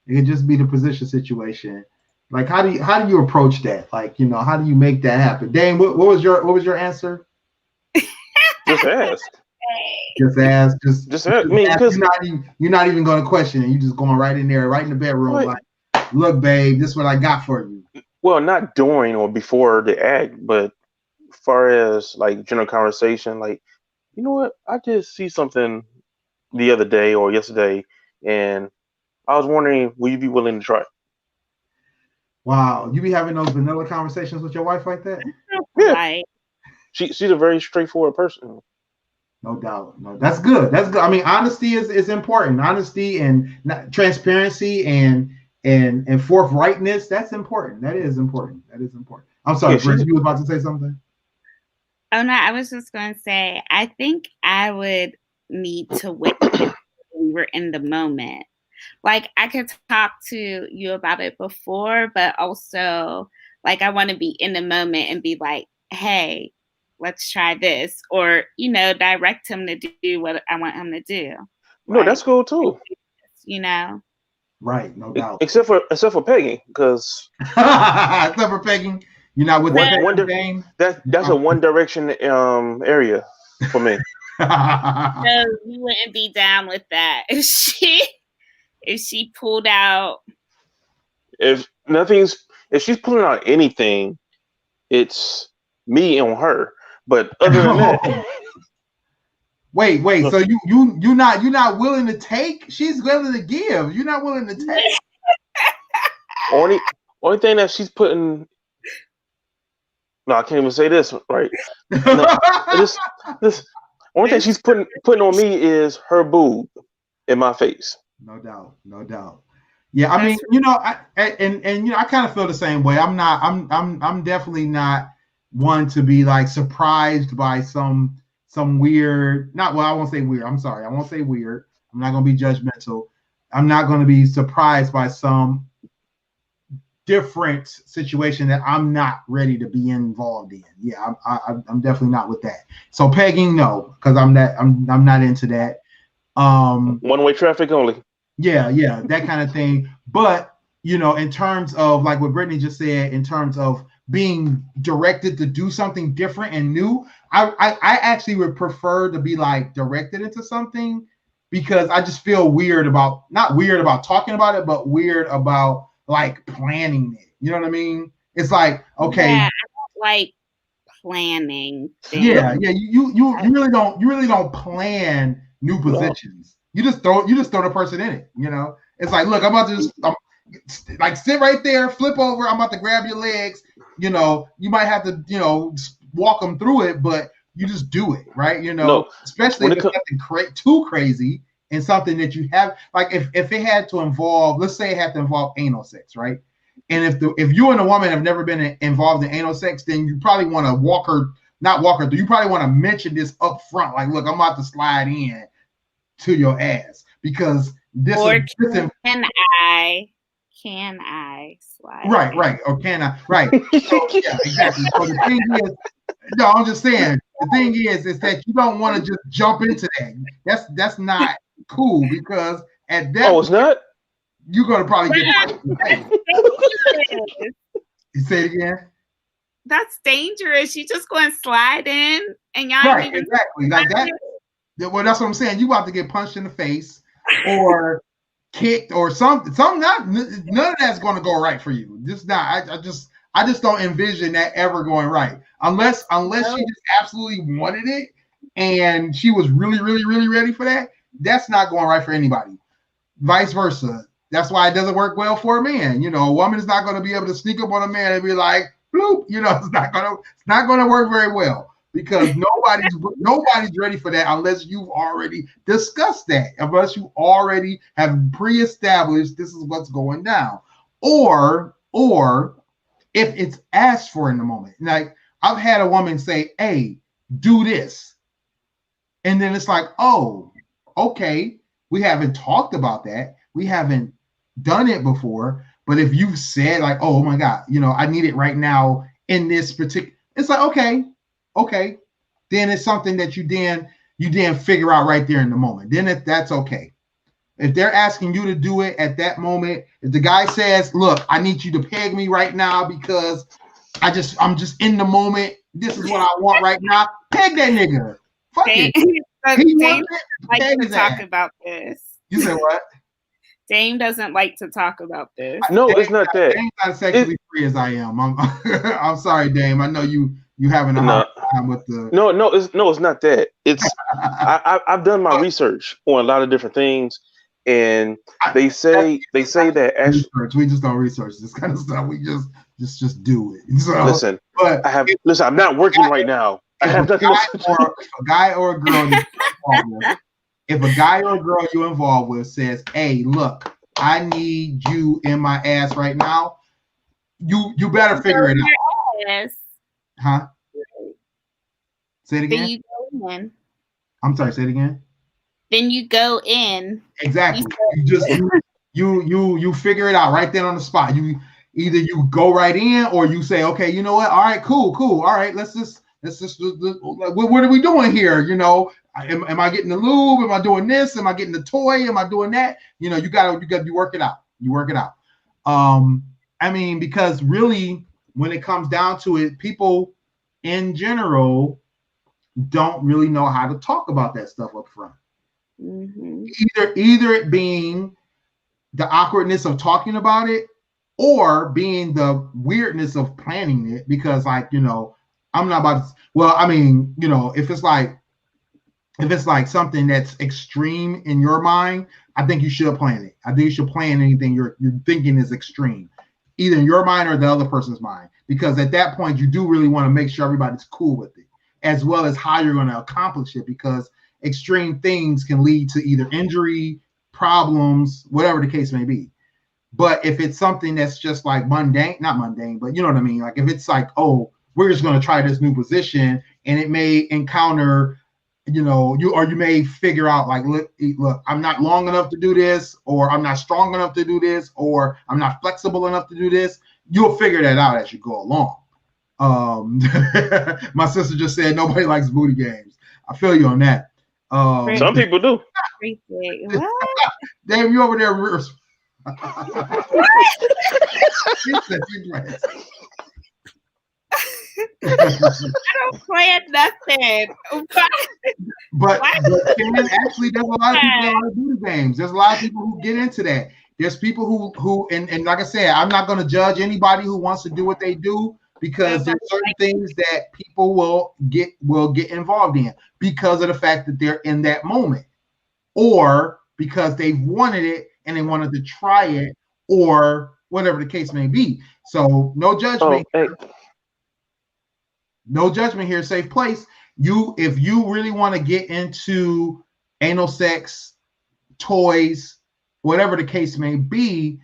S1: It could just be the position situation. Like, how do you approach that? Like, how do you make that happen? Dane, what was your answer?
S2: Just ask.
S1: Just ask.
S2: Just ask. I mean,
S1: ask. You're not even going to question it. You're just going right in there, right in the bedroom. Right. Like, look, babe, this is what I got for you.
S2: Well, not during or before the act, but as far as like general conversation, like, you know what? I just see something the other day or yesterday, and I was wondering, will you be willing to try it?
S1: Wow, you be having those vanilla conversations with your wife like that?
S2: Yeah. Right. She's a very straightforward person.
S1: No doubt. No, that's good. That's good. I mean, honesty is important. Honesty and transparency and forthrightness. That's important. That is important. I'm sorry, Brent, you were about to say something?
S4: Oh no, I was just going to say, I think I would need to wait until we were in the moment. Like, I could talk to you about it before, but also, like, I want to be in the moment and be like, hey, let's try this. Or, direct him to do what I want him to do.
S2: No, right? That's cool, too.
S1: Right, no doubt.
S2: Except for pegging, because...
S1: except for pegging. You're not with
S2: that game? That's a one direction area for me.
S4: No, you wouldn't be down with that. If she pulled out,
S2: if she's pulling out anything, it's me on her. But other than that,
S1: wait. So you're not willing to take? She's willing to give. You're not willing to take.
S2: Only thing that she's putting. No, I can't even say this right. No, this only thing she's putting on me is her boob in my face.
S1: No doubt. Yeah, I mean, I kind of feel the same way. I'm definitely not one to be like surprised by some weird. I won't say weird. I'm sorry, I won't say weird. I'm not gonna be judgmental. I'm not gonna be surprised by some different situation that I'm not ready to be involved in. Yeah, I'm definitely not with that. So pegging, no, because I'm not into that.
S2: One-way traffic only.
S1: Yeah, that kind of thing. But in terms of like what Brittany just said, in terms of being directed to do something different and new, I actually would prefer to be like directed into something, because I just feel not weird about talking about it, but weird about like planning it. You know what I mean? It's like, okay,
S4: yeah, I don't like planning things.
S1: Yeah. You really don't plan new positions. You just throw the person in it. It's like, look, I'm about to like sit right there, flip over. I'm about to grab your legs. You might have to walk them through it, but you just do it, right?
S2: No.
S1: Especially if it's nothing too crazy. And something that you have, like if it had to involve, let's say it had to involve anal sex, right? And if you and a woman have never been involved in anal sex, then you probably want to not walk her through. You probably want to mention this up front, like, look, I'm about to slide in to your ass, because this
S4: can I slide?
S1: Right. Or can I? Right. So, yeah, exactly. So the thing is, no, I'm just saying, the thing is that you don't want to just jump into that. That's not cool, because at that
S2: it's not?
S1: You're gonna probably get You say it again?
S4: That's dangerous. You just going to slide in and y'all
S1: right, exactly. Like that. Well, that's what I'm saying. You about to get punched in the face or kicked or something. None of that's going to go right for you. Just not. I just don't envision that ever going right, unless she just absolutely wanted it and she was really, really, really ready for that. That's not going right for anybody. Vice versa. That's why it doesn't work well for a man. A woman is not going to be able to sneak up on a man and be like, bloop. It's not going to work very well, because nobody's ready for that unless you've already discussed that, unless you already have pre-established this is what's going down, or if it's asked for in the moment. Like, I've had a woman say, hey, do this. And then it's like, oh, okay, we haven't talked about that. We haven't done it before. But if you've said like, oh my God, I need it right now in this particular, it's like, okay. Then it's something that you then figure out right there in the moment. Then that's okay. If they're asking you to do it at that moment, if the guy says, "Look, I need you to peg me right now because I'm just in the moment. This is what I want right now." Peg that nigga. Fuck it.
S4: Dame like to talk about this.
S1: You said what?
S4: Dame doesn't like to talk about this.
S2: No, it's not that.
S1: Dame's not sexually free as I am. I'm sorry, Dame. I know you having a hard time with the.
S2: No, it's not that. It's I've done my research on a lot of different things, and they say that actually
S1: we just don't research this kind of stuff. We just do it. So,
S2: listen,
S1: but
S2: I'm not working right now. I have nothing
S1: if a guy or a girl if a guy or a girl you're involved with says, "Hey, look, I need you in my ass right now," you better figure it out.
S4: Yes.
S1: Huh? Say it again.
S4: Then you go in.
S1: I'm sorry. Say it again.
S4: Then you go in.
S1: Exactly. You just you figure it out right there on the spot. You either you go right in or you say, "Okay, you know what? All right, cool. All right, let's just what are we doing here? You know, am I getting the lube? Am I doing this? Am I getting the toy? Am I doing that? You know, you work it out. You work it out. I mean, because really, when it comes down to it, people in general don't really know how to talk about that stuff up front.
S4: Mm-hmm.
S1: Either it being the awkwardness of talking about it, or being the weirdness of planning it, because like, you know, I'm not about to, well, I mean, you know, if it's like something that's extreme in your mind, I think you should plan it. I think you should plan anything you're thinking is extreme, either in your mind or the other person's mind, because at that point you do really want to make sure everybody's cool with it, as well as how you're going to accomplish it, because extreme things can lead to either injury, problems, whatever the case may be. But if it's something that's just like mundane, not mundane, but you know what I mean? Like if it's like, oh, we're just going to try this new position, and it may encounter, you know, you may figure out like, look, I'm not long enough to do this, or I'm not strong enough to do this, or I'm not flexible enough to do this. You'll figure that out as you go along. My sister just said nobody likes booty games. I feel you on that.
S2: Some people do.
S4: What?
S1: Damn, you over there.
S4: I don't plan nothing.
S1: But actually, there's a lot of people that like booty games. There's a lot of people who get into that. There's people who and like I said, I'm not going to judge anybody who wants to do what they do, because there's certain things that people will get involved in because of the fact that they're in that moment, or because they've wanted it and they wanted to try it, or whatever the case may be. So no judgment. No judgment here, safe place. If you really want to get into anal sex, toys, whatever the case may be,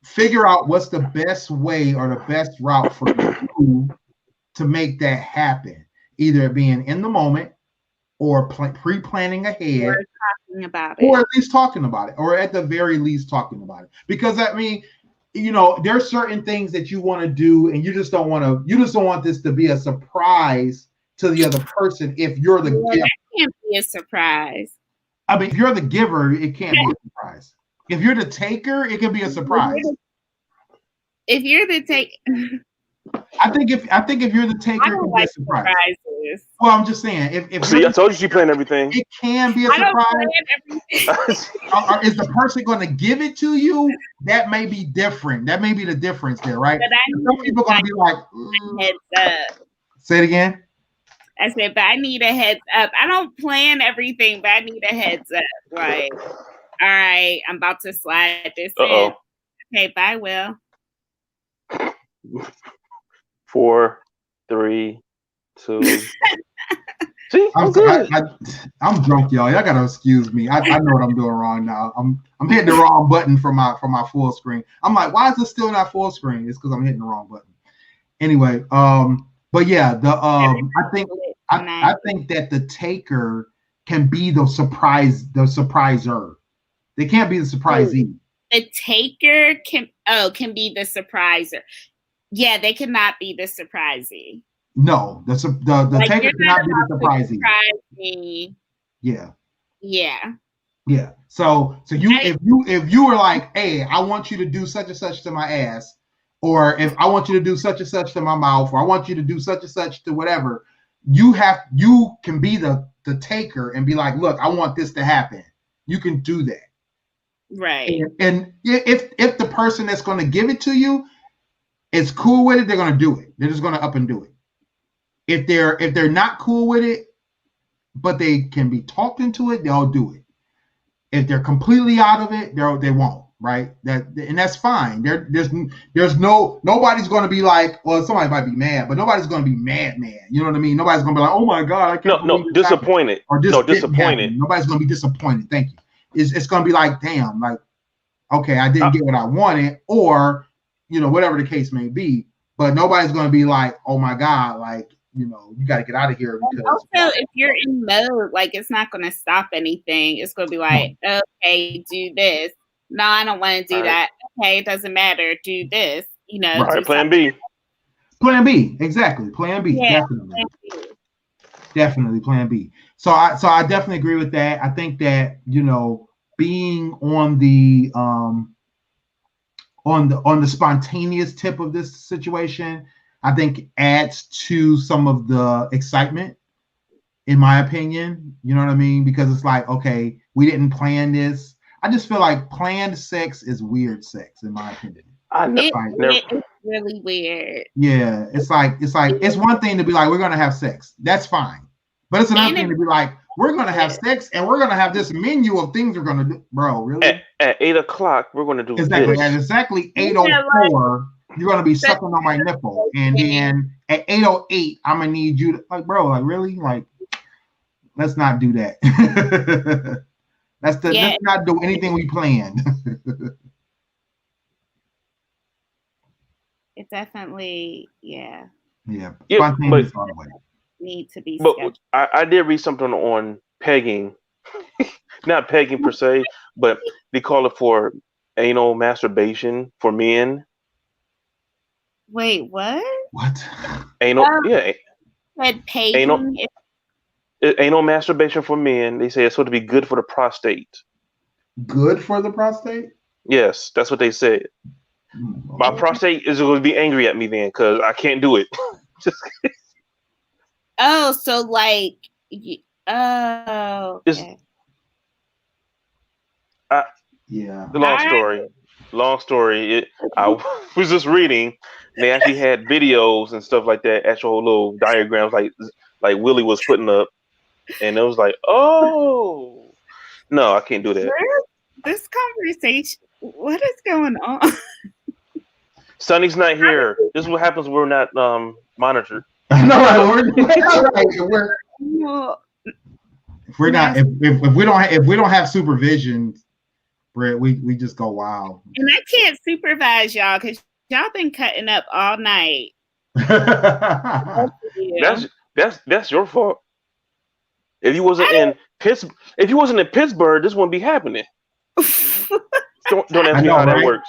S1: figure out what's the best way or the best route for you to make that happen. Either being in the moment, or pre-planning ahead,
S4: or talking about it,
S1: or at least talking about it, or at the very least talking about it. Because I mean, you know, there's certain things that you want to do, and you just don't want this to be a surprise to the other person. If you're the giver,
S4: that can't be a surprise.
S1: I mean, if you're the giver, it can't be a surprise. If you're the taker, it can be a surprise.
S4: If you're the taker,
S1: I think if you're the taker, it can be a surprise.
S4: Surprises.
S1: Well, I'm just saying, if
S2: see, I told you she planned everything.
S1: It can be a surprise. Or is the person going to give it to you? That may be different. That may be the difference there, right? Some people are going to be like,
S4: heads up.
S1: Say it again.
S4: I said, but I need a heads up. I don't plan everything, but I need a heads up. Like, all right, I'm about to slide this in. Okay, bye, Will.
S2: 4, 3, 2. See,
S1: I'm drunk, y'all. Y'all gotta excuse me. I know what I'm doing wrong now. I'm hitting the wrong button for my full screen. I'm like, why is this still not full screen? It's because I'm hitting the wrong button. Anyway, but yeah, I think that the taker can be the surpriser. They can't be the surprisee.
S4: The taker can be the surpriser. Yeah, they cannot be the surprisee.
S1: No, the taker cannot be the surprising.
S4: Surprise me.
S1: Yeah.
S4: Yeah.
S1: Yeah. So if you were like, hey, I want you to do such and such to my ass, or if I want you to do such and such to my mouth, or I want you to do such and such to whatever, you can be the taker and be like, look, I want this to happen. You can do that.
S4: Right.
S1: And if the person that's going to give it to you is cool with it, they're going to do it. They're just going to up and do it. If they're not cool with it, but they can be talked into it, they'll do it. If they're completely out of it, they won't. Right? And that's fine. There's nobody's going to be like, well, somebody might be mad, but nobody's going to be mad. You know what I mean? Nobody's going to be like, oh my god, I can't.
S2: No, disappointed.
S1: Or disappointed. Nobody's going to be disappointed. Thank you. It's going to be like, damn, like, okay, I didn't get what I wanted, or whatever the case may be. But nobody's going to be like, oh my god, like, you got to get out of here. Because
S4: also, if you're in mode, like, it's not going to stop anything. It's going to be like, okay, do this. No, I don't want to do that. Okay, it doesn't matter. Do this.
S2: Right. Plan B.
S1: Plan B. Exactly. Plan B.
S4: Yeah,
S1: definitely.
S4: Plan B.
S1: Definitely Plan B. So I definitely agree with that. I think that being on the spontaneous tip of this situation, I think adds to some of the excitement, in my opinion. You know what I mean? Because it's like, okay, we didn't plan this. I just feel like planned sex is weird sex, in my opinion.
S4: It's really weird.
S1: Yeah, it's one thing to be like, we're gonna have sex. That's fine. But it's another thing to be like, we're gonna have sex and we're gonna have this menu of things we're gonna do. Bro, really?
S2: At 8 o'clock, we're gonna do
S1: exactly.
S2: This.
S1: At exactly 8:04, you're gonna be sucking on my nipple, and then at 8:08, I'm gonna need you to, like, bro, like, really, like, let's not do that. Let's not do anything we planned.
S4: It definitely,
S1: Yeah,
S2: but
S4: need to be.
S2: But I did read something on pegging, not pegging per se, but they call it for anal masturbation for men.
S4: Wait, what?
S1: What?
S2: Anal, yeah.
S4: Said pegging.
S2: Anal masturbation for men. They say it's supposed to be good for the prostate.
S1: Good for the prostate?
S2: Yes, that's what they said. My prostate is going to be angry at me then because I can't do it.
S4: Oh, so like, okay.
S1: Yeah.
S2: Long story. I was just reading. They actually had videos and stuff like that, actual little diagrams like Willie was putting up, and it was like, oh, no, I can't do that.
S4: This conversation, what is going on?
S2: Sonny's not here. This is what happens when we're not monitored.
S1: No, if we don't have supervision, Brett, we just go wild.
S4: And I can't supervise y'all because y'all been cutting up all night.
S2: That's your fault. If you wasn't in Pittsburgh, this wouldn't be happening. Don't ask me how that works.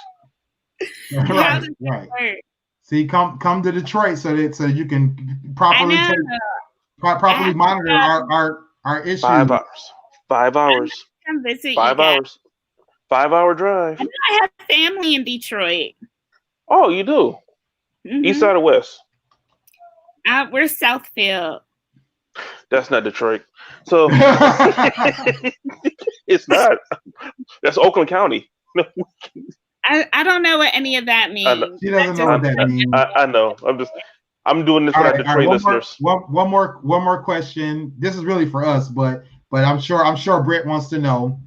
S1: Right. See, come to Detroit so you can properly monitor our issues.
S2: 5 hours. 5 hours.
S4: Come visit
S2: 5 hours. 5 hour drive.
S4: I have family in Detroit.
S2: Oh, you do? Mm-hmm. East side or west?
S4: We're Southfield.
S2: That's not Detroit. So it's not. That's Oakland County.
S4: I don't know what any of that means.
S1: She doesn't know what that means.
S2: I know. I'm doing this for our Detroit listeners.
S1: One more question. This is really for us, but I'm sure Britt wants to know.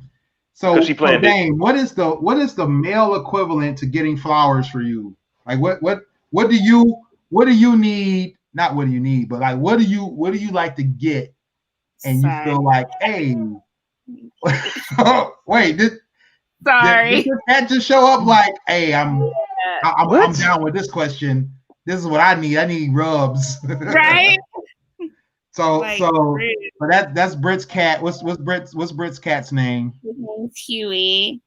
S1: So, Dane, what is the male equivalent to getting flowers for you? Like what do you need? Not what do you need, but like what do you like to get? And you feel like, hey, wait,
S4: sorry,
S1: did that just show up like, hey, I'm down with this question. This is what I need. I need rubs.
S4: Right.
S1: So that's Britt's cat. What's Britt's cat's name?
S4: His name's Huey.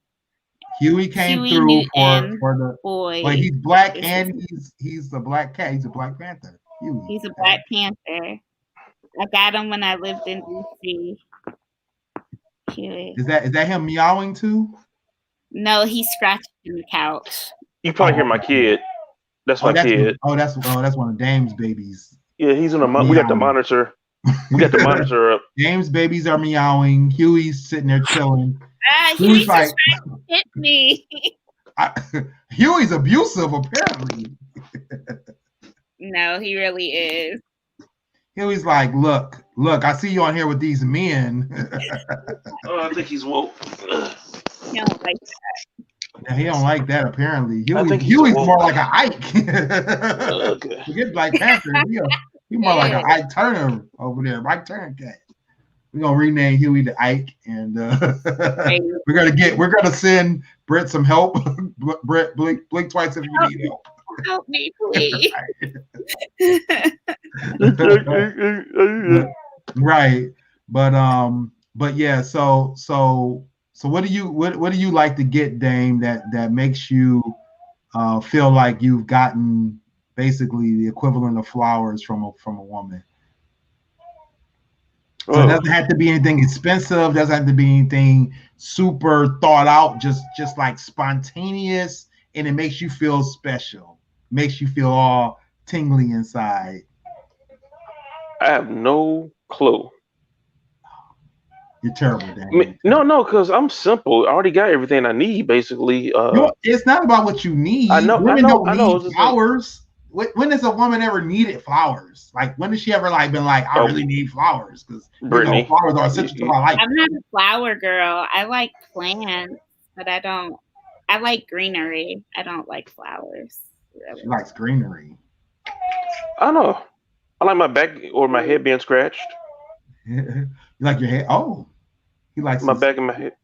S1: Huey came through for the
S4: boy.
S1: Like he's black and he's a black cat. He's a Black Panther. Huey.
S4: He's a Black Panther. I got him when I lived in DC. Huey.
S1: Is that him meowing too?
S4: No, he's scratching the couch.
S2: You probably hear my kid. That's my kid.
S1: That's one of Dame's babies.
S2: Yeah, he's on the. We got the monitor. We got the monitor up.
S1: Dame's babies are meowing. Huey's sitting there chilling.
S4: Huey's like, trying to hit me.
S1: Huey's abusive, apparently.
S4: No, he really is.
S1: Huey's like, look, I see you on here with these men.
S2: I think he's woke.
S4: He don't like that.
S1: Yeah, he don't like that, apparently. Huey's more like an Ike.
S2: Okay.
S1: Forget Black Panther. He's more like an Ike Turner over there. Mike Turner cat. We're gonna rename Huey to Ike, and we're gonna send Brett some help. Brett, blink twice if you need help.
S4: Help me, please.
S1: Right, but yeah. So what do you like to get, Dame, that makes you feel like you've gotten basically the equivalent of flowers from a woman? So it doesn't have to be anything expensive. Doesn't have to be anything super thought out. Just like spontaneous, and it makes you feel special. Makes you feel all tingly inside.
S2: I have no clue.
S1: You're terrible, Dan.
S2: No, because I'm simple. I already got everything I need, basically.
S1: It's not about what you need. Women don't need flowers. When has a woman ever needed flowers? Like, when has she ever been like, I really need flowers? Because flowers are essential to my life.
S4: I'm not a flower girl. I like plants, but I don't. I like greenery. I don't like flowers. Really.
S1: She likes greenery.
S2: I don't know. I like my back or my head being scratched.
S1: You like your head? Oh, he likes
S2: my back and my head.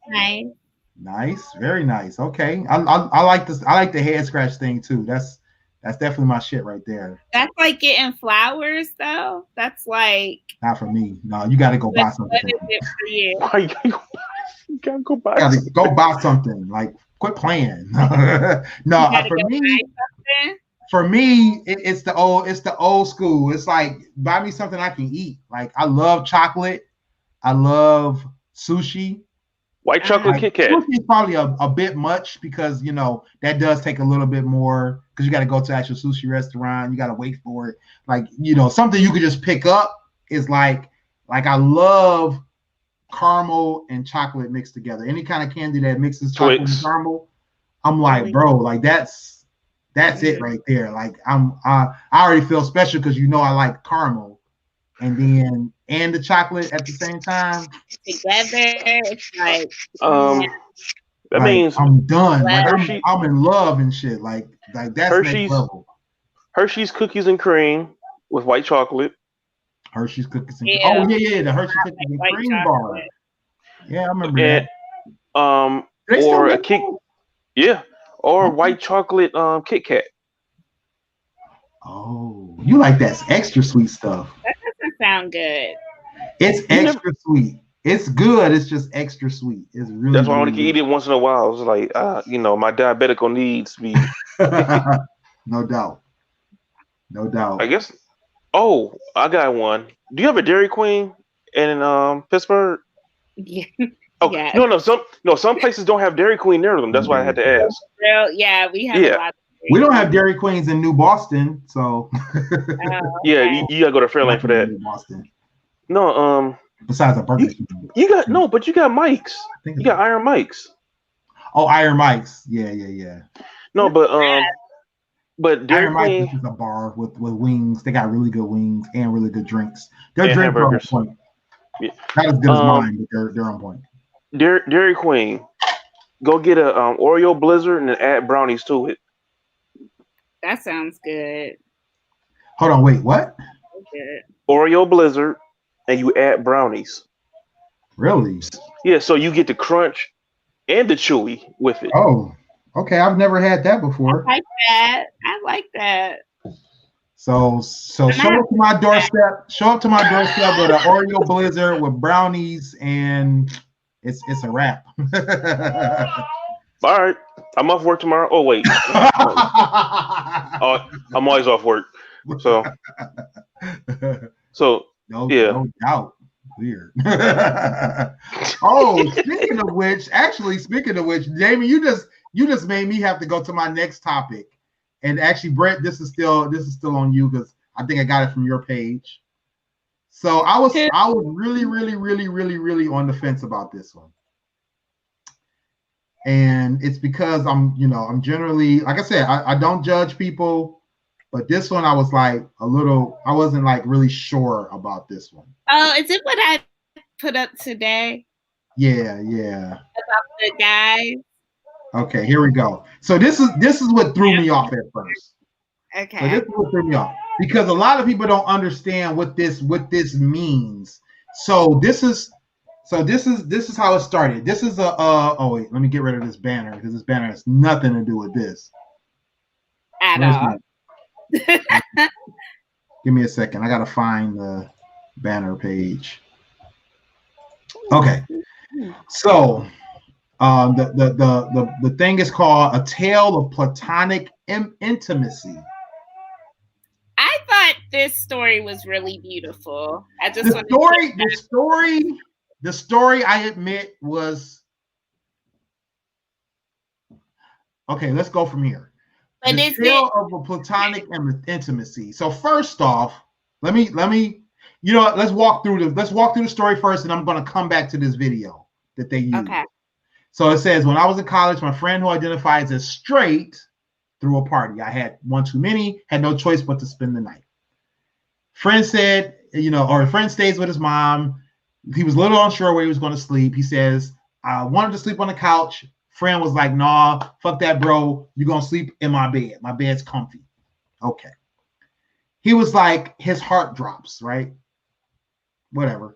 S1: Nice, very nice. Okay, I like this. I like the head scratch thing too. That's definitely my shit right there.
S4: That's like getting flowers, though. That's like
S1: not for me. No, you got to go buy something.
S4: What is it for you?
S2: Why you gotta go buy?
S1: Go buy something. Like, quit playing. No, for me, it's the old school. It's like, buy me something I can eat. Like, I love chocolate. I love sushi.
S2: White chocolate Kit Kat.
S1: Sushi is probably a bit much because, that does take a little bit more because you got to go to actual sushi restaurant. You got to wait for it. Like, something you could just pick up is like I love caramel and chocolate mixed together. Any kind of candy that mixes chocolate and caramel, I'm like, bro, like that's it right there. Like, I already feel special because I like caramel, and the chocolate at the same time
S4: together. It's like
S2: that means
S1: I'm done. Like, I'm in love and shit. Like that's next level.
S2: Hershey's cookies and cream with white chocolate.
S1: Hershey's cookies and cream. The Hershey's cookies and cream bar. Yeah, I remember that.
S2: Or a kick. Yeah, or white chocolate Kit Kat.
S1: Oh, you like that extra sweet stuff?
S4: That doesn't sound good.
S1: It's extra sweet. It's good. It's just extra sweet. It's really.
S2: That's why I want to eat it once in a while. It's like, my diabetical needs be.
S1: No doubt.
S2: I guess. Oh, I got one. Do you have a Dairy Queen in Pittsburgh?
S4: Yeah.
S2: Oh, yeah. No. Some places don't have Dairy Queen near them. That's why I had to ask.
S4: Well, yeah, we have a lot.
S1: We don't have Dairy Queens in New Boston, so.
S2: Yeah, you gotta go to Fairlane for that.
S1: New Boston.
S2: No,
S1: besides a Burger King.
S2: But you got Mike's. You got Iron Mike's.
S1: Oh, Iron Mike's. Yeah.
S2: No, but Dairy
S1: Iron
S2: Queen
S1: Mike's is a bar with wings. They got really good wings and really good drinks. Their drinks are on point. Yeah. Not as good as mine, but they're on point.
S2: Dairy Queen, go get a Oreo Blizzard and then add brownies to it.
S4: That sounds good.
S1: Hold on, wait, what?
S4: Good.
S2: Oreo Blizzard, and you add brownies.
S1: Really?
S2: Yeah, so you get the crunch and the chewy with it.
S1: Oh, okay. I've never had that before.
S4: I like that.
S1: So show up to my doorstep. Show up to my doorstep with an Oreo Blizzard with brownies, and it's a wrap.
S2: All right, I'm off work tomorrow. Oh wait, I'm always off work. So
S1: no doubt. weird. Oh, speaking of which, Jamie, you just made me have to go to my next topic. And actually, Brett, this is still on you because I think I got it from your page. So I was really on the fence about this one. And it's because I'm generally, like I said, I don't judge people. But this one, I was like I wasn't like really sure about this one.
S4: Oh, is it what I put up today?
S1: Yeah.
S4: About the guys.
S1: Okay, here we go. So this is what threw me off at first.
S4: Okay.
S1: So this is what threw me off because a lot of people don't understand what this means. So this is how it started. This is wait, let me get rid of this banner because this banner has nothing to do with this.
S4: At all.
S1: Give me a second. I gotta find the banner page. Okay. So the thing is called A Tale of Platonic Intimacy.
S4: I thought this story was really beautiful.
S1: The story I admit was okay. Let's go from here.
S4: But
S1: the tale of a platonic intimacy. So first off, let me let's walk through the story first, and I'm going to come back to this video that they used. Okay. So it says, when I was in college, my friend who identifies as straight threw a party. I had one too many, had no choice but to spend the night. Friend said, or a friend stays with his mom. He was a little unsure where he was going to sleep. He says, I wanted to sleep on the couch. Friend was like, nah, fuck that, bro. You're going to sleep in my bed. My bed's comfy. Okay. He was like, his heart drops, right? Whatever.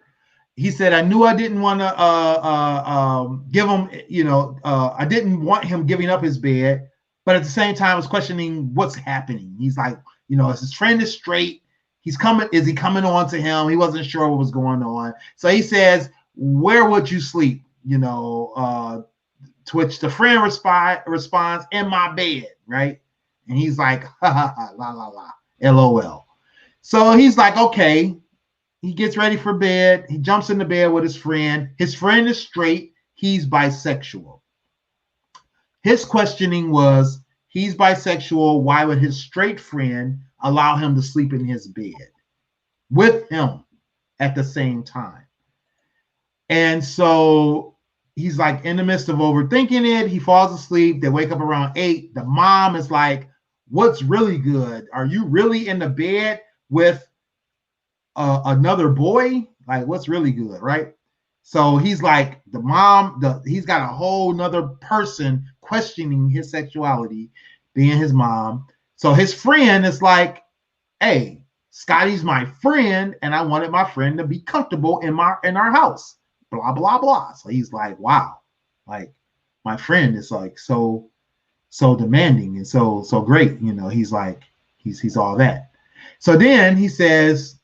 S1: He said, I knew I didn't want to give him, I didn't want him giving up his bed. But at the same time, I was questioning what's happening. He's like, his friend is straight. He's coming. Is he coming on to him? He wasn't sure what was going on. So he says, where would you sleep? To which the friend responds, in my bed, right? And he's like, ha ha ha, la la la, LOL. So he's like, okay. He gets ready for bed. He jumps in the bed with his friend. His friend is straight. He's bisexual. His questioning was, he's bisexual. Why would his straight friend allow him to sleep in his bed with him at the same time? And so he's like in the midst of overthinking it. He falls asleep. They wake up around 8. The mom is like, what's really good? Are you really in the bed with another boy? Like, what's really good, right? So he's like, he's got a whole nother person questioning his sexuality, being his mom. So his friend is like, hey, Scotty's my friend, and I wanted my friend to be comfortable in our house. Blah, blah, blah. So he's like, wow, like my friend is like so demanding and so great. He's like, he's all that. So then he says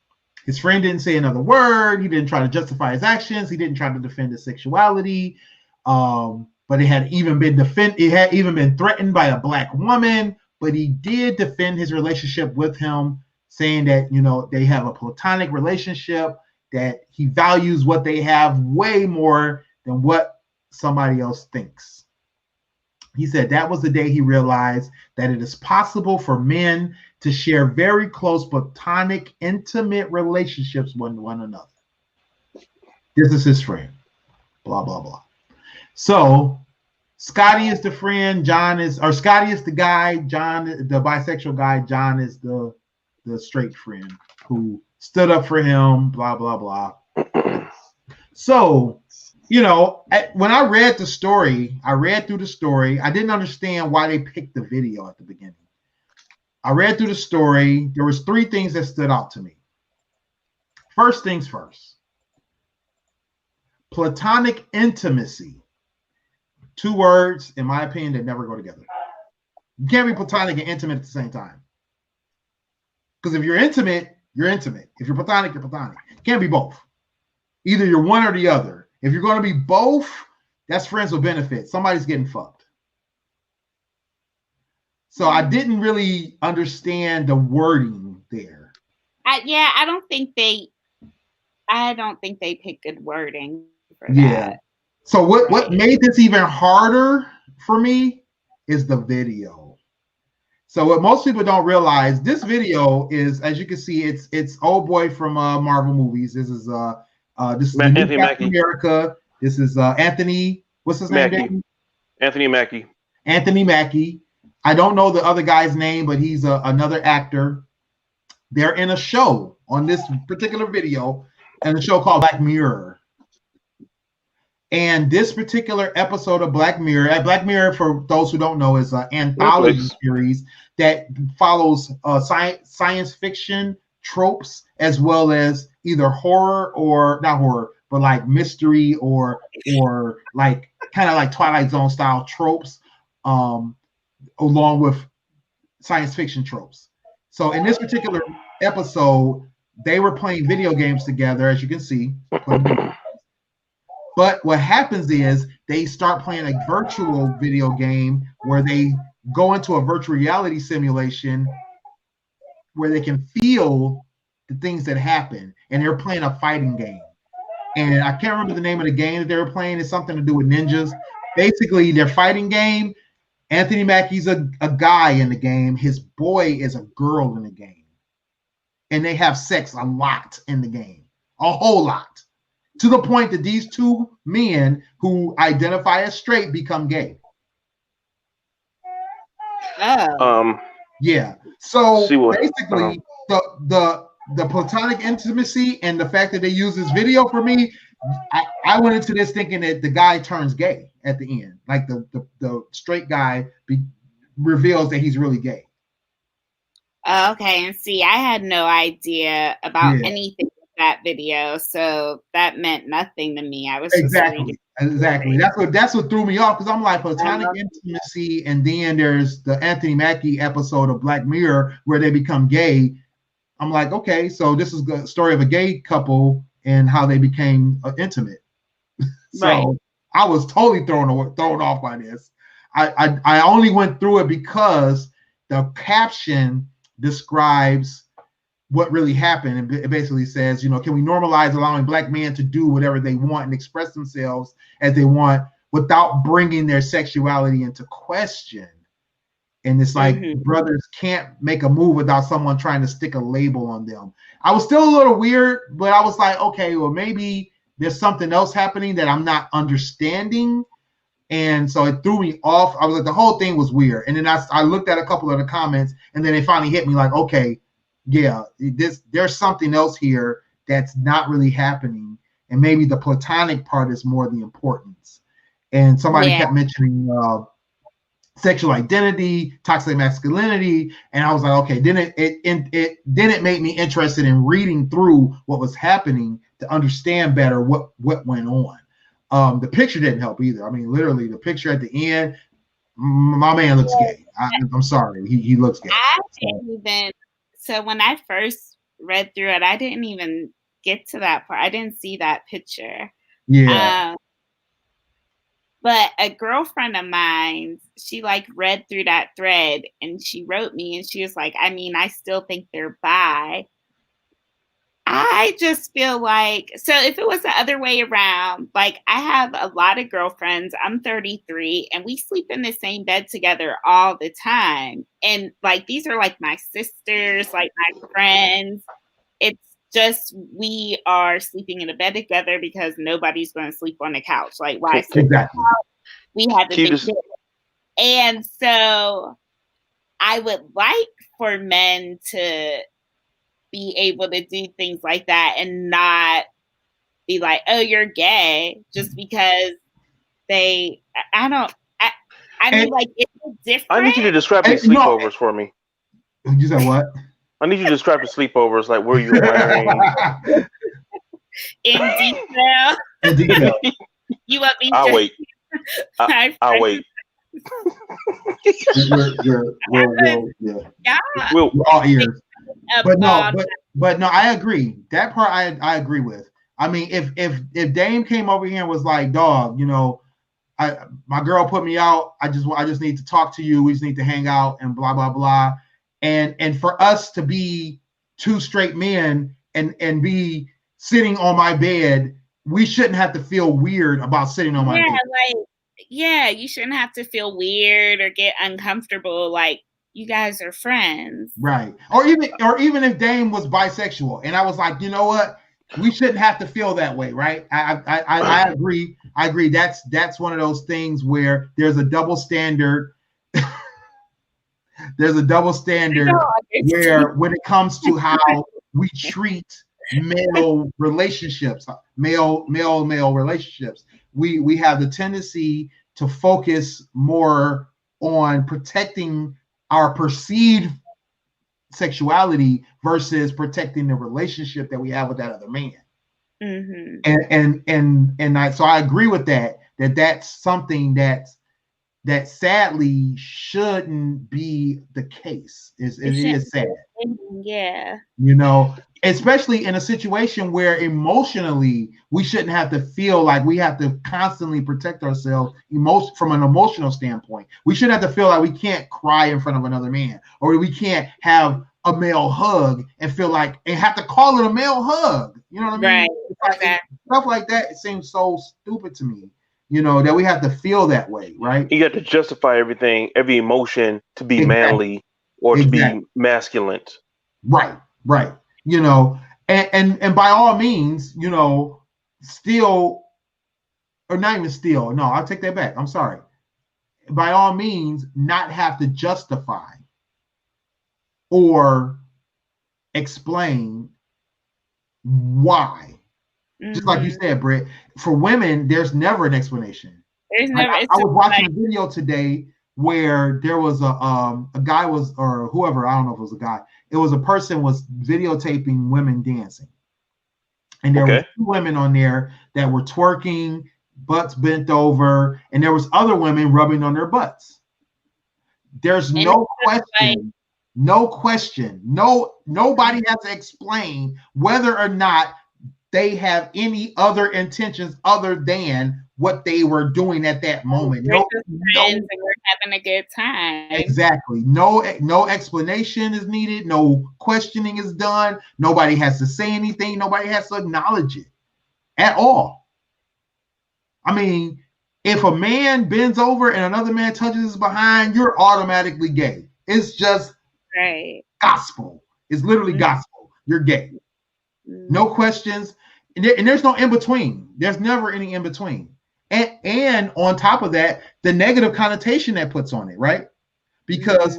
S1: his friend didn't say another word. He didn't try to justify his actions. He didn't try to defend his sexuality. But it had even been threatened by a black woman, but he did defend his relationship with him, saying that, they have a platonic relationship, that he values what they have way more than what somebody else thinks. He said that was the day he realized that it is possible for men to share very close, platonic, intimate relationships with one another. This is his friend. Blah, blah, blah. So Scotty is the friend. Scotty is the guy. John, the bisexual guy. John is the straight friend who stood up for him, blah, blah, blah. So, when I read through the story, I didn't understand why they picked the video at the beginning. I read through the story. There was 3 things that stood out to me. First things first. Platonic intimacy. 2 words, in my opinion, that never go together. You can't be platonic and intimate at the same time. Because if you're intimate, you're intimate. If you're platonic, you're platonic. You can't be both. Either you're one or the other. If you're going to be both, that's friends with benefits. Somebody's getting fucked. So I didn't really understand the wording there.
S4: I don't think they I don't think they picked good wording for
S1: Yeah.
S4: that.
S1: So what made this even harder for me is the video. So what most people don't realize, this video is, as you can see, it's old boy from Marvel movies. This is the new Captain America. This is Anthony. What's his name? Dave?
S2: Anthony Mackie.
S1: Anthony Mackie. I don't know the other guy's name, but he's another actor. They're in a show on this particular video, and a show called Black Mirror. And this particular episode of Black Mirror, for those who don't know, is an anthology series that follows science fiction tropes, as well as either horror or not horror, but like mystery or like kind of like Twilight Zone style tropes, along with science fiction tropes. So in this particular episode, they were playing video games together, as you can see. But what happens is they start playing a virtual video game where they go into a virtual reality simulation where they can feel the things that happen. And they're playing a fighting game. And I can't remember the name of the game that they were playing. It's something to do with ninjas. Basically, their fighting game, Anthony Mackie's a guy in the game. His boy is a girl in the game. And they have sex a lot in the game. A whole lot. To the point that these two men who identify as straight become gay. Yeah. So basically, the platonic intimacy and the fact that they use this video, for me, I went into this thinking that the guy turns gay at the end. Like the straight guy reveals that he's really gay.
S4: Okay, and see, I had no idea about anything with that video, so that meant nothing to me. I was
S1: exactly. That's what threw me off, because I'm like, platonic intimacy, and then there's the Anthony Mackie episode of Black Mirror where they become gay. I'm like, okay, so this is the story of a gay couple and how they became intimate. So I was totally thrown off by this. I only went through it because the caption describes what really happened, and it basically says, can we normalize allowing Black men to do whatever they want and express themselves as they want without bringing their sexuality into question? And it's like, brothers can't make a move without someone trying to stick a label on them. I was still a little weird, but I was like, okay, well, maybe there's something else happening that I'm not understanding. And so it threw me off. I was like, the whole thing was weird. And then I looked at a couple of the comments, and then it finally hit me like, okay, yeah, there's something else here that's not really happening. And maybe the platonic part is more the importance. And somebody kept mentioning sexual identity, toxic masculinity. And I was like, okay, then it made me interested in reading through what was happening to understand better what went on. The picture didn't help either. I mean, literally, the picture at the end, my man looks gay. I'm sorry, he looks gay.
S4: So when I first read through it, I didn't even get to that part. I didn't see that picture.
S1: Yeah.
S4: But a girlfriend of mine, she read through that thread, and she wrote me, and she was like, I mean, I still think they're bi. I just feel like, so if it was the other way around, I have a lot of girlfriends. I'm 33, and we sleep in the same bed together all the time. And these are my sisters, my friends. It's just, we are sleeping in a bed together because nobody's going to sleep on the couch. Why sleep on the couch? We have to take care. And so I would like for men to be able to do things like that and not be like, oh, you're gay, just because it's different.
S2: I need you to describe these sleepovers for me.
S1: You said what?
S2: I need you to describe the sleepovers, where you're wearing.
S4: In detail.
S1: In detail.
S4: You want me to?
S2: I'll wait. I'll wait.
S1: We're all ears. But no, I agree. That part I agree with. I mean, if Dame came over here and was like, dog, my girl put me out. I just need to talk to you. We just need to hang out and blah blah blah. And for us to be two straight men and be sitting on my bed, we shouldn't have to feel weird about sitting on my bed.
S4: You shouldn't have to feel weird or get uncomfortable. Like, you guys are friends.
S1: Right. Or even if Dame was bisexual and I was like, you know what? We shouldn't have to feel that way, right? I agree. I agree. That's one of those things where there's a double standard. There's a double standard where when it comes to how we treat male relationships, male relationships, we have the tendency to focus more on protecting our perceived sexuality versus protecting the relationship that we have with that other man. So I agree with that's something that sadly shouldn't be the case. It is sad.
S4: Yeah.
S1: You know, especially in a situation where emotionally we shouldn't have to feel like we have to constantly protect ourselves from an emotional standpoint. We shouldn't have to feel like we can't cry in front of another man, or we can't have a male hug and feel like and have to call it a male hug. You know what I mean?
S4: Right.
S1: Stuff like that, it seems so stupid to me. You know, that we have to feel that way, right?
S2: You have to justify everything, every emotion to be manly or to be masculine.
S1: Right. You know, and by all means, you know, still, or not even still. No, I'll take that back. I'm sorry. By all means, not have to justify or explain why. Just like you said, Britt, for women, there's never an explanation.
S4: There's never.
S1: I was watching a video today where there was a guy or whoever, I don't know if it was a guy. It was a person was videotaping women dancing, and there were 2 women on there that were twerking, butts bent over, and there was other women rubbing on their butts. There's no question. Nobody has to explain whether or not they have any other intentions other than what they were doing at that moment.
S4: We're having a good time.
S1: Exactly. No explanation is needed. No questioning is done. Nobody has to say anything. Nobody has to acknowledge it at all. I mean, if a man bends over and another man touches his behind, you're automatically gay. It's just gospel. It's literally gospel. You're gay. No questions. And there's no in between. There's never any in between. And on top of that, the negative connotation that puts on it, right? Because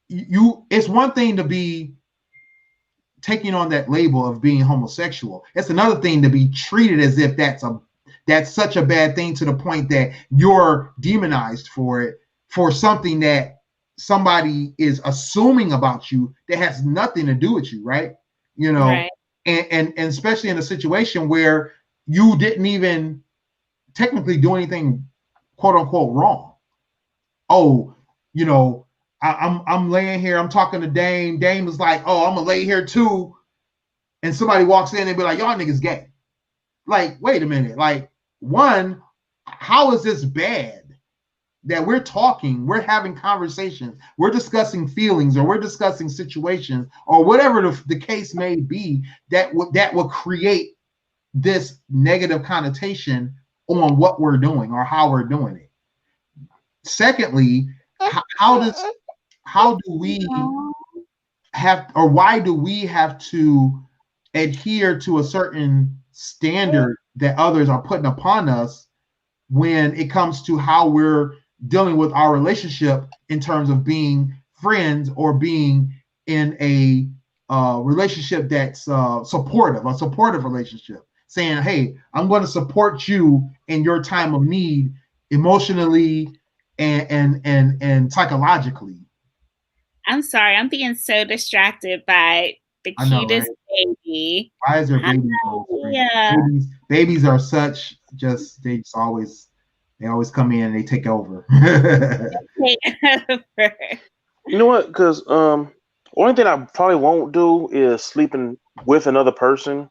S1: it's one thing to be taking on that label of being homosexual. It's another thing to be treated as if that's such a bad thing to the point that you're demonized for it, for something that somebody is assuming about you that has nothing to do with you, right? You know, right. And especially in a situation where you didn't even technically do anything quote unquote wrong. Oh, you know, I'm laying here, I'm talking to Dame. Dame is like, oh, I'm gonna lay here too. And somebody walks in and be like, y'all niggas gay. Like, wait a minute. Like, one, how is this bad that we're talking, we're having conversations, we're discussing feelings, or we're discussing situations, or whatever the case may be, that will create this negative connotation on what we're doing or how we're doing it. Secondly, how do we have, or why do we have to adhere to a certain standard that others are putting upon us when it comes to how we're dealing with our relationship in terms of being friends or being in a relationship that's a supportive relationship, saying, hey, I'm going to support you in your time of need emotionally and psychologically.
S4: I'm sorry, I'm being so distracted by the cutest baby.
S1: Why is there babies?
S4: Yeah.
S1: Babies are they always come in and they take over.
S2: You know what? Because only thing I probably won't do is sleeping with another person,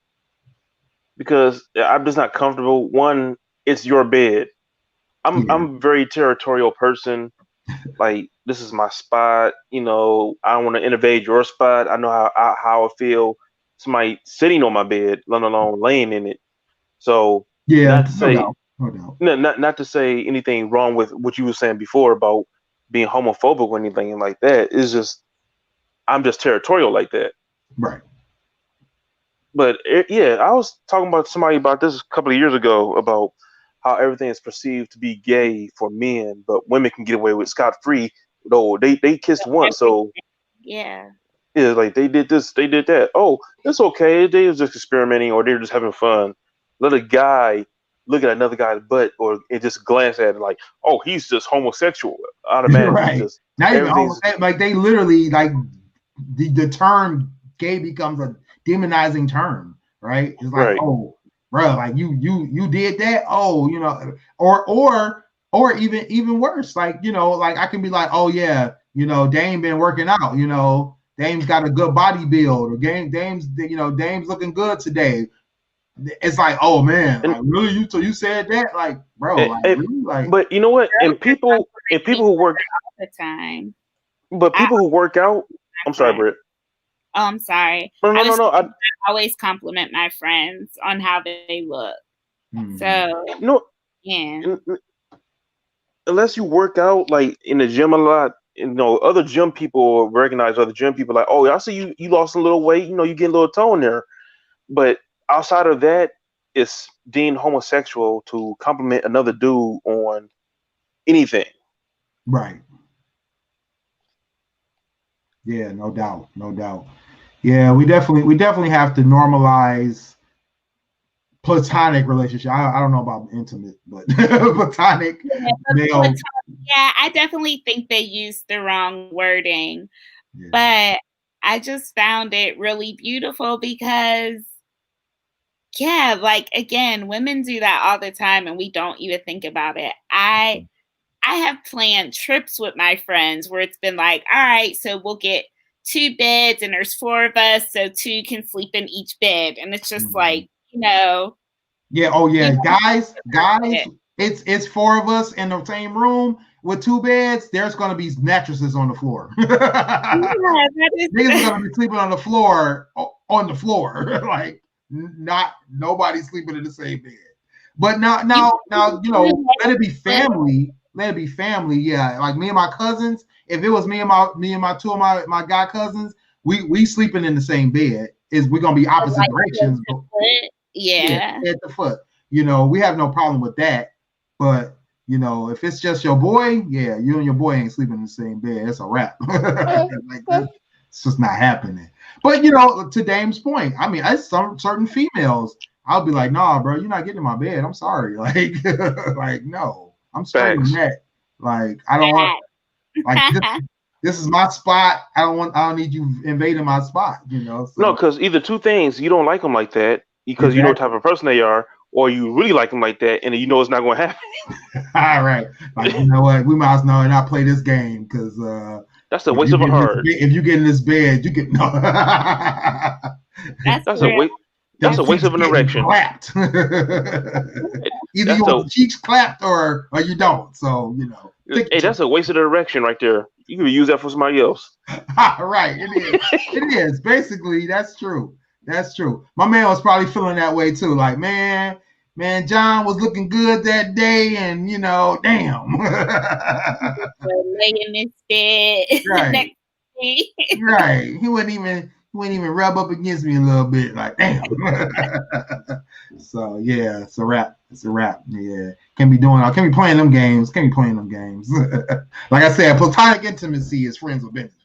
S2: because I'm just not comfortable. One, it's your bed. I'm a very territorial person. Like, this is my spot. You know, I don't want to invade your spot. I know how I feel. somebody sitting on my bed, let alone laying in it. So
S1: yeah,
S2: not to say,
S1: no doubt.
S2: Not to say anything wrong with what you were saying before about being homophobic or anything like that. It's just I'm just territorial like that.
S1: Right.
S2: But I was talking about somebody about this a couple of years ago about how everything is perceived to be gay for men, but women can get away with scot free. Though they kissed once, so
S4: yeah,
S2: like they did this, they did that. Oh, it's okay. They was just experimenting, or they were just having fun. Let a guy look at another guy's butt, or it just glance at it like, oh, he's just homosexual. Automatically,
S1: right.
S2: just
S1: not even like they literally like the term gay becomes a demonizing term, right? It's like,
S2: right.
S1: Oh, bro, like you did that. Oh, or even worse, like like I can be like, oh yeah, Dame been working out, Dame's got a good body build, or Dame's looking good today. It's like, oh man, like really, you said that, like, bro, like really, like.
S2: But you know what? And people who work
S4: all the time.
S2: But people who work out, I'm sorry, Britt.
S4: Oh, I'm sorry.
S2: No.
S4: I always compliment my friends on how they look. So yeah.
S2: Unless you work out like in the gym a lot, other gym people recognize other gym people like, oh, I see you lost a little weight, you get a little tone there. But outside of that, it's deemed homosexual to compliment another dude on anything.
S1: Right. Yeah, no doubt. Yeah, we definitely have to normalize platonic relationship. I don't know about intimate, but platonic.
S4: Yeah, I definitely think they used the wrong wording, but I just found it really beautiful because, like, again, women do that all the time and we don't even think about it. I have planned trips with my friends where it's been like, all right, so we'll get 2 beds and there's 4 of us, so 2 can sleep in each bed. And it's just like,
S1: Yeah. Oh yeah. Guys, it's 4 of us in the same room with 2 beds. There's going to be mattresses on the floor. Niggas are going to be sleeping on the floor, like not nobody sleeping in the same bed. But now, let it be family. Let it be family. Yeah. Like me and my cousins, if it was me and my 2 of my guy cousins, we sleeping in the same bed. We're going to be opposite directions.
S4: Yeah.
S1: At the foot. We have no problem with that. But, if it's just your boy, yeah, you and your boy ain't sleeping in the same bed. It's a wrap. It's just not happening. But, to Dame's point, I mean, some certain females, I'll be like, nah, bro, you're not getting in my bed. I'm sorry. Like, like, no, I'm straight in that. Like, I don't want, like, this is my spot. I don't need you invading my spot, So.
S2: No, because either 2 things, you don't like them like that because you know what type of person they are, or you really like them like that and it's not going to happen.
S1: All right. Like, you know what? We might as well not play this game because
S2: that's a waste of a heart.
S1: If you get in this bed, you get no.
S2: That's a waste. That's a waste of an erection.
S1: Clapped. Either you want the cheeks clapped or you don't. So
S2: Hey, that's a waste of the erection right there. You can use that for somebody else.
S1: Right. It is. It is. Basically, that's true. That's true. My man was probably feeling that way too. Like, man, John was looking good that day, and damn.
S4: Lay in this bed.
S1: Right. Right. He wouldn't even rub up against me a little bit. Like, damn. So yeah, it's a wrap. Yeah. Can't be playing them games. Like I said, platonic intimacy is friends with benefits.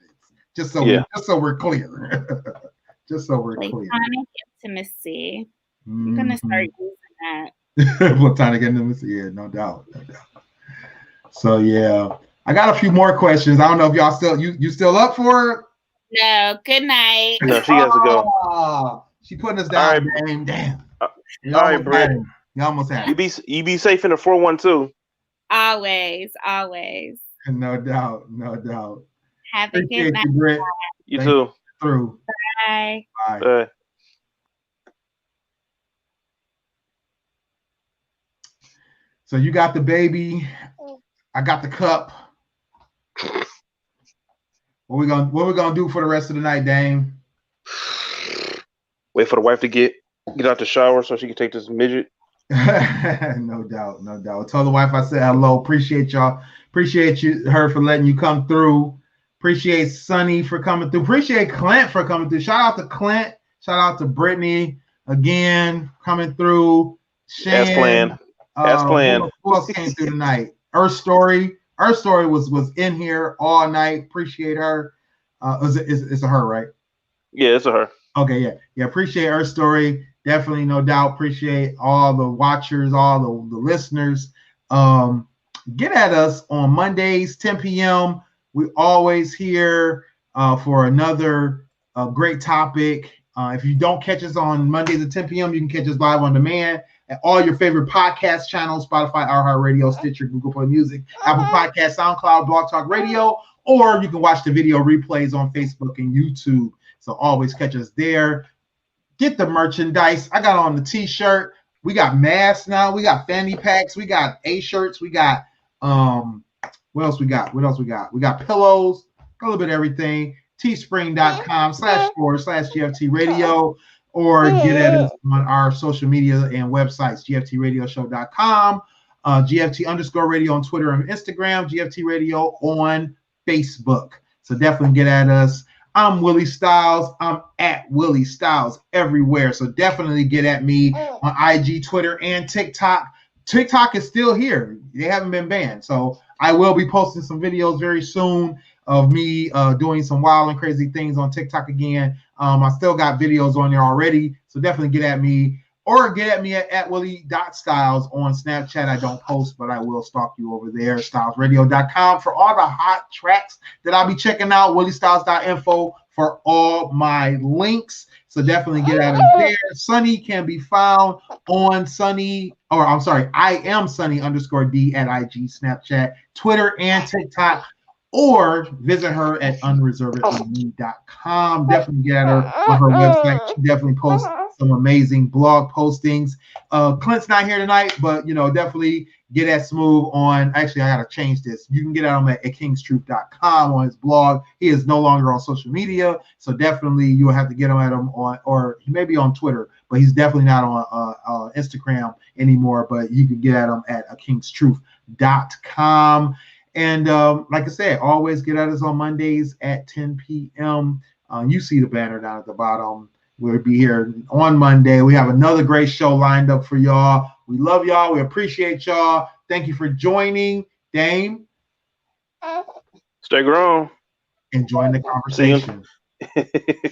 S1: Just so we're clear. Just so we're clear.
S4: Platonic intimacy. I'm gonna start using
S1: that. Platonic intimacy, yeah, no doubt. So yeah, I got a few more questions. I don't know if y'all still up for it.
S4: No, good night.
S2: No, she has to go.
S1: She putting us down. Right. Damn.
S2: All right, Britt.
S1: You almost had
S2: it. You be safe in the 412.
S4: Always.
S1: No doubt.
S4: Have a good night.
S1: Britt.
S2: You too.
S1: Through.
S4: Bye.
S2: Bye.
S1: So you got the baby. I got the cup. What we gonna do for the rest of the night, Dame?
S2: Wait for the wife to get out the shower so she can take this midget.
S1: No doubt, no doubt. Tell the wife I said hello. Appreciate y'all. Appreciate her for letting you come through. Appreciate Sonny for coming through. Appreciate Clint for coming through. Shout out to Clint. Shout out to Brittany again coming through. Shan,
S2: as planned. As planned.
S1: Who else came through tonight? Earth Story. Earth Story was in here all night. Appreciate her. It's a her, right?
S2: Yeah, it's a her.
S1: Okay, yeah. Appreciate Earth Story. Definitely, no doubt. Appreciate all the watchers, all the listeners. Get at us on Mondays, 10 p.m. We always here for another great topic. If you don't catch us on Mondays at 10 p.m., you can catch us live on demand at all your favorite podcast channels: Spotify, iHeartRadio, Stitcher, Google Play Music, Apple Podcasts, SoundCloud, Blog Talk Radio, or you can watch the video replays on Facebook and YouTube. So always catch us there. Get the merchandise. I got on the t-shirt. We got masks now. We got fanny packs. We got A-shirts. We got what else we got? We got pillows. A little bit of everything. teespring.com//GFT Radio, or get at us on our social media and websites, GFTradioshow.com, GFT_radio on Twitter and Instagram, GFT Radio on Facebook. So definitely get at us. I'm Willie Styles. I'm at Willie Styles everywhere. So definitely get at me on IG, Twitter, and TikTok. TikTok is still here. They haven't been banned. So I will be posting some videos very soon of me doing some wild and crazy things on TikTok again. I still got videos on there already. So definitely get at me. Or get at me at willie.styles on Snapchat. I don't post, but I will stalk you over there. Stylesradio.com for all the hot tracks that I'll be checking out. williestyles.info for all my links. So definitely get at us there. Sunny can be found on I am Sunny _D at IG, Snapchat, Twitter, and TikTok. Or visit her at unreservedly.com. Definitely get at her on her website. She definitely posts some amazing blog postings. Clint's not here tonight, but definitely get at Smooth on. Actually, I gotta change this. You can get at him at kingstruth.com on his blog. He is no longer on social media, so definitely you will have to get him at him on, or he may be on Twitter, but he's definitely not on Instagram anymore. But you can get at him at kingstruth.com. And like I said, always get at us on Mondays at 10 p.m. You see the banner down at the bottom. We'll be here on Monday. We have another great show lined up for y'all. We love y'all. We appreciate y'all. Thank you for joining. Dame.
S2: Stay grown.
S1: Enjoying the conversation.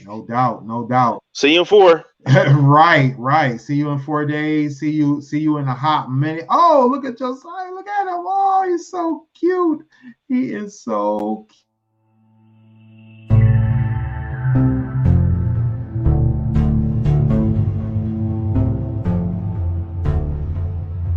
S1: No doubt.
S2: See you in 4.
S1: Right. See you in 4 days. See you in a hot minute. Oh, look at Josiah. Look at him. Oh, he's so cute. He is so cute.